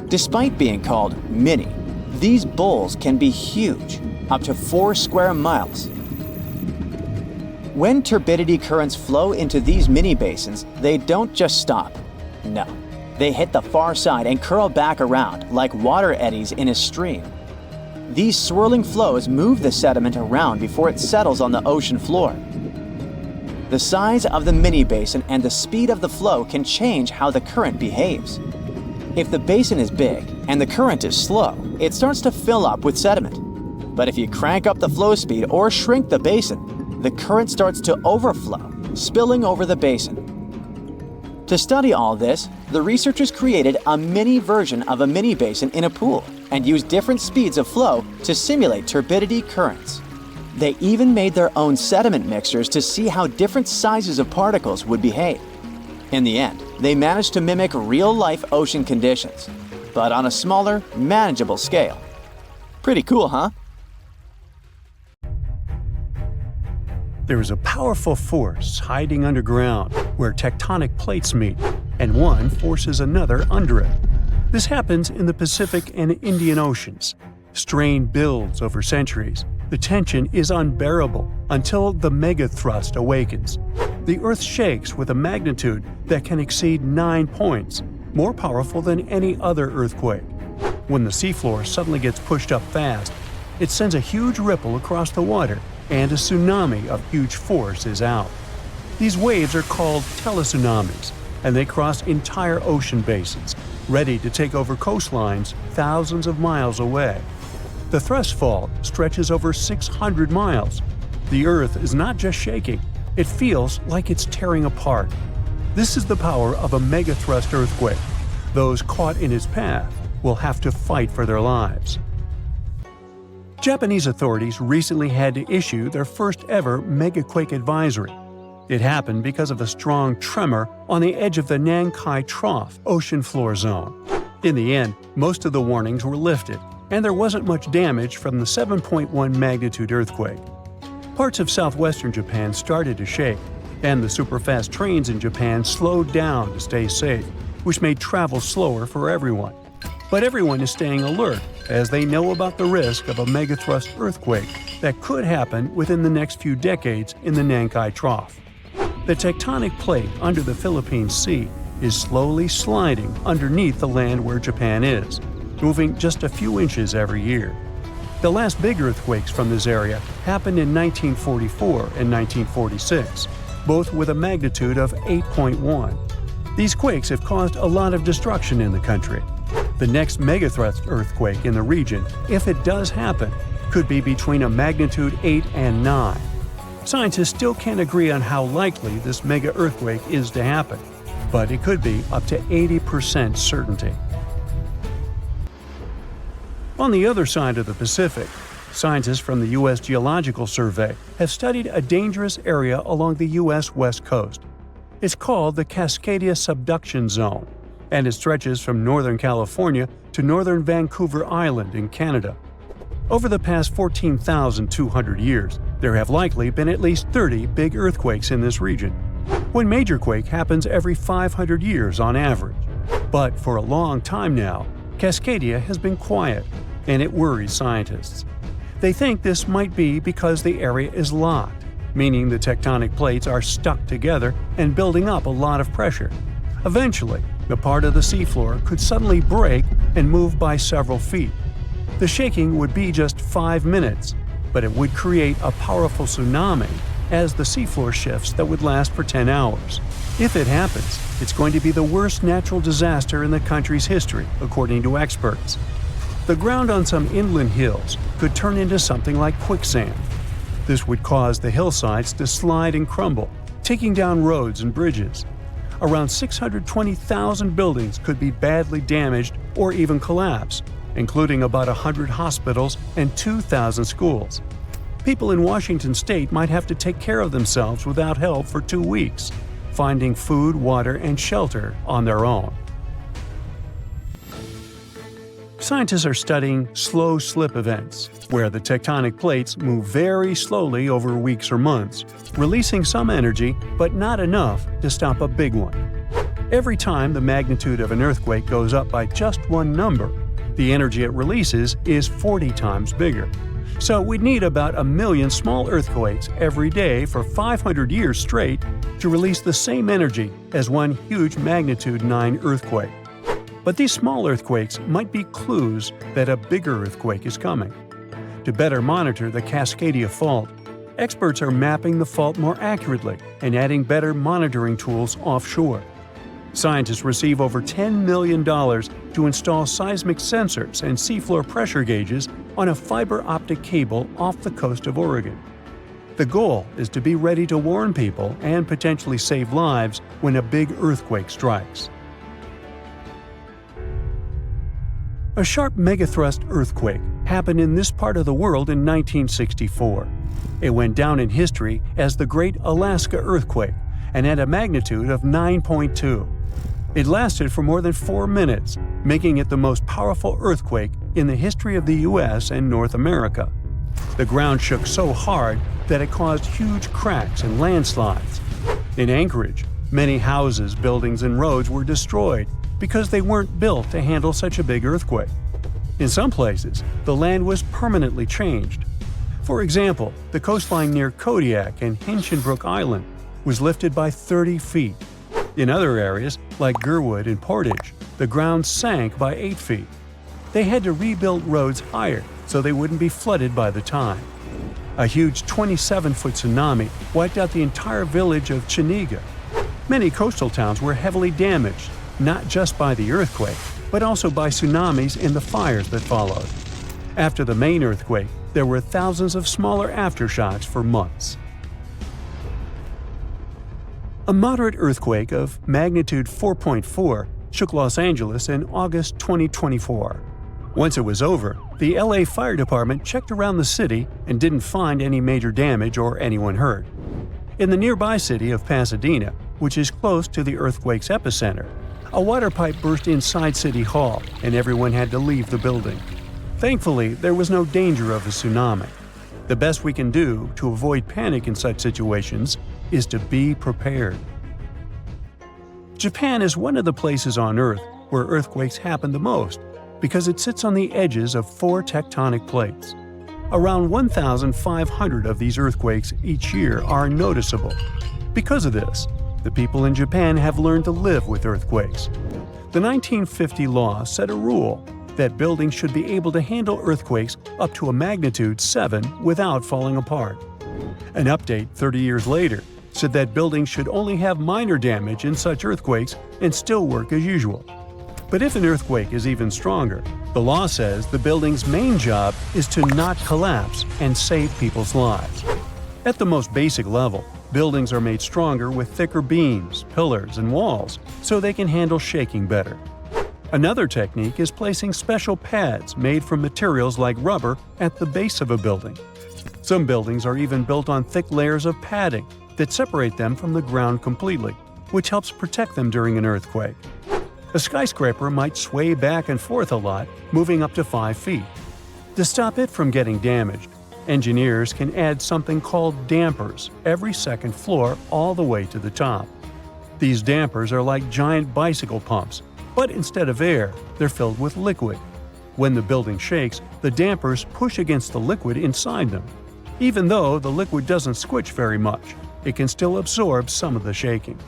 Despite being called mini, these bowls can be huge, up to 4 square miles. When turbidity currents flow into these mini basins, they don't just stop. No, they hit the far side and curl back around like water eddies in a stream. These swirling flows move the sediment around before it settles on the ocean floor. The size of the mini basin and the speed of the flow can change how the current behaves. If the basin is big and the current is slow, it starts to fill up with sediment. But if you crank up the flow speed or shrink the basin, the current starts to overflow, spilling over the basin. To study all this, the researchers created a mini version of a mini basin in a pool and used different speeds of flow to simulate turbidity currents. They even made their own sediment mixtures to see how different sizes of particles would behave. In the end, they managed to mimic real-life ocean conditions, but on a smaller, manageable scale. Pretty cool, huh? There is a powerful force hiding underground where tectonic plates meet, and one forces another under it. This happens in the Pacific and Indian Oceans. Strain builds over centuries, The tension is unbearable until the megathrust awakens. The Earth shakes with a magnitude that can exceed 9 points, more powerful than any other earthquake. When the seafloor suddenly gets pushed up fast, it sends a huge ripple across the water, and a tsunami of huge force is out. These waves are called teletsunamis, and they cross entire ocean basins, ready to take over coastlines thousands of miles away. The thrust fault stretches over 600 miles. The Earth is not just shaking, it feels like it's tearing apart. This is the power of a megathrust earthquake. Those caught in its path will have to fight for their lives. Japanese authorities recently had to issue their first ever megaquake advisory. It happened because of a strong tremor on the edge of the Nankai Trough ocean floor zone. In the end, most of the warnings were lifted, and there wasn't much damage from the 7.1 magnitude earthquake. Parts of southwestern Japan started to shake, and the superfast trains in Japan slowed down to stay safe, which made travel slower for everyone. But everyone is staying alert as they know about the risk of a megathrust earthquake that could happen within the next few decades in the Nankai Trough. The tectonic plate under the Philippine Sea is slowly sliding underneath the land where Japan is, moving just a few inches every year. The last big earthquakes from this area happened in 1944 and 1946, both with a magnitude of 8.1. These quakes have caused a lot of destruction in the country. The next megathrust earthquake in the region, if it does happen, could be between a magnitude 8 and 9. Scientists still can't agree on how likely this mega earthquake is to happen, but it could be up to 80% certainty. On the other side of the Pacific, scientists from the U.S. Geological Survey have studied a dangerous area along the U.S. west coast. It's called the Cascadia Subduction Zone, and it stretches from northern California to northern Vancouver Island in Canada. Over the past 14,200 years, there have likely been at least 30 big earthquakes in this region. One major quake happens every 500 years on average. But for a long time now, Cascadia has been quiet, and it worries scientists. They think this might be because the area is locked, meaning the tectonic plates are stuck together and building up a lot of pressure. Eventually, the part of the seafloor could suddenly break and move by several feet. The shaking would be just 5 minutes, but it would create a powerful tsunami as the seafloor shifts that would last for 10 hours. If it happens, it's going to be the worst natural disaster in the country's history, according to experts. The ground on some inland hills could turn into something like quicksand. This would cause the hillsides to slide and crumble, taking down roads and bridges. Around 620,000 buildings could be badly damaged or even collapse, including about 100 hospitals and 2,000 schools. People in Washington state might have to take care of themselves without help for 2 weeks, finding food, water, and shelter on their own. Scientists are studying slow slip events, where the tectonic plates move very slowly over weeks or months, releasing some energy but not enough to stop a big one. Every time the magnitude of an earthquake goes up by just one number, the energy it releases is 40 times bigger. So we'd need about 1 million small earthquakes every day for 500 years straight to release the same energy as one huge magnitude 9 earthquake. But these small earthquakes might be clues that a bigger earthquake is coming. To better monitor the Cascadia Fault, experts are mapping the fault more accurately and adding better monitoring tools offshore. Scientists receive over $10 million to install seismic sensors and seafloor pressure gauges on a fiber optic cable off the coast of Oregon. The goal is to be ready to warn people and potentially save lives when a big earthquake strikes. A sharp megathrust earthquake happened in this part of the world in 1964. It went down in history as the Great Alaska Earthquake and had a magnitude of 9.2. It lasted for more than 4 minutes, making it the most powerful earthquake in the history of the U.S. and North America. The ground shook so hard that it caused huge cracks and landslides. In Anchorage, many houses, buildings, and roads were destroyed because they weren't built to handle such a big earthquake. In some places, the land was permanently changed. For example, the coastline near Kodiak and Hinchinbrook Island was lifted by 30 feet. In other areas, like Gerwood and Portage, the ground sank by 8 feet. They had to rebuild roads higher so they wouldn't be flooded by the time. A huge 27-foot tsunami wiped out the entire village of Chiniga. Many coastal towns were heavily damaged, not just by the earthquake, but also by tsunamis and the fires that followed. After the main earthquake, there were thousands of smaller aftershocks for months. A moderate earthquake of magnitude 4.4 shook Los Angeles in August 2024. Once it was over, the LA Fire Department checked around the city and didn't find any major damage or anyone hurt. In the nearby city of Pasadena, which is close to the earthquake's epicenter, a water pipe burst inside City Hall and everyone had to leave the building. Thankfully, there was no danger of a tsunami. The best we can do to avoid panic in such situations is to be prepared. Japan is one of the places on Earth where earthquakes happen the most because it sits on the edges of 4 tectonic plates. Around 1,500 of these earthquakes each year are noticeable. Because of this, the people in Japan have learned to live with earthquakes. The 1950 law set a rule that buildings should be able to handle earthquakes up to a magnitude 7 without falling apart. An update 30 years later said that buildings should only have minor damage in such earthquakes and still work as usual. But if an earthquake is even stronger, the law says the building's main job is to not collapse and save people's lives. At the most basic level, buildings are made stronger with thicker beams, pillars, and walls so they can handle shaking better. Another technique is placing special pads made from materials like rubber at the base of a building. Some buildings are even built on thick layers of padding that separate them from the ground completely, which helps protect them during an earthquake. A skyscraper might sway back and forth a lot, moving up to 5 feet. To stop it from getting damaged, engineers can add something called dampers every second floor all the way to the top. These dampers are like giant bicycle pumps, but instead of air, they're filled with liquid. When the building shakes, the dampers push against the liquid inside them. Even though the liquid doesn't squish very much, it can still absorb some of the shaking.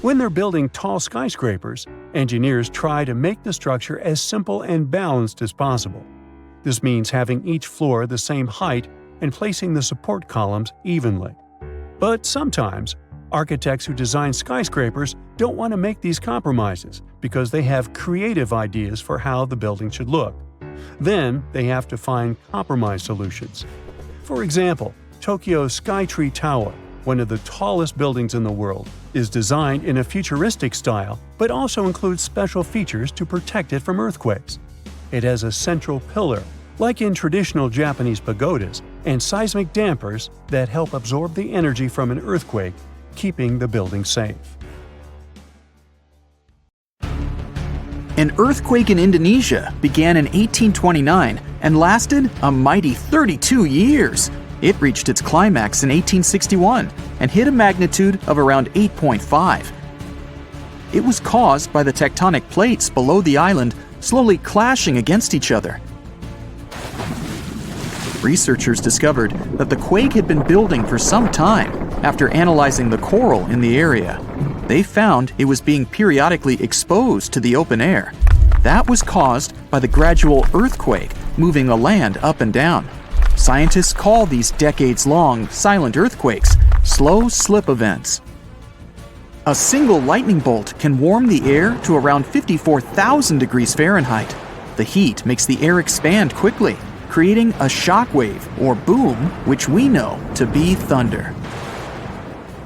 When they're building tall skyscrapers, engineers try to make the structure as simple and balanced as possible. This means having each floor the same height and placing the support columns evenly. But sometimes, architects who design skyscrapers don't want to make these compromises because they have creative ideas for how the building should look. Then they have to find compromise solutions. For example, Tokyo's Skytree Tower, one of the tallest buildings in the world, is designed in a futuristic style but also includes special features to protect it from earthquakes. It has a central pillar, like in traditional Japanese pagodas, and seismic dampers that help absorb the energy from an earthquake, keeping the building safe. An earthquake in Indonesia began in 1829 and lasted a mighty 32 years. It reached its climax in 1861 and hit a magnitude of around 8.5. It was caused by the tectonic plates below the island slowly clashing against each other. Researchers discovered that the quake had been building for some time after analyzing the coral in the area. They found it was being periodically exposed to the open air. That was caused by the gradual earthquake moving the land up and down. Scientists call these decades-long silent earthquakes slow slip events. A single lightning bolt can warm the air to around 54,000 degrees Fahrenheit. The heat makes the air expand quickly, creating a shock wave or boom, which we know to be thunder.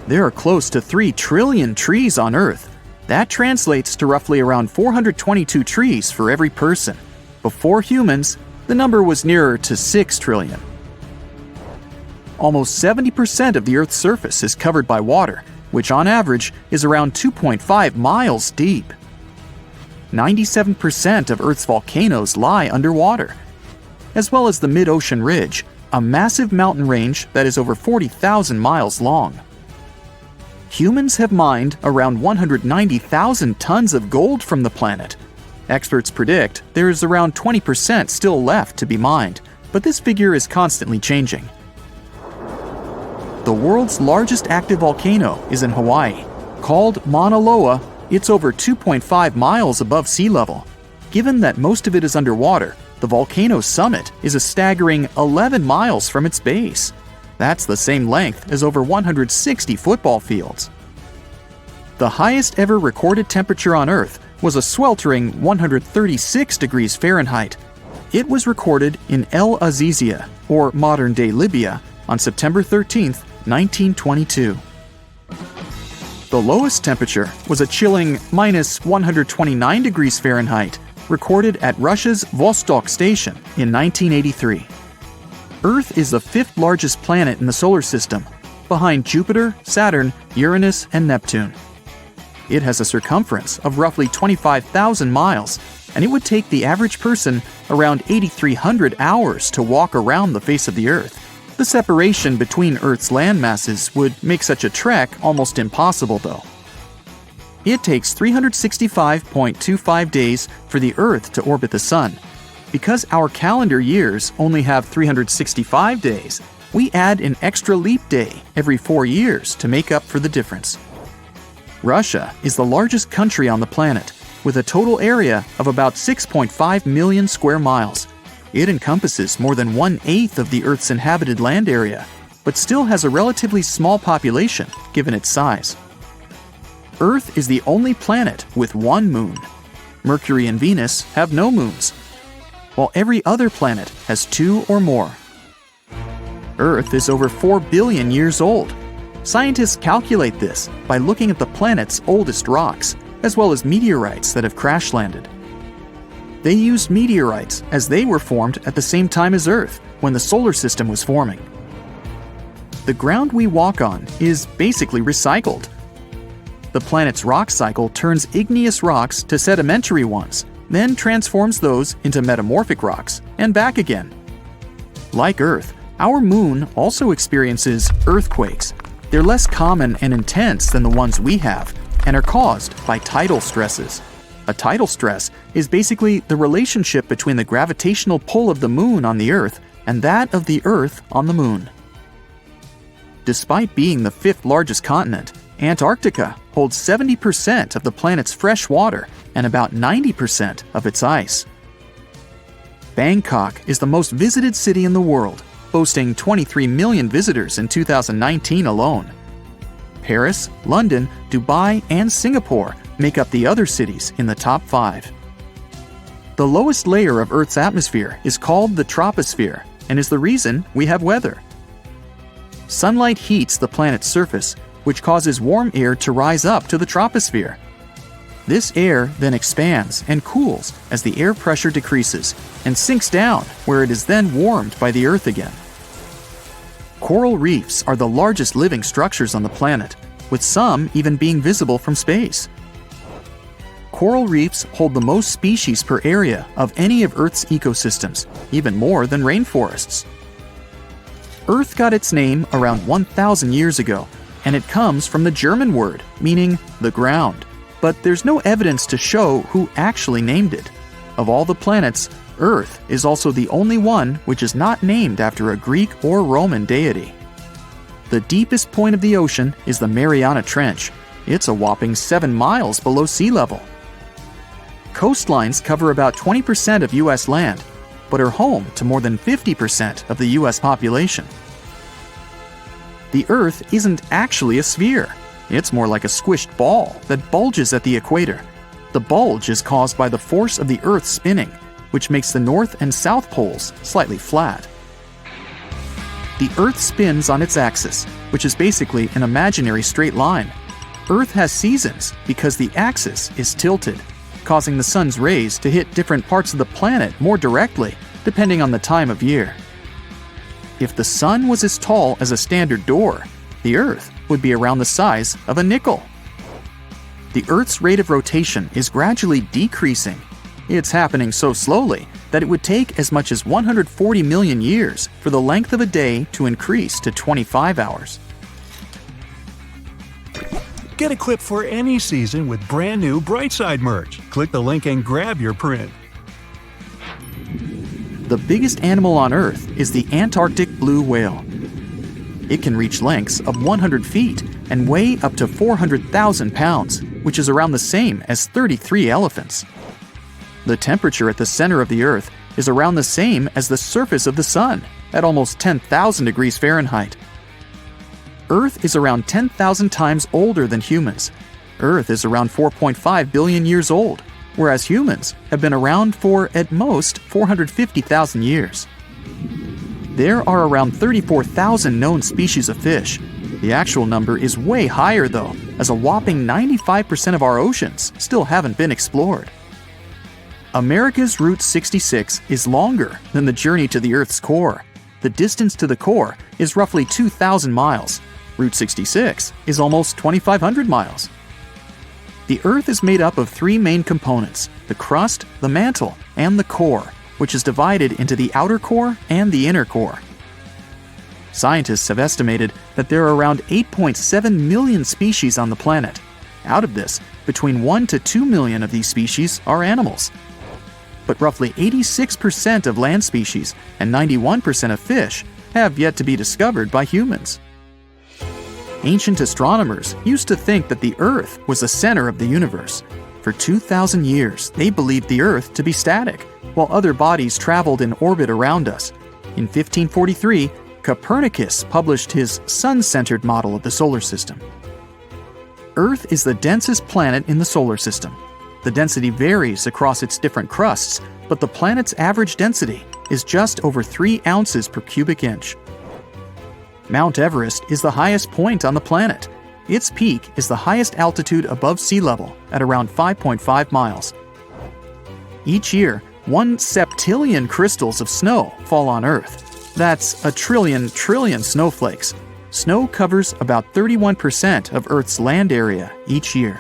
There are close to 3 trillion trees on Earth. That translates to roughly around 422 trees for every person. Before humans, the number was nearer to 6 trillion. Almost 70% of the Earth's surface is covered by water, which on average is around 2.5 miles deep. 97% of Earth's volcanoes lie underwater, as well as the mid-ocean ridge, a massive mountain range that is over 40,000 miles long. Humans have mined around 190,000 tons of gold from the planet. Experts predict there is around 20% still left to be mined, but this figure is constantly changing. The world's largest active volcano is in Hawaii. Called Mauna Loa, it's over 2.5 miles above sea level. Given that most of it is underwater, the volcano's summit is a staggering 11 miles from its base. That's the same length as over 160 football fields. The highest ever recorded temperature on Earth was a sweltering 136 degrees Fahrenheit. It was recorded in El Azizia, or modern-day Libya, on September 13, 1922. The lowest temperature was a chilling minus 129 degrees Fahrenheit, recorded at Russia's Vostok station in 1983. Earth is the fifth largest planet in the solar system, behind Jupiter, Saturn, Uranus, and Neptune. It has a circumference of roughly 25,000 miles, and it would take the average person around 8,300 hours to walk around the face of the Earth. The separation between Earth's land masses would make such a trek almost impossible, though. It takes 365.25 days for the Earth to orbit the Sun. Because our calendar years only have 365 days, we add an extra leap day every 4 years to make up for the difference. Russia is the largest country on the planet, with a total area of about 6.5 million square miles. It encompasses more than 1/8 of the Earth's inhabited land area, but still has a relatively small population given its size. Earth is the only planet with one moon. Mercury and Venus have no moons, while every other planet has 2 or more. Earth is over 4 billion years old. Scientists calculate this by looking at the planet's oldest rocks, as well as meteorites that have crash-landed. They used meteorites as they were formed at the same time as Earth, when the solar system was forming. The ground we walk on is basically recycled. The planet's rock cycle turns igneous rocks to sedimentary ones, then transforms those into metamorphic rocks, and back again. Like Earth, our moon also experiences earthquakes. They're less common and intense than the ones we have, and are caused by tidal stresses. A tidal stress is basically the relationship between the gravitational pull of the moon on the Earth and that of the Earth on the moon. Despite being the 5th largest continent, Antarctica holds 70% of the planet's fresh water and about 90% of its ice. Bangkok is the most visited city in the world, boasting 23 million visitors in 2019 alone. Paris, London, Dubai, and Singapore make up the other cities in the top 5. The lowest layer of Earth's atmosphere is called the troposphere and is the reason we have weather. Sunlight heats the planet's surface, which causes warm air to rise up to the troposphere. This air then expands and cools as the air pressure decreases and sinks down, where it is then warmed by the Earth again. Coral reefs are the largest living structures on the planet, with some even being visible from space. Coral reefs hold the most species per area of any of Earth's ecosystems, even more than rainforests. Earth got its name around 1,000 years ago, and it comes from the German word meaning the ground. But there's no evidence to show who actually named it. Of all the planets, Earth is also the only one which is not named after a Greek or Roman deity. The deepest point of the ocean is the Mariana Trench. It's a whopping 7 miles below sea level. Coastlines cover about 20% of U.S. land, but are home to more than 50% of the U.S. population. The Earth isn't actually a sphere. It's more like a squished ball that bulges at the equator. The bulge is caused by the force of the Earth spinning, which makes the north and south poles slightly flat. The Earth spins on its axis, which is basically an imaginary straight line. Earth has seasons because the axis is tilted, causing the sun's rays to hit different parts of the planet more directly, depending on the time of year. If the sun was as tall as a standard door, the Earth would be around the size of a nickel. The Earth's rate of rotation is gradually decreasing. It's happening so slowly that it would take as much as 140 million years for the length of a day to increase to 25 hours. Get equipped for any season with brand new Brightside merch. Click the link and grab your print. The biggest animal on Earth is the Antarctic blue whale. It can reach lengths of 100 feet and weigh up to 400,000 pounds, which is around the same as 33 elephants. The temperature at the center of the Earth is around the same as the surface of the Sun, at almost 10,000 degrees Fahrenheit. Earth is around 10,000 times older than humans. Earth is around 4.5 billion years old, whereas humans have been around for, at most, 450,000 years. There are around 34,000 known species of fish. The actual number is way higher though, as a whopping 95% of our oceans still haven't been explored. America's Route 66 is longer than the journey to the Earth's core. The distance to the core is roughly 2,000 miles. Route 66 is almost 2,500 miles. The Earth is made up of three main components: the crust, the mantle, and the core, which is divided into the outer core and the inner core. Scientists have estimated that there are around 8.7 million species on the planet. Out of this, between 1 to 2 million of these species are animals. But roughly 86% of land species and 91% of fish have yet to be discovered by humans. Ancient astronomers used to think that the Earth was the center of the universe. For 2,000 years, they believed the Earth to be static, while other bodies traveled in orbit around us. In 1543, Copernicus published his sun-centered model of the solar system. Earth is the densest planet in the solar system. The density varies across its different crusts, but the planet's average density is just over 3 ounces per cubic inch. Mount Everest is the highest point on the planet. Its peak is the highest altitude above sea level at around 5.5 miles. Each year, 1 septillion crystals of snow fall on Earth. That's a trillion snowflakes. Snow covers about 31% of Earth's land area each year.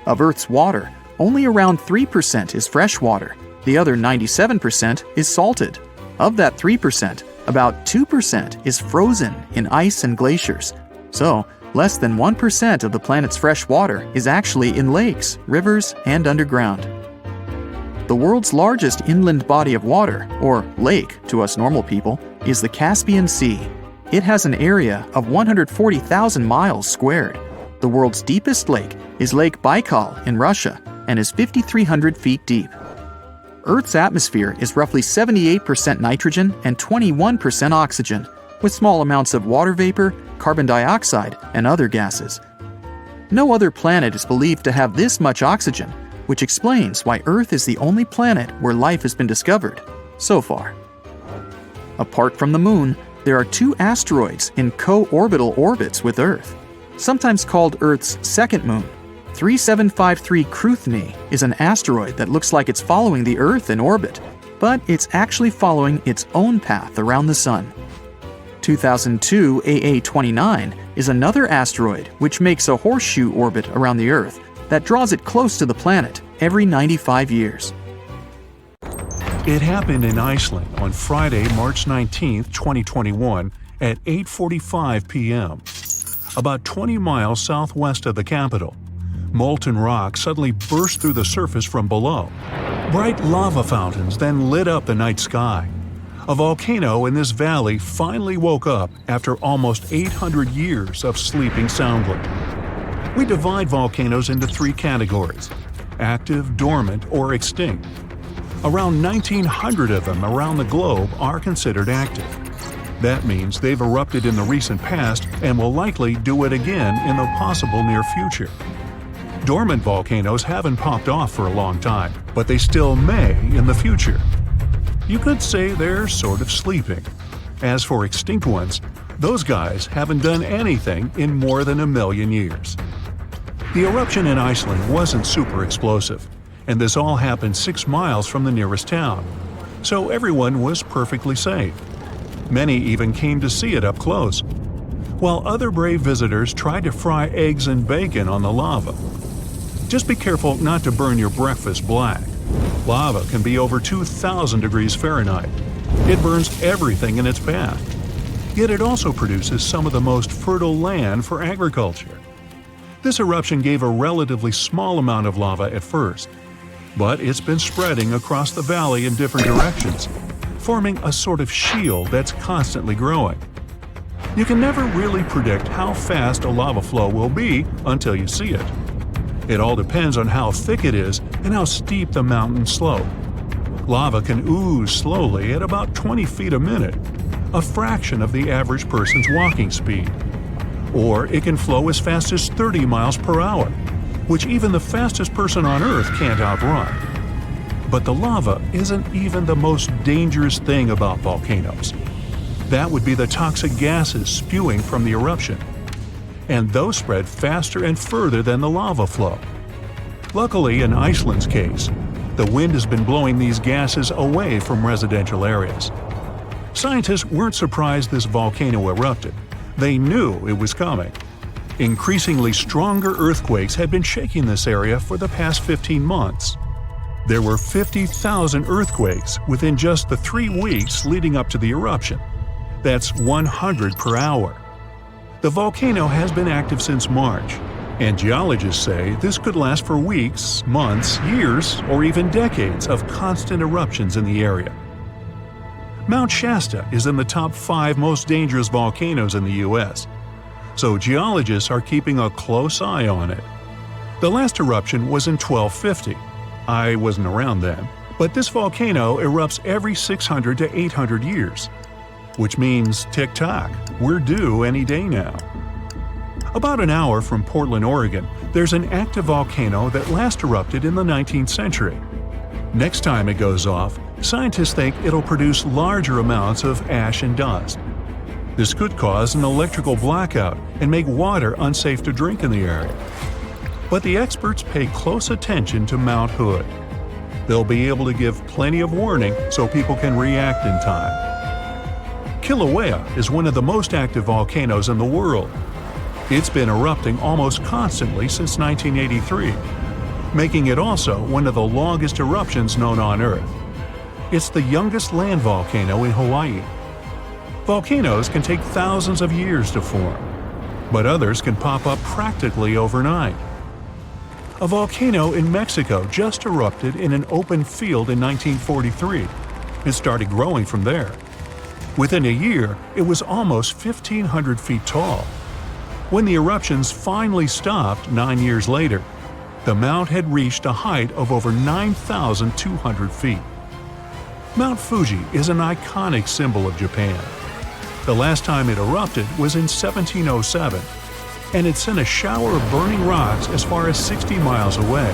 Of Earth's water, only around 3% is fresh water. The other 97% is salted. Of that 3%, about 2% is frozen in ice and glaciers. So, less than 1% of the planet's fresh water is actually in lakes, rivers, and underground. The world's largest inland body of water, or lake to us normal people, is the Caspian Sea. It has an area of 140,000 miles squared. The world's deepest lake is Lake Baikal in Russia and is 5,300 feet deep. Earth's atmosphere is roughly 78% nitrogen and 21% oxygen, with small amounts of water vapor, carbon dioxide, and other gases. No other planet is believed to have this much oxygen, which explains why Earth is the only planet where life has been discovered, so far. Apart from the Moon, there are 2 asteroids in co-orbital orbits with Earth, sometimes called Earth's second moon. 3753 Cruithne is an asteroid that looks like it's following the Earth in orbit, but it's actually following its own path around the Sun. 2002 AA29 is another asteroid which makes a horseshoe orbit around the Earth that draws it close to the planet every 95 years. It happened in Iceland on Friday, March 19, 2021 at 8:45 p.m., about 20 miles southwest of the capital. Molten rock suddenly burst through the surface from below. Bright lava fountains then lit up the night sky. A volcano in this valley finally woke up after almost 800 years of sleeping soundly. We divide volcanoes into 3 categories: active, dormant, or extinct. Around 1,900 of them around the globe are considered active. That means they've erupted in the recent past and will likely do it again in the possible near future. Dormant volcanoes haven't popped off for a long time, but they still may in the future. You could say they're sort of sleeping. As for extinct ones, those guys haven't done anything in more than 1 million years. The eruption in Iceland wasn't super explosive, and this all happened 6 miles from the nearest town, so everyone was perfectly safe. Many even came to see it up close, while other brave visitors tried to fry eggs and bacon on the lava. Just be careful not to burn your breakfast black. Lava can be over 2,000 degrees Fahrenheit. It burns everything in its path. Yet it also produces some of the most fertile land for agriculture. This eruption gave a relatively small amount of lava at first. but it's been spreading across the valley in different directions, forming a sort of shield that's constantly growing. You can never really predict how fast a lava flow will be until you see it. It all depends on how thick it is and how steep the mountain slope. Lava can ooze slowly at about 20 feet a minute, a fraction of the average person's walking speed. Or it can flow as fast as 30 miles per hour, which even the fastest person on Earth can't outrun. But the lava isn't even the most dangerous thing about volcanoes. That would be the toxic gases spewing from the eruption. And those spread faster and further than the lava flow. Luckily, in Iceland's case, the wind has been blowing these gases away from residential areas. Scientists weren't surprised this volcano erupted. They knew it was coming. Increasingly stronger earthquakes had been shaking this area for the past 15 months. There were 50,000 earthquakes within just the 3 weeks leading up to the eruption. That's 100 per hour. The volcano has been active since March, and geologists say this could last for weeks, months, years, or even decades of constant eruptions in the area. Mount Shasta is in the top 5 most dangerous volcanoes in the U.S., so geologists are keeping a close eye on it. The last eruption was in 1250. I wasn't around then, but this volcano erupts every 600 to 800 years. Which means tick-tock, we're due any day now. About an hour from Portland, Oregon, there's an active volcano that last erupted in the 19th century. Next time it goes off, scientists think it'll produce larger amounts of ash and dust. This could cause an electrical blackout and make water unsafe to drink in the area. But the experts pay close attention to Mount Hood. They'll be able to give plenty of warning so people can react in time. Kilauea is one of the most active volcanoes in the world. It's been erupting almost constantly since 1983, making it also one of the longest eruptions known on Earth. It's the youngest land volcano in Hawaii. Volcanoes can take thousands of years to form, but others can pop up practically overnight. A volcano in Mexico just erupted in an open field in 1943. It started growing from there. Within a year, it was almost 1,500 feet tall. When the eruptions finally stopped 9 years later, the mount had reached a height of over 9,200 feet. Mount Fuji is an iconic symbol of Japan. The last time it erupted was in 1707, and it sent a shower of burning rocks as far as 60 miles away.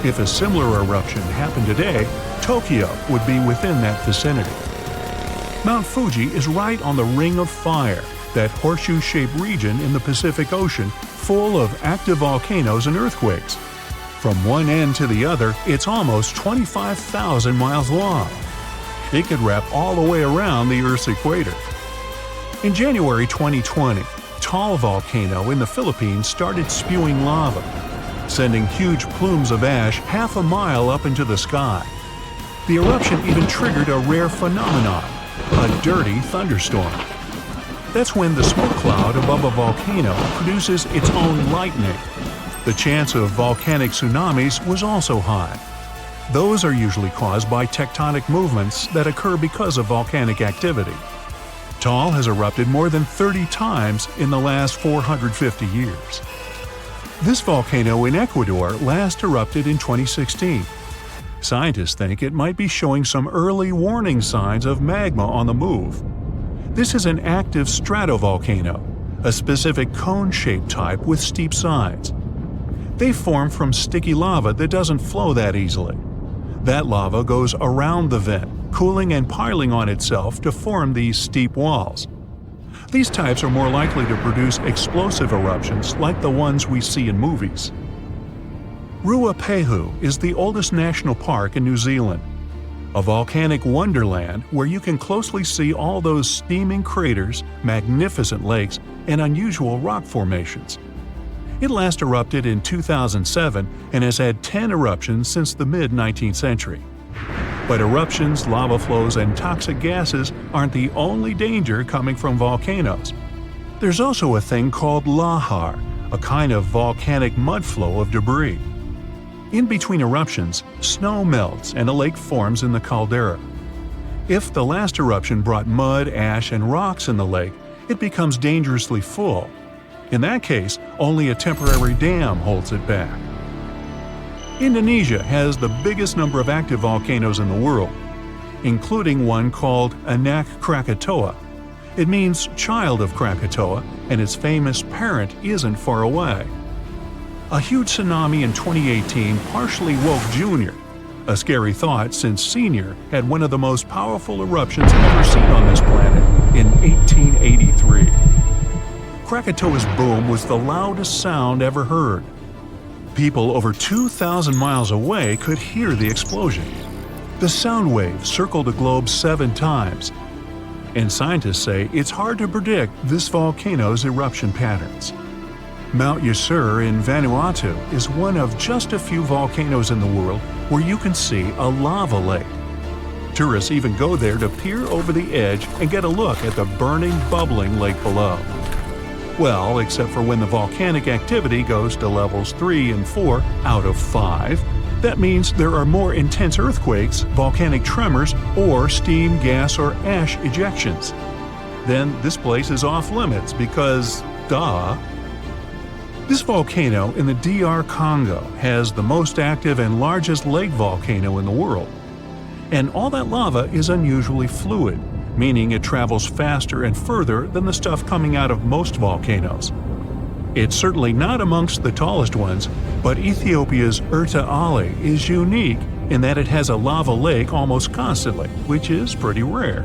If a similar eruption happened today, Tokyo would be within that vicinity. Mount Fuji is right on the Ring of Fire, that horseshoe-shaped region in the Pacific Ocean full of active volcanoes and earthquakes. From one end to the other, it's almost 25,000 miles long. It could wrap all the way around the Earth's equator. In January 2020, Taal volcano in the Philippines started spewing lava, sending huge plumes of ash half a mile up into the sky. The eruption even triggered a rare phenomenon, a dirty thunderstorm. That's when the smoke cloud above a volcano produces its own lightning. The chance of volcanic tsunamis was also high. Those are usually caused by tectonic movements that occur because of volcanic activity. Taal has erupted more than 30 times in the last 450 years. This volcano in Ecuador last erupted in 2016. Scientists think it might be showing some early warning signs of magma on the move. This is an active stratovolcano, a specific cone-shaped type with steep sides. They form from sticky lava that doesn't flow that easily. That lava goes around the vent, cooling and piling on itself to form these steep walls. These types are more likely to produce explosive eruptions like the ones we see in movies. Ruapehu is the oldest national park in New Zealand, a volcanic wonderland where you can closely see all those steaming craters, magnificent lakes, and unusual rock formations. It last erupted in 2007 and has had 10 eruptions since the mid-19th century. But eruptions, lava flows, and toxic gases aren't the only danger coming from volcanoes. There's also a thing called lahar, a kind of volcanic mud flow of debris. In between eruptions, snow melts and a lake forms in the caldera. If the last eruption brought mud, ash, and rocks in the lake, it becomes dangerously full. In that case, only a temporary dam holds it back. Indonesia has the biggest number of active volcanoes in the world, including one called Anak Krakatoa. It means child of Krakatoa, and its famous parent isn't far away. A huge tsunami in 2018 partially woke Junior, a scary thought since Senior had one of the most powerful eruptions ever seen on this planet in 1883. Krakatoa's boom was the loudest sound ever heard. People over 2,000 miles away could hear the explosion. The sound wave circled the globe 7 times, and scientists say it's hard to predict this volcano's eruption patterns. Mount Yasur in Vanuatu is one of just a few volcanoes in the world where you can see a lava lake. Tourists even go there to peer over the edge and get a look at the burning, bubbling lake below. Well, except for when the volcanic activity goes to levels 3 and 4 out of 5. That means there are more intense earthquakes, volcanic tremors, or steam, gas, or ash ejections. Then this place is off limits because, duh. This volcano in the DR Congo has the most active and largest lake volcano in the world. And all that lava is unusually fluid, meaning it travels faster and further than the stuff coming out of most volcanoes. It's certainly not amongst the tallest ones, but Ethiopia's Erta Ale is unique in that it has a lava lake almost constantly, which is pretty rare.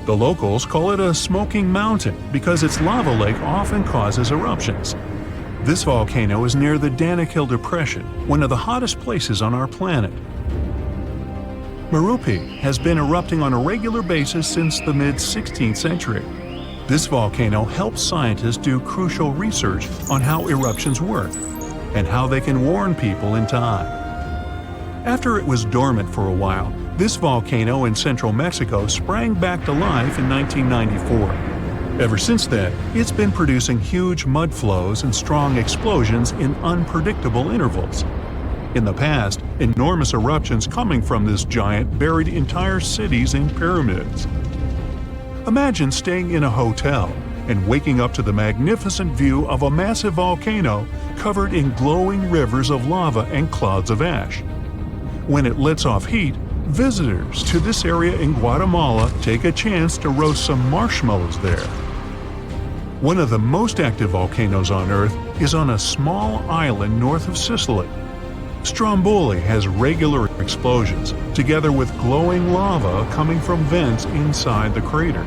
The locals call it a smoking mountain because its lava lake often causes eruptions. This volcano is near the Danakil Depression, one of the hottest places on our planet. Merupi has been erupting on a regular basis since the mid-16th century. This volcano helps scientists do crucial research on how eruptions work and how they can warn people in time. After it was dormant for a while, this volcano in central Mexico sprang back to life in 1994. Ever since then, it's been producing huge mud flows and strong explosions in unpredictable intervals. In the past, enormous eruptions coming from this giant buried entire cities in pyramids. Imagine staying in a hotel and waking up to the magnificent view of a massive volcano covered in glowing rivers of lava and clouds of ash. When it lets off heat, visitors to this area in Guatemala take a chance to roast some marshmallows there. One of the most active volcanoes on Earth is on a small island north of Sicily. Stromboli has regular explosions, together with glowing lava coming from vents inside the crater.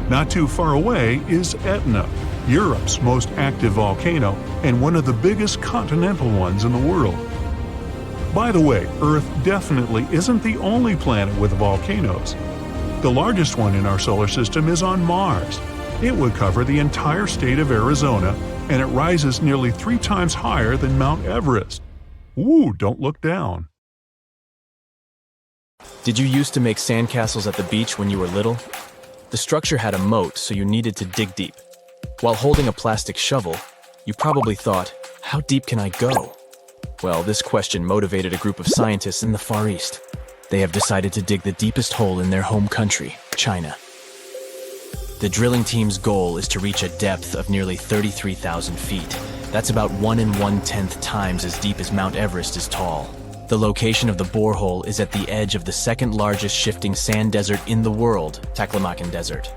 Not too far away is Etna, Europe's most active volcano and one of the biggest continental ones in the world. By the way, Earth definitely isn't the only planet with volcanoes. The largest one in our solar system is on Mars. It would cover the entire state of Arizona, and it rises nearly 3 times higher than Mount Everest. Ooh, don't look down. Did you used to make sandcastles at the beach when you were little? The structure had a moat, so you needed to dig deep. While holding a plastic shovel, you probably thought, how deep can I go? Well, this question motivated a group of scientists in the Far East. They have decided to dig the deepest hole in their home country, China. The drilling team's goal is to reach a depth of nearly 33,000 feet. That's about 1 1/10 times as deep as Mount Everest is tall. The location of the borehole is at the edge of the second largest shifting sand desert in the world, Taklamakan Desert.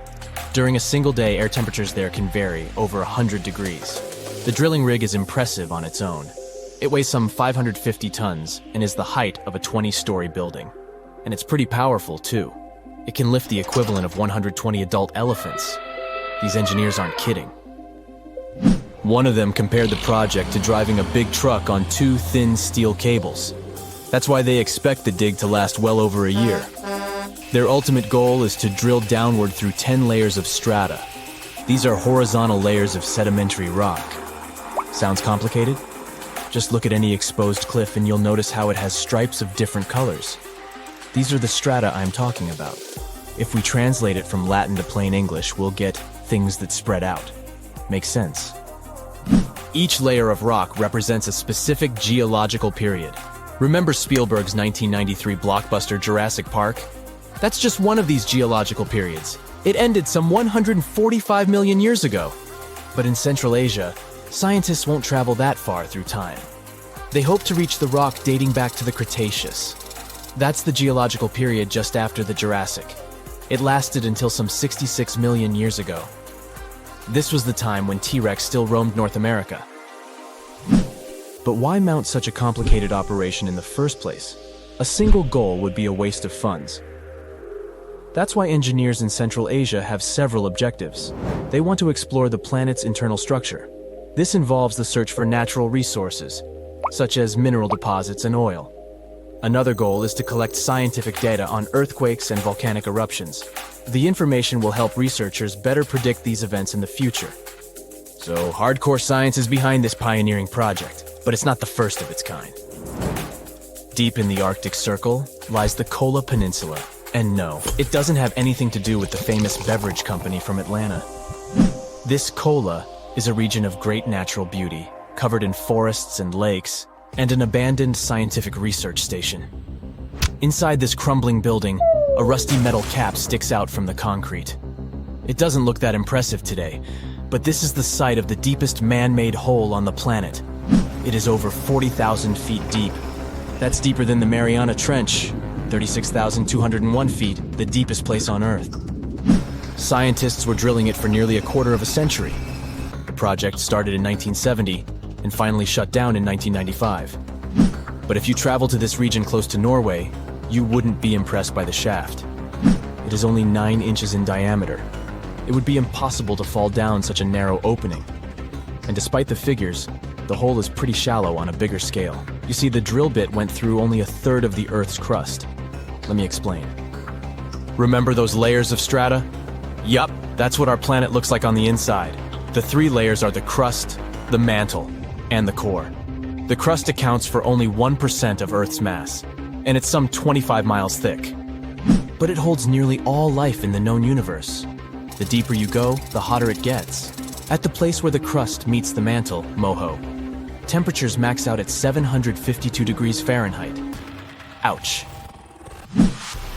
During a single day, air temperatures there can vary over 100 degrees. The drilling rig is impressive on its own. It weighs some 550 tons and is the height of a 20-story building. And it's pretty powerful, too. It can lift the equivalent of 120 adult elephants. These engineers aren't kidding. One of them compared the project to driving a big truck on 2 thin steel cables. That's why they expect the dig to last well over a year. Their ultimate goal is to drill downward through 10 layers of strata. These are horizontal layers of sedimentary rock. Sounds complicated? Just look at any exposed cliff and you'll notice how it has stripes of different colors. These are the strata I'm talking about. If we translate it from Latin to plain English, we'll get things that spread out. Makes sense. Each layer of rock represents a specific geological period. Remember Spielberg's 1993 blockbuster Jurassic Park? That's just one of these geological periods. It ended some 145 million years ago. But in Central Asia, scientists won't travel that far through time. They hope to reach the rock dating back to the Cretaceous. That's the geological period just after the Jurassic. It lasted until some 66 million years ago. This was the time when T-Rex still roamed North America. But why mount such a complicated operation in the first place? A single goal would be a waste of funds. That's why engineers in Central Asia have several objectives. They want to explore the planet's internal structure. This involves the search for natural resources, such as mineral deposits and oil. Another goal is to collect scientific data on earthquakes and volcanic eruptions. The information will help researchers better predict these events in the future. So, hardcore science is behind this pioneering project, but it's not the first of its kind. Deep in the Arctic Circle lies the Kola Peninsula. And no, it doesn't have anything to do with the famous beverage company from Atlanta. This Kola is a region of great natural beauty, covered in forests and lakes, and an abandoned scientific research station. Inside this crumbling building, a rusty metal cap sticks out from the concrete. It doesn't look that impressive today, but this is the site of the deepest man-made hole on the planet. It is over 40,000 feet deep. That's deeper than the Mariana Trench, 36,201 feet, the deepest place on Earth. Scientists were drilling it for nearly a quarter of a century. The project started in 1970 and finally shut down in 1995. But if you travel to this region close to Norway, you wouldn't be impressed by the shaft. It is only 9 inches in diameter. It would be impossible to fall down such a narrow opening. And despite the figures, the hole is pretty shallow on a bigger scale. You see, the drill bit went through only a third of the Earth's crust. Let me explain. Remember those layers of strata? Yup, that's what our planet looks like on the inside. The 3 layers are the crust, the mantle, and the core. The crust accounts for only 1% of Earth's mass, and it's some 25 miles thick. But it holds nearly all life in the known universe. The deeper you go, the hotter it gets. At the place where the crust meets the mantle, Moho, temperatures max out at 752 degrees Fahrenheit. Ouch.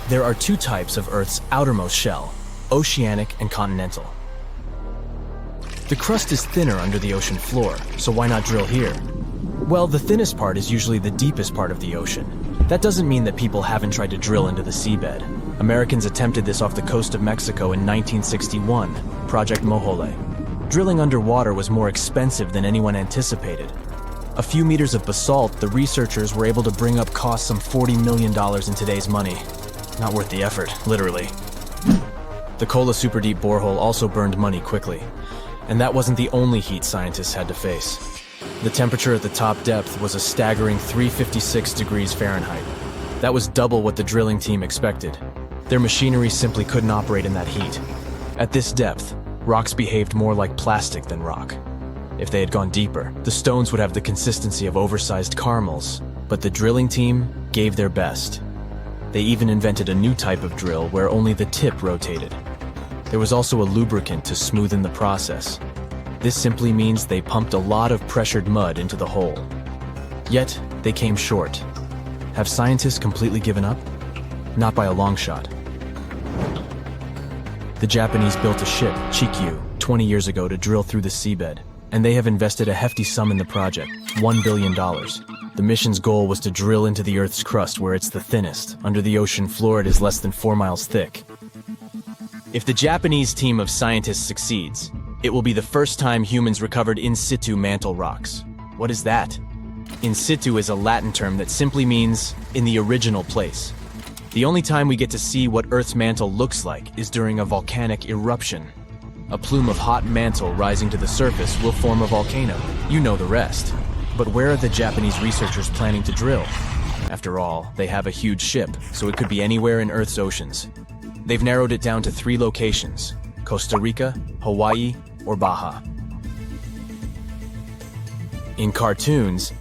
There are 2 types of Earth's outermost shell, oceanic and continental. The crust is thinner under the ocean floor, so why not drill here? Well, the thinnest part is usually the deepest part of the ocean. That doesn't mean that people haven't tried to drill into the seabed. Americans attempted this off the coast of Mexico in 1961, Project Mojole. Drilling underwater was more expensive than anyone anticipated. A few meters of basalt, the researchers were able to bring up costs some $40 million in today's money. Not worth the effort, literally. The Kola super deep borehole also burned money quickly. And that wasn't the only heat scientists had to face. The temperature at the top depth was a staggering 356 degrees Fahrenheit. That was double what the drilling team expected. Their machinery simply couldn't operate in that heat. At this depth, rocks behaved more like plastic than rock. If they had gone deeper, the stones would have the consistency of oversized caramels, but the drilling team gave their best. They even invented a new type of drill where only the tip rotated. There was also a lubricant to smoothen the process. This simply means they pumped a lot of pressured mud into the hole. Yet, they came short. Have scientists completely given up? Not by a long shot. The Japanese built a ship, Chikyu, 20 years ago to drill through the seabed, and they have invested a hefty sum in the project, $1 billion. The mission's goal was to drill into the Earth's crust where it's the thinnest. Under the ocean floor, it is less than 4 miles thick. If the Japanese team of scientists succeeds, it will be the first time humans recovered in situ mantle rocks. What is that? In situ is a Latin term that simply means in the original place. The only time we get to see what Earth's mantle looks like is during a volcanic eruption. A plume of hot mantle rising to the surface will form a volcano. You know the rest. But where are the Japanese researchers planning to drill? After all, they have a huge ship, so it could be anywhere in Earth's oceans. They've narrowed it down to 3 locations: Costa Rica, Hawaii, or Baja. In cartoons,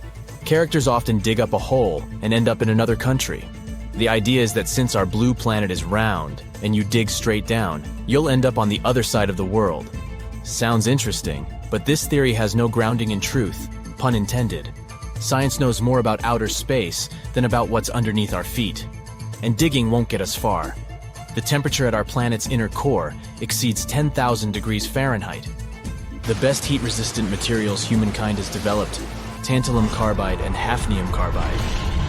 characters often dig up a hole and end up in another country. The idea is that since our blue planet is round, and you dig straight down, you'll end up on the other side of the world. Sounds interesting, but this theory has no grounding in truth, pun intended. Science knows more about outer space than about what's underneath our feet. And digging won't get us far. The temperature at our planet's inner core exceeds 10,000 degrees Fahrenheit. The best heat-resistant materials humankind has developed, tantalum carbide and hafnium carbide,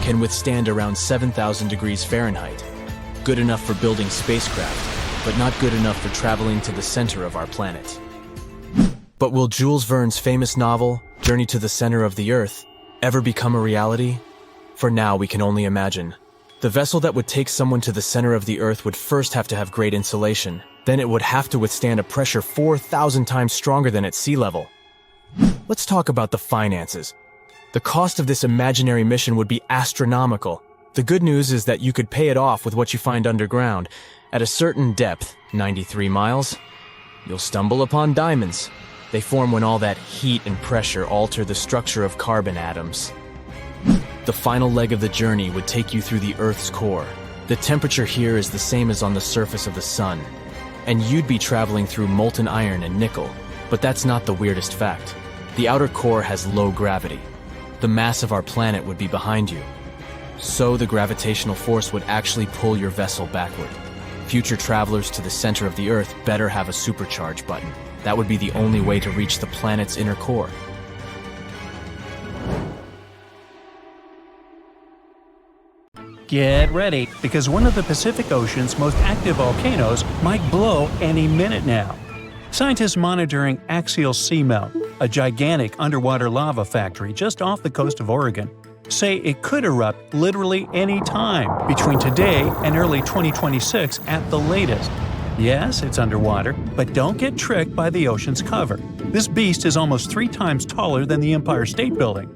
can withstand around 7,000 degrees Fahrenheit. Good enough for building spacecraft, but not good enough for traveling to the center of our planet. But will Jules Verne's famous novel, Journey to the Center of the Earth, ever become a reality? For now, we can only imagine. The vessel that would take someone to the center of the Earth would first have to have great insulation. Then it would have to withstand a pressure 4,000 times stronger than at sea level. Let's talk about the finances. The cost of this imaginary mission would be astronomical. The good news is that you could pay it off with what you find underground. At a certain depth, 93 miles, you'll stumble upon diamonds. They form when all that heat and pressure alter the structure of carbon atoms. The final leg of the journey would take you through the Earth's core. The temperature here is the same as on the surface of the sun. And you'd be traveling through molten iron and nickel. But that's not the weirdest fact. The outer core has low gravity. The mass of our planet would be behind you. So the gravitational force would actually pull your vessel backward. Future travelers to the center of the Earth better have a supercharge button. That would be the only way to reach the planet's inner core. Get ready, because one of the Pacific Ocean's most active volcanoes might blow any minute now. Scientists monitoring Axial Seamount, a gigantic underwater lava factory just off the coast of Oregon, say it could erupt literally any time between today and early 2026 at the latest. Yes, it's underwater, but don't get tricked by the ocean's cover. This beast is almost 3 times taller than the Empire State Building.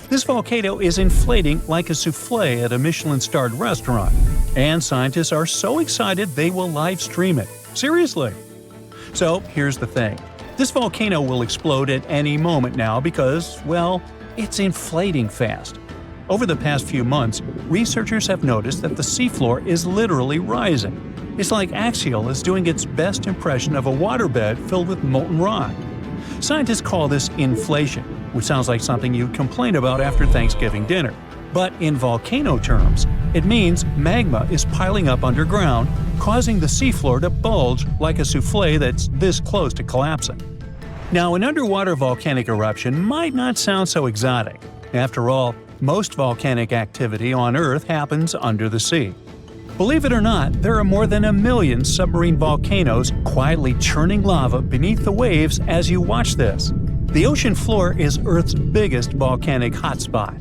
This volcano is inflating like a souffle at a Michelin-starred restaurant, and scientists are so excited they will live stream it. Seriously! So, here's the thing. This volcano will explode at any moment now because, well, it's inflating fast. Over the past few months, researchers have noticed that the seafloor is literally rising. It's like Axial is doing its best impression of a waterbed filled with molten rock. Scientists call this inflation, which sounds like something you'd complain about after Thanksgiving dinner. But in volcano terms, it means magma is piling up underground, causing the seafloor to bulge like a souffle that's this close to collapsing. Now, an underwater volcanic eruption might not sound so exotic. After all, most volcanic activity on Earth happens under the sea. Believe it or not, there are more than 1 million submarine volcanoes quietly churning lava beneath the waves as you watch this. The ocean floor is Earth's biggest volcanic hotspot.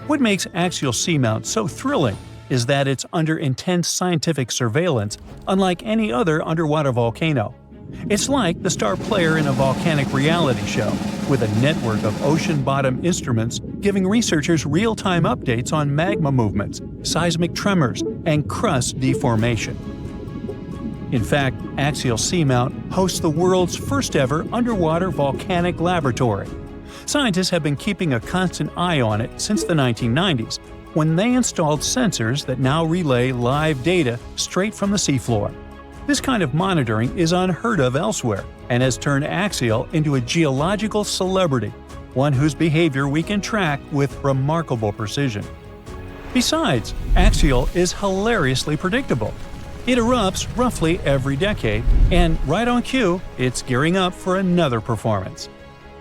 What makes Axial Seamount so thrilling is that it's under intense scientific surveillance, unlike any other underwater volcano. It's like the star player in a volcanic reality show, with a network of ocean-bottom instruments giving researchers real-time updates on magma movements, seismic tremors, and crust deformation. In fact, Axial Seamount hosts the world's first-ever underwater volcanic laboratory. Scientists have been keeping a constant eye on it since the 1990s, when they installed sensors that now relay live data straight from the seafloor. This kind of monitoring is unheard of elsewhere and has turned Axial into a geological celebrity, one whose behavior we can track with remarkable precision. Besides, Axial is hilariously predictable. It erupts roughly every decade, and right on cue, it's gearing up for another performance.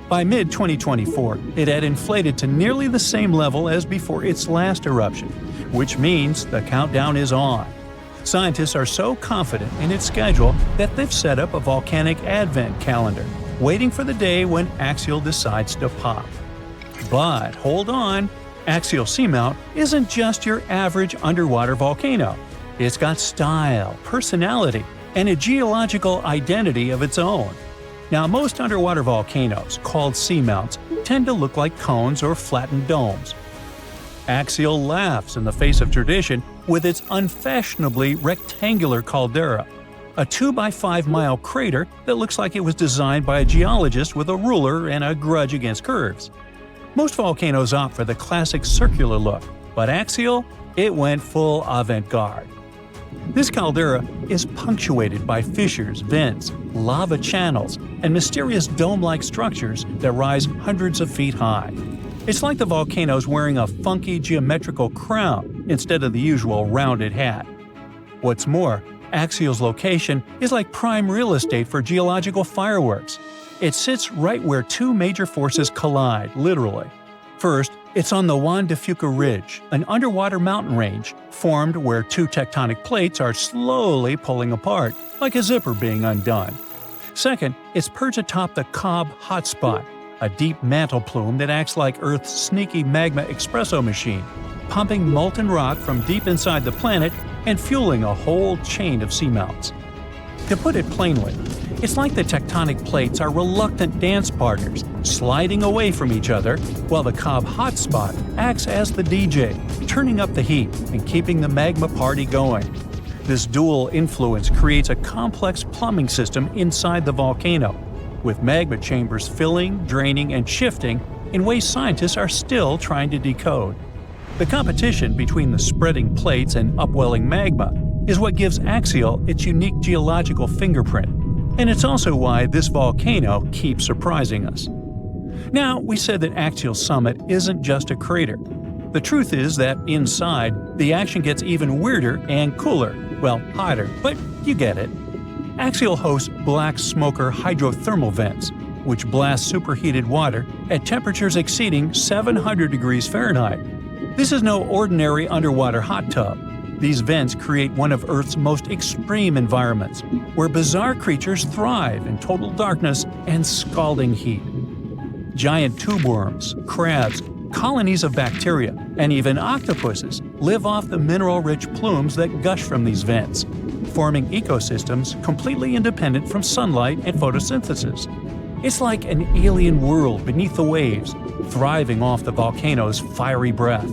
By mid-2024, it had inflated to nearly the same level as before its last eruption, which means the countdown is on. Scientists are so confident in its schedule that they've set up a volcanic advent calendar, waiting for the day when Axial decides to pop. But hold on, Axial Seamount isn't just your average underwater volcano. It's got style, personality, and a geological identity of its own. Now, most underwater volcanoes, called seamounts, tend to look like cones or flattened domes. Axial laughs in the face of tradition with its unfashionably rectangular caldera, a 2-by-5-mile crater that looks like it was designed by a geologist with a ruler and a grudge against curves. Most volcanoes opt for the classic circular look, but Axial, it went full avant-garde. This caldera is punctuated by fissures, vents, lava channels, and mysterious dome-like structures that rise hundreds of feet high. It's like the volcano's wearing a funky geometrical crown instead of the usual rounded hat. What's more, Axial's location is like prime real estate for geological fireworks. It sits right where two major forces collide, literally. First, it's on the Juan de Fuca Ridge, an underwater mountain range formed where two tectonic plates are slowly pulling apart, like a zipper being undone. Second, it's perched atop the Cobb Hotspot, a deep mantle plume that acts like Earth's sneaky magma espresso machine, pumping molten rock from deep inside the planet and fueling a whole chain of seamounts. To put it plainly, it's like the tectonic plates are reluctant dance partners, sliding away from each other, while the Cobb Hotspot acts as the DJ, turning up the heat and keeping the magma party going. This dual influence creates a complex plumbing system inside the volcano, with magma chambers filling, draining, and shifting in ways scientists are still trying to decode. The competition between the spreading plates and upwelling magma is what gives Axial its unique geological fingerprint, and it's also why this volcano keeps surprising us. Now, we said that Axial Summit isn't just a crater. The truth is that inside, the action gets even weirder and cooler. Well, hotter, but you get it. Axial hosts black smoker hydrothermal vents, which blast superheated water at temperatures exceeding 700 degrees Fahrenheit. This is no ordinary underwater hot tub. These vents create one of Earth's most extreme environments, where bizarre creatures thrive in total darkness and scalding heat. Giant tube worms, crabs, colonies of bacteria, and even octopuses live off the mineral-rich plumes that gush from these vents, forming ecosystems completely independent from sunlight and photosynthesis. It's like an alien world beneath the waves, thriving off the volcano's fiery breath.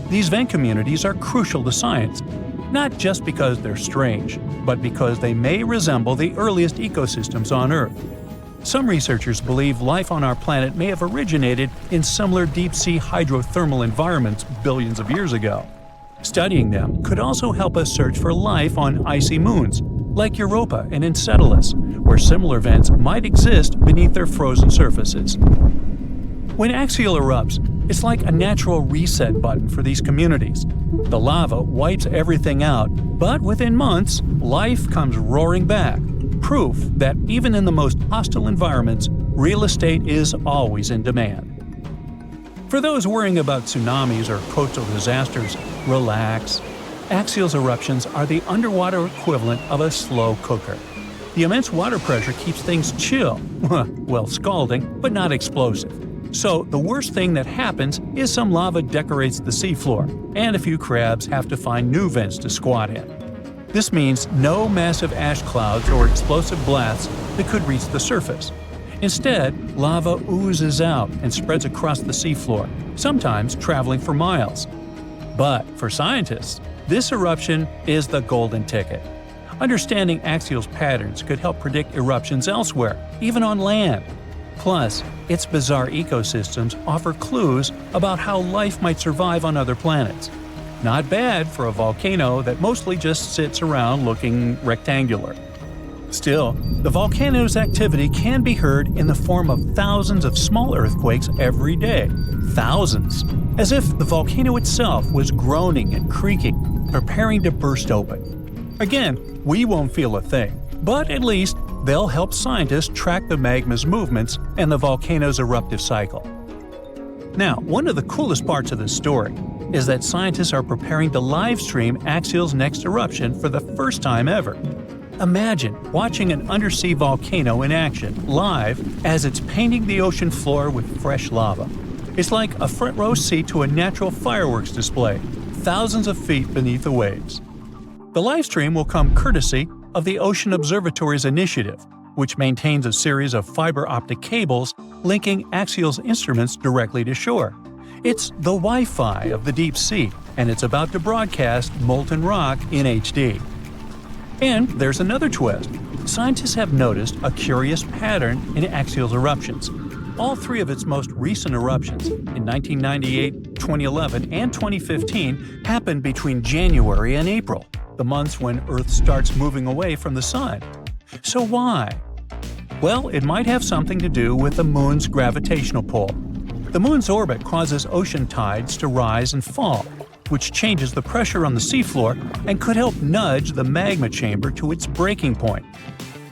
These vent communities are crucial to science, not just because they're strange, but because they may resemble the earliest ecosystems on Earth. Some researchers believe life on our planet may have originated in similar deep-sea hydrothermal environments billions of years ago. Studying them could also help us search for life on icy moons, like Europa and Enceladus, where similar vents might exist beneath their frozen surfaces. When Axial erupts, it's like a natural reset button for these communities. The lava wipes everything out, but within months, life comes roaring back. Proof that even in the most hostile environments, real estate is always in demand. For those worrying about tsunamis or coastal disasters, relax. Axial's eruptions are the underwater equivalent of a slow cooker. The immense water pressure keeps things chill, well, scalding, but not explosive. So the worst thing that happens is some lava decorates the seafloor, and a few crabs have to find new vents to squat in. This means no massive ash clouds or explosive blasts that could reach the surface. Instead, lava oozes out and spreads across the seafloor, sometimes traveling for miles. But for scientists, this eruption is the golden ticket. Understanding Axial's patterns could help predict eruptions elsewhere, even on land. Plus, its bizarre ecosystems offer clues about how life might survive on other planets. Not bad for a volcano that mostly just sits around looking rectangular. Still, the volcano's activity can be heard in the form of thousands of small earthquakes every day. Thousands! As if the volcano itself was groaning and creaking, preparing to burst open. Again, we won't feel a thing, but at least they'll help scientists track the magma's movements and the volcano's eruptive cycle. Now, one of the coolest parts of this story is that scientists are preparing to live-stream Axial's next eruption for the first time ever. Imagine watching an undersea volcano in action, live, as it's painting the ocean floor with fresh lava. It's like a front-row seat to a natural fireworks display, thousands of feet beneath the waves. The livestream will come courtesy of the Ocean Observatory's initiative, which maintains a series of fiber optic cables linking Axial's instruments directly to shore. It's the Wi-Fi of the deep sea, and it's about to broadcast molten rock in HD. And there's another twist. Scientists have noticed a curious pattern in Axial's eruptions. All three of its most recent eruptions, in 1998, 2011, and 2015, happened between January and April. the months when Earth starts moving away from the Sun. So why? Well, it might have something to do with the Moon's gravitational pull. The Moon's orbit causes ocean tides to rise and fall, which changes the pressure on the seafloor and could help nudge the magma chamber to its breaking point.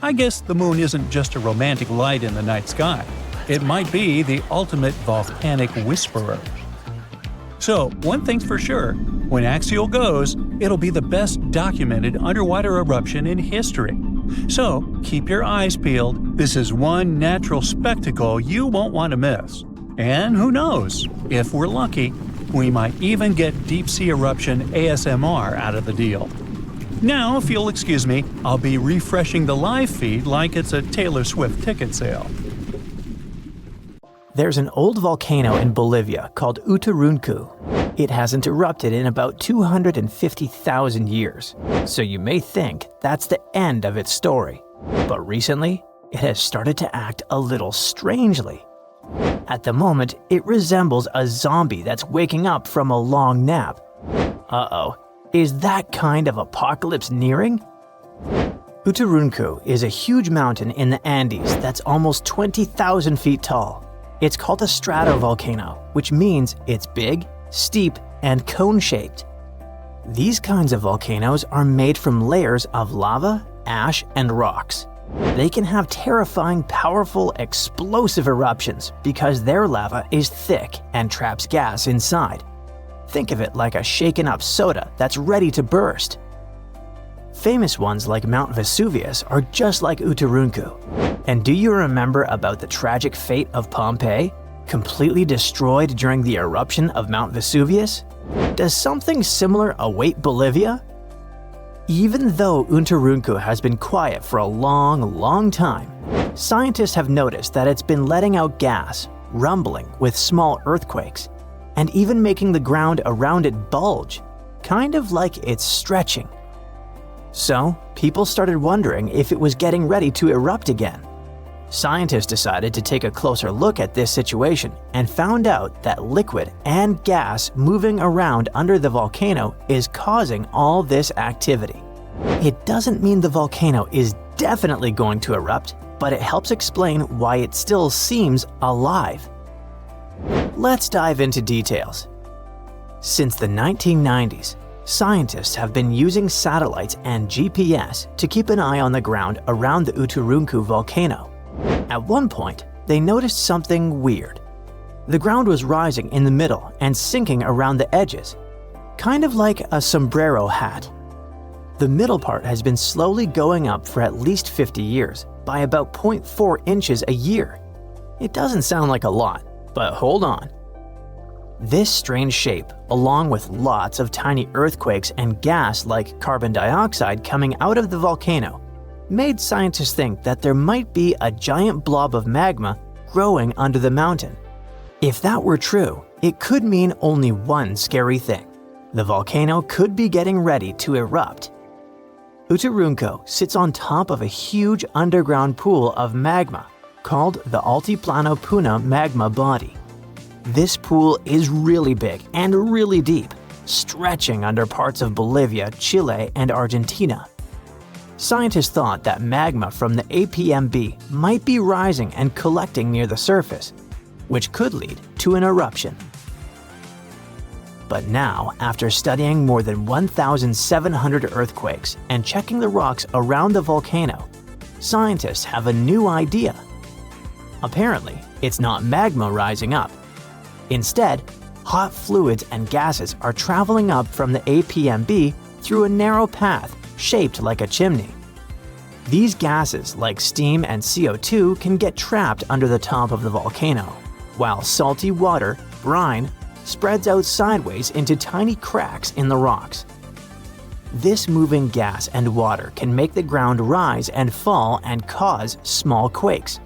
I guess the Moon isn't just a romantic light in the night sky. It might be the ultimate volcanic whisperer. So, one thing's for sure, when Axial goes, it'll be the best documented underwater eruption in history. So, keep your eyes peeled. This is one natural spectacle you won't want to miss. And who knows, if we're lucky, we might even get deep-sea eruption ASMR out of the deal. Now, if you'll excuse me, I'll be refreshing the live feed like it's a Taylor Swift ticket sale. There's an old volcano in Bolivia called Uturuncu. It hasn't erupted in about 250,000 years, so you may think that's the end of its story. But recently, it has started to act a little strangely. At the moment, it resembles a zombie that's waking up from a long nap. Uh-oh, is that kind of apocalypse nearing? Uturuncu is a huge mountain in the Andes that's almost 20,000 feet tall. It's called a stratovolcano, which means it's big, steep, and cone-shaped. These kinds of volcanoes are made from layers of lava, ash, and rocks. They can have terrifying, powerful, explosive eruptions because their lava is thick and traps gas inside. Think of it like a shaken-up soda that's ready to burst. Famous ones like Mount Vesuvius are just like Uturuncu. And do you remember about the tragic fate of Pompeii, completely destroyed during the eruption of Mount Vesuvius? Does something similar await Bolivia? Even though Uturuncu has been quiet for a long time, scientists have noticed that it's been letting out gas, rumbling with small earthquakes, and even making the ground around it bulge, kind of like it's stretching. So, people started wondering if it was getting ready to erupt again. Scientists decided to take a closer look at this situation and found out that liquid and gas moving around under the volcano is causing all this activity. It doesn't mean the volcano is definitely going to erupt, but it helps explain why it still seems alive. Let's dive into details. Since the 1990s, scientists have been using satellites and GPS to keep an eye on the ground around the Uturuncu volcano. At one point, they noticed something weird. The ground was rising in the middle and sinking around the edges, kind of like a sombrero hat. The middle part has been slowly going up for at least 50 years, by about 0.4 inches a year. It doesn't sound like a lot, but hold on. This strange shape, along with lots of tiny earthquakes and gas like carbon dioxide coming out of the volcano, made scientists think that there might be a giant blob of magma growing under the mountain. If that were true, it could mean only one scary thing. The volcano could be getting ready to erupt. Uturuncu sits on top of a huge underground pool of magma called the Altiplano Puna magma body. This pool is really big and really deep, stretching under parts of Bolivia, Chile, and Argentina. Scientists thought that magma from the APMB might be rising and collecting near the surface, which could lead to an eruption. But now, after studying more than 1,700 earthquakes and checking the rocks around the volcano, scientists have a new idea. Apparently, it's not magma rising up. Instead, hot fluids and gases are traveling up from the APMB through a narrow path shaped like a chimney. These gases, like steam and CO2, can get trapped under the top of the volcano, while salty water, brine, spreads out sideways into tiny cracks in the rocks. This moving gas and water can make the ground rise and fall and cause small quakes,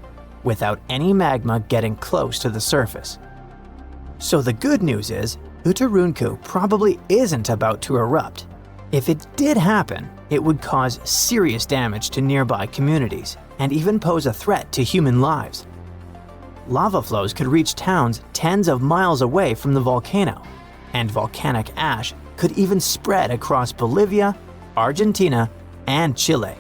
without any magma getting close to the surface. So the good news is, Uturuncu probably isn't about to erupt. If it did happen, it would cause serious damage to nearby communities and even pose a threat to human lives. Lava flows could reach towns tens of miles away from the volcano, and volcanic ash could even spread across Bolivia, Argentina, and Chile.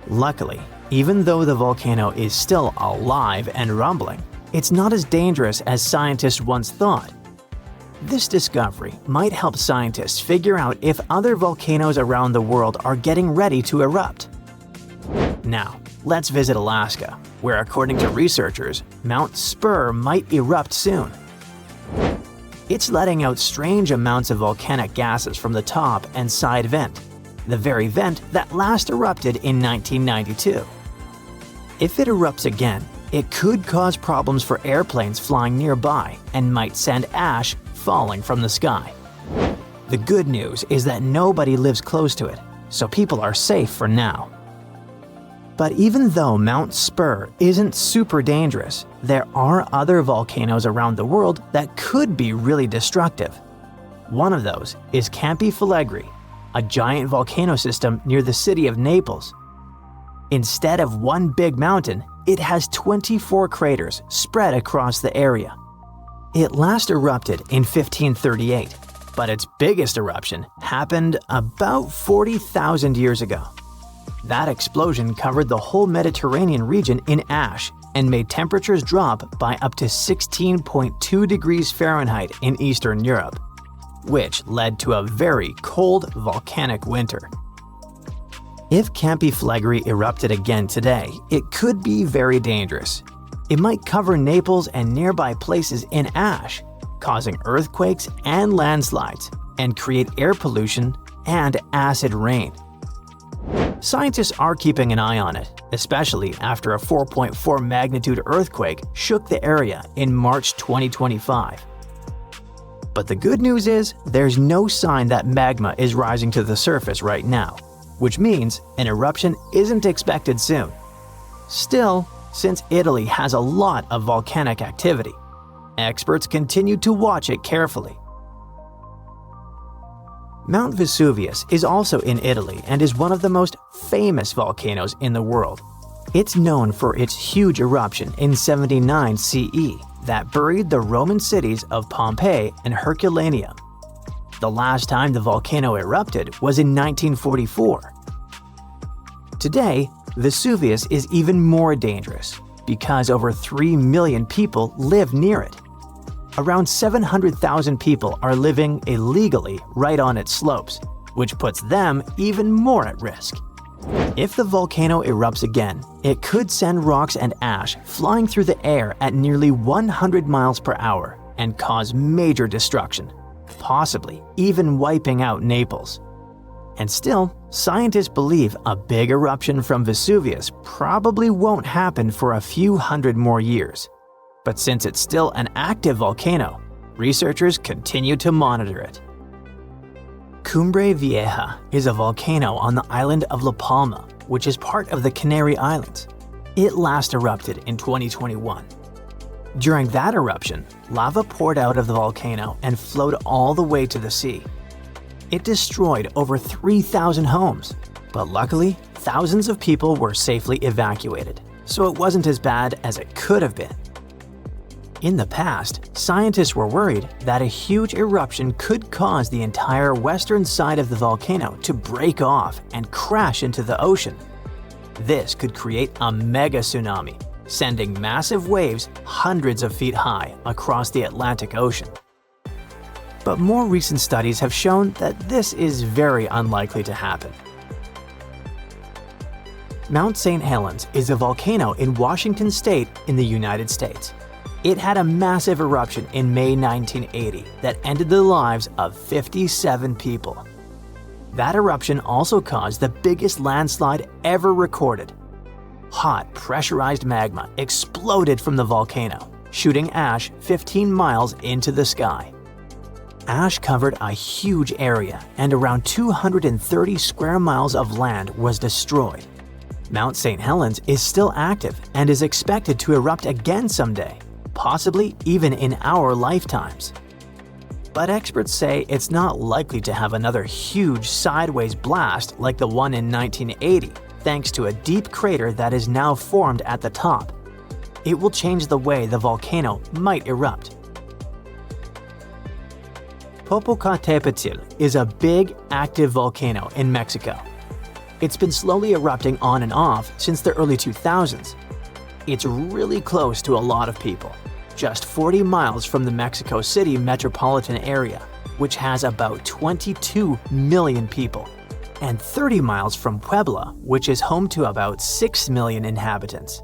Luckily, even though the volcano is still alive and rumbling, it's not as dangerous as scientists once thought. This discovery might help scientists figure out if other volcanoes around the world are getting ready to erupt. Now, let's visit Alaska, where according to researchers, Mount Spur might erupt soon. It's letting out strange amounts of volcanic gases from the top and side vent, the very vent that last erupted in 1992. If it erupts again, it could cause problems for airplanes flying nearby and might send ash falling from the sky. The good news is that nobody lives close to it, so people are safe for now. But even though Mount Spur isn't super dangerous, there are other volcanoes around the world that could be really destructive. One of those is Campi Flegrei, a giant volcano system near the city of Naples. Instead of one big mountain, it has 24 craters spread across the area. It last erupted in 1538, but its biggest eruption happened about 40,000 years ago. That explosion covered the whole Mediterranean region in ash and made temperatures drop by up to 16.2 degrees Fahrenheit in Eastern Europe, which led to a very cold volcanic winter. If Campi Flegrei erupted again today, it could be very dangerous. It might cover Naples and nearby places in ash, causing earthquakes and landslides, and create air pollution and acid rain. Scientists are keeping an eye on it, especially after a 4.4 magnitude earthquake shook the area in March 2025. But the good news is there's no sign that magma is rising to the surface right now, which means an eruption isn't expected soon. Still, since Italy has a lot of volcanic activity, experts continue to watch it carefully. Mount Vesuvius is also in Italy and is one of the most famous volcanoes in the world. It's known for its huge eruption in 79 CE that buried the Roman cities of Pompeii and Herculaneum. The last time the volcano erupted was in 1944. Today, Vesuvius is even more dangerous because over 3 million people live near it. Around 700,000 people are living illegally right on its slopes, which puts them even more at risk. If the volcano erupts again, it could send rocks and ash flying through the air at nearly 100 miles per hour and cause major destruction, possibly even wiping out Naples. And still, scientists believe a big eruption from Vesuvius probably won't happen for a few hundred more years. But since it's still an active volcano, researchers continue to monitor it. Cumbre Vieja is a volcano on the island of La Palma, which is part of the Canary Islands. It last erupted in 2021. During that eruption, lava poured out of the volcano and flowed all the way to the sea. It destroyed over 3,000 homes, but luckily, thousands of people were safely evacuated, so it wasn't as bad as it could have been. In the past, scientists were worried that a huge eruption could cause the entire western side of the volcano to break off and crash into the ocean. This could create a mega tsunami, sending massive waves hundreds of feet high across the Atlantic Ocean. But more recent studies have shown that this is very unlikely to happen. Mount St. Helens is a volcano in Washington State in the United States. It had a massive eruption in May 1980 that ended the lives of 57 people. That eruption also caused the biggest landslide ever recorded. Hot, pressurized magma exploded from the volcano, shooting ash 15 miles into the sky. Ash covered a huge area, and around 230 square miles of land was destroyed. Mount St. Helens is still active and is expected to erupt again someday, possibly even in our lifetimes. But experts say it's not likely to have another huge sideways blast like the one in 1980, thanks to a deep crater that is now formed at the top. It will change the way the volcano might erupt. Popocatépetl is a big, active volcano in Mexico. It's been slowly erupting on and off since the early 2000s. It's really close to a lot of people, just 40 miles from the Mexico City metropolitan area, which has about 22 million people, and 30 miles from Puebla, which is home to about 6 million inhabitants.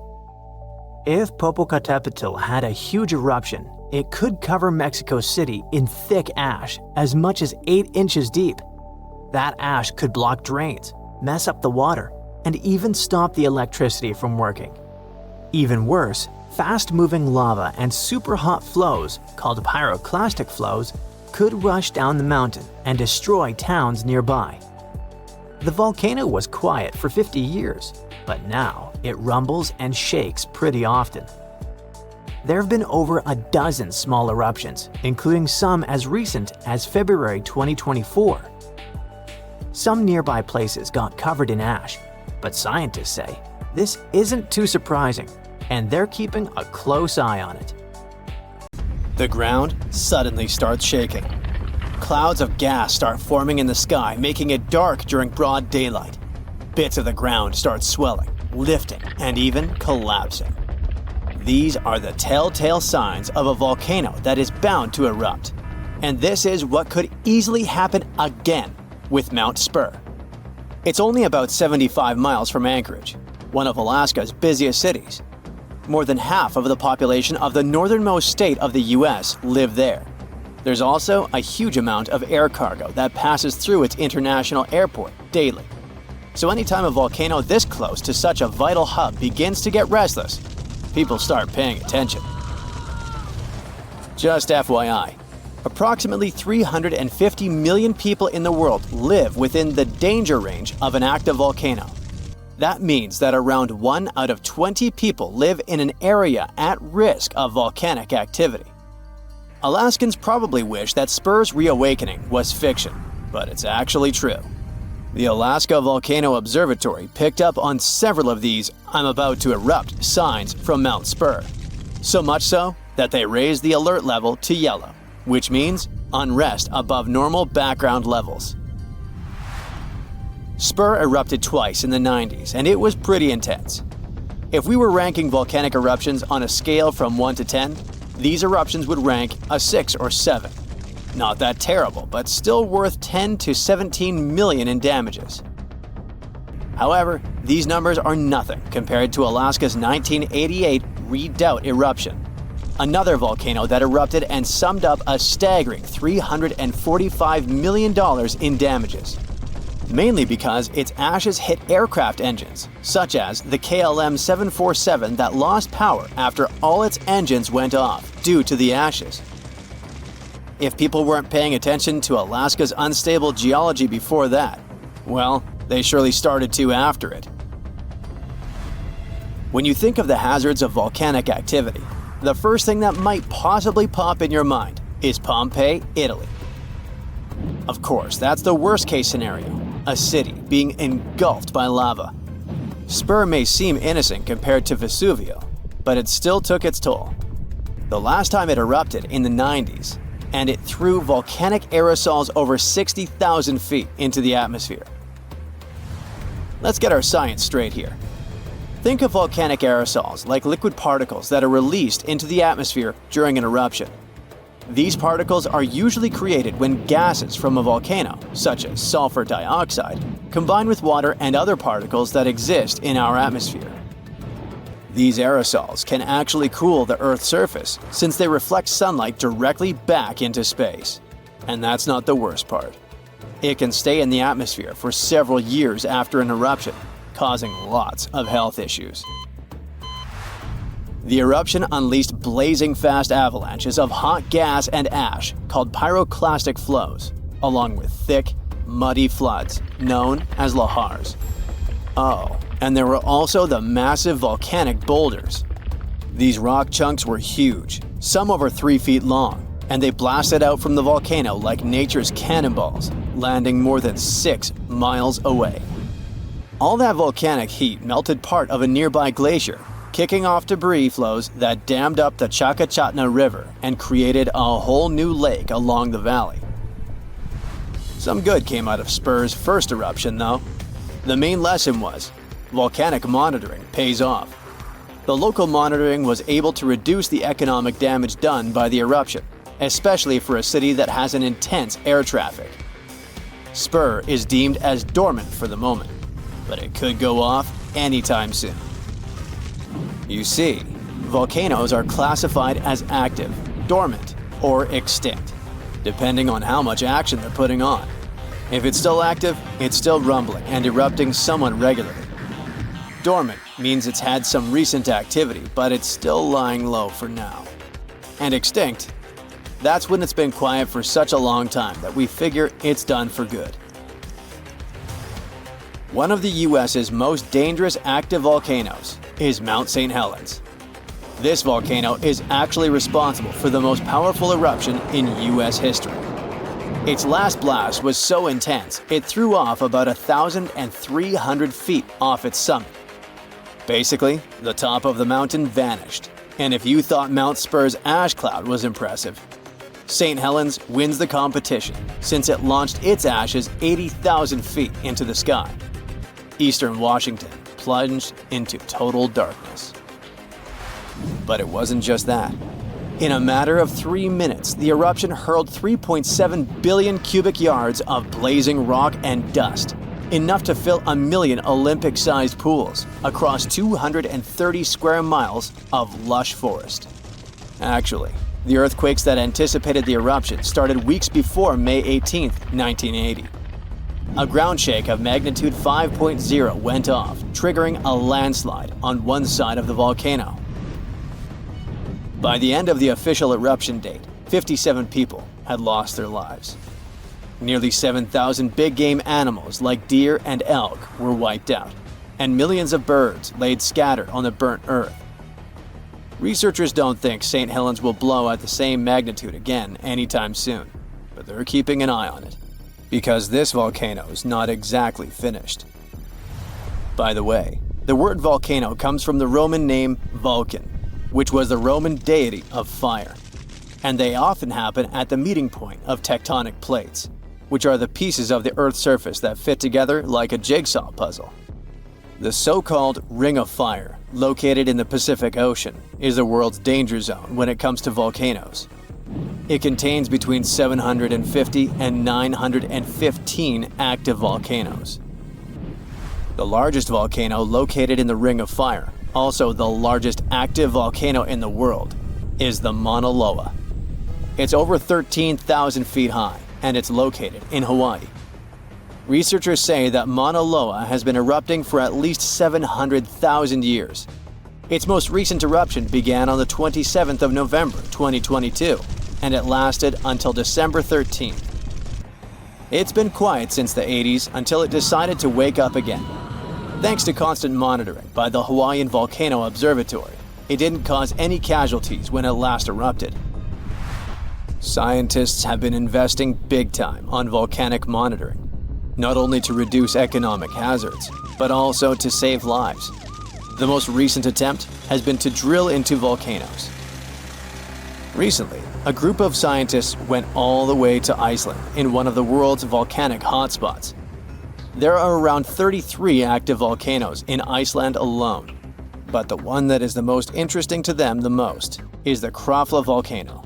If Popocatépetl had a huge eruption, it could cover Mexico City in thick ash as much as 8 inches deep. That ash could block drains, mess up the water, and even stop the electricity from working. Even worse, fast-moving lava and super hot flows, called pyroclastic flows, could rush down the mountain and destroy towns nearby. The volcano was quiet for 50 years, but now it rumbles and shakes pretty often. There have been over a dozen small eruptions, including some as recent as February 2024. Some nearby places got covered in ash, but scientists say this isn't too surprising, and they're keeping a close eye on it. The ground suddenly starts shaking. Clouds of gas start forming in the sky, making it dark during broad daylight. Bits of the ground start swelling, lifting, and even collapsing. These are the telltale signs of a volcano that is bound to erupt. And this is what could easily happen again with Mount Spur. It's only about 75 miles from Anchorage, one of Alaska's busiest cities. More than half of the population of the northernmost state of the US live there. There's also a huge amount of air cargo that passes through its international airport daily. So anytime a volcano this close to such a vital hub begins to get restless, people start paying attention. Just FYI, approximately 350 million people in the world live within the danger range of an active volcano. That means that around 1 out of 20 people live in an area at risk of volcanic activity. Alaskans probably wish that Spur's reawakening was fiction, but it's actually true. The Alaska Volcano Observatory picked up on several of these "I'm about to erupt" signs from Mount Spur. So much so that they raised the alert level to yellow, which means unrest above normal background levels. Spur erupted twice in the 90s, and it was pretty intense. If we were ranking volcanic eruptions on a scale from 1 to 10, these eruptions would rank a 6 or 7. Not that terrible, but still worth 10 to 17 million in damages. However, these numbers are nothing compared to Alaska's 1988 Redoubt eruption, another volcano that erupted and summed up a staggering $345 million in damages. Mainly because its ashes hit aircraft engines, such as the KLM 747 that lost power after all its engines went off due to the ashes. If people weren't paying attention to Alaska's unstable geology before that, well, they surely started to after it. When you think of the hazards of volcanic activity, the first thing that might possibly pop in your mind is Pompeii, Italy. Of course, that's the worst-case scenario, a city being engulfed by lava. Spur may seem innocent compared to Vesuvio, but it still took its toll. The last time it erupted in the 90s, and it threw volcanic aerosols over 60,000 feet into the atmosphere. Let's get our science straight here. Think of volcanic aerosols like liquid particles that are released into the atmosphere during an eruption. These particles are usually created when gases from a volcano, such as sulfur dioxide, combine with water and other particles that exist in our atmosphere. These aerosols can actually cool the Earth's surface since they reflect sunlight directly back into space. And that's not the worst part. It can stay in the atmosphere for several years after an eruption, causing lots of health issues. The eruption unleashed blazing fast avalanches of hot gas and ash called pyroclastic flows, along with thick, muddy floods known as lahars. Oh, and there were also the massive volcanic boulders. These rock chunks were huge, some over 3 feet long, and they blasted out from the volcano like nature's cannonballs, landing more than 6 miles away. All that volcanic heat melted part of a nearby glacier, kicking off debris flows that dammed up the Chakachatna River and created a whole new lake along the valley. Some good came out of Spur's first eruption, though. The main lesson was, volcanic monitoring pays off. The local monitoring was able to reduce the economic damage done by the eruption, especially for a city that has an intense air traffic. Spur is deemed as dormant for the moment, but it could go off anytime soon. You see, volcanoes are classified as active, dormant, or extinct, depending on how much action they're putting on. If it's still active, it's still rumbling and erupting somewhat regularly. Dormant means it's had some recent activity, but it's still lying low for now. And extinct, that's when it's been quiet for such a long time that we figure it's done for good. One of the US's most dangerous active volcanoes is Mount St. Helens. This volcano is actually responsible for the most powerful eruption in US history. Its last blast was so intense, it threw off about 1,300 feet off its summit. Basically, the top of the mountain vanished, and if you thought Mount Spur's ash cloud was impressive, St. Helens wins the competition since it launched its ashes 80,000 feet into the sky. Eastern Washington plunged into total darkness. But it wasn't just that. In a matter of 3 minutes, the eruption hurled 3.7 billion cubic yards of blazing rock and dust, enough to fill 1 million Olympic-sized pools across 230 square miles of lush forest. Actually, the earthquakes that anticipated the eruption started weeks before May 18, 1980. A ground shake of magnitude 5.0 went off, triggering a landslide on one side of the volcano. By the end of the official eruption date, 57 people had lost their lives. Nearly 7,000 big game animals like deer and elk were wiped out, and millions of birds laid scattered on the burnt earth. Researchers don't think St. Helens will blow at the same magnitude again anytime soon, but they're keeping an eye on it, because this volcano is not exactly finished. By the way, the word volcano comes from the Roman name Vulcan, which was the Roman deity of fire, and they often happen at the meeting point of tectonic plates, which are the pieces of the Earth's surface that fit together like a jigsaw puzzle. The so-called Ring of Fire, located in the Pacific Ocean, is the world's danger zone when it comes to volcanoes. It contains between 750 and 915 active volcanoes. The largest volcano located in the Ring of Fire, also the largest active volcano in the world, is the Mauna Loa. It's over 13,000 feet high, and it's located in Hawaii. Researchers say that Mauna Loa has been erupting for at least 700,000 years. Its most recent eruption began on the 27th of November 2022, and it lasted until December 13th. It's been quiet since the 80s until it decided to wake up again. Thanks to constant monitoring by the Hawaiian Volcano Observatory, it didn't cause any casualties when it last erupted. Scientists have been investing big time on volcanic monitoring, not only to reduce economic hazards, but also to save lives. The most recent attempt has been to drill into volcanoes. Recently, a group of scientists went all the way to Iceland in one of the world's volcanic hotspots. There are around 33 active volcanoes in Iceland alone, but the one that is the most interesting to them the most is the Krafla volcano.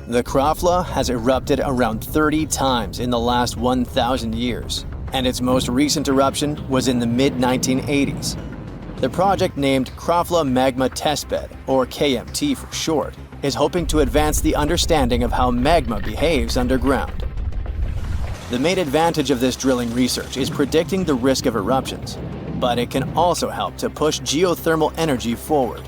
The Krafla has erupted around 30 times in the last 1,000 years, and its most recent eruption was in the mid-1980s. The project named Krafla Magma Testbed, or KMT for short, is hoping to advance the understanding of how magma behaves underground. The main advantage of this drilling research is predicting the risk of eruptions, but it can also help to push geothermal energy forward.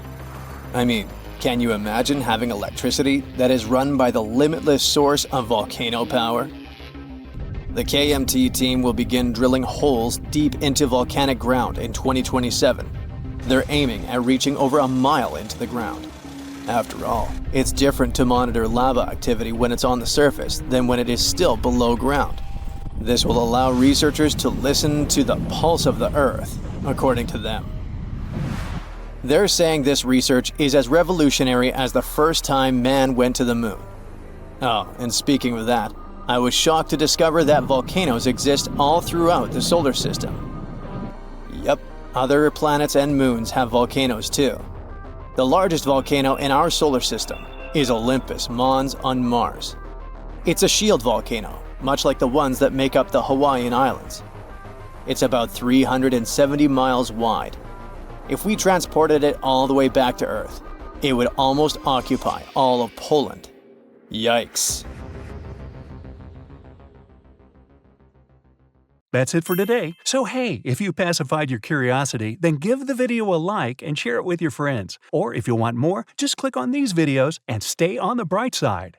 I mean, can you imagine having electricity that is run by the limitless source of volcano power? The KMT team will begin drilling holes deep into volcanic ground in 2027. They're aiming at reaching over a mile into the ground. After all, it's different to monitor lava activity when it's on the surface than when it is still below ground. This will allow researchers to listen to the pulse of the Earth, according to them. They're saying this research is as revolutionary as the first time man went to the moon. Oh, and speaking of that, I was shocked to discover that volcanoes exist all throughout the solar system. Yep, other planets and moons have volcanoes too. The largest volcano in our solar system is Olympus Mons on Mars. It's a shield volcano, much like the ones that make up the Hawaiian Islands. It's about 370 miles wide. If we transported it all the way back to Earth, it would almost occupy all of Poland. Yikes. That's it for today. So hey, if you pacified your curiosity, then give the video a like and share it with your friends. Or if you want more, just click on these videos and stay on the bright side.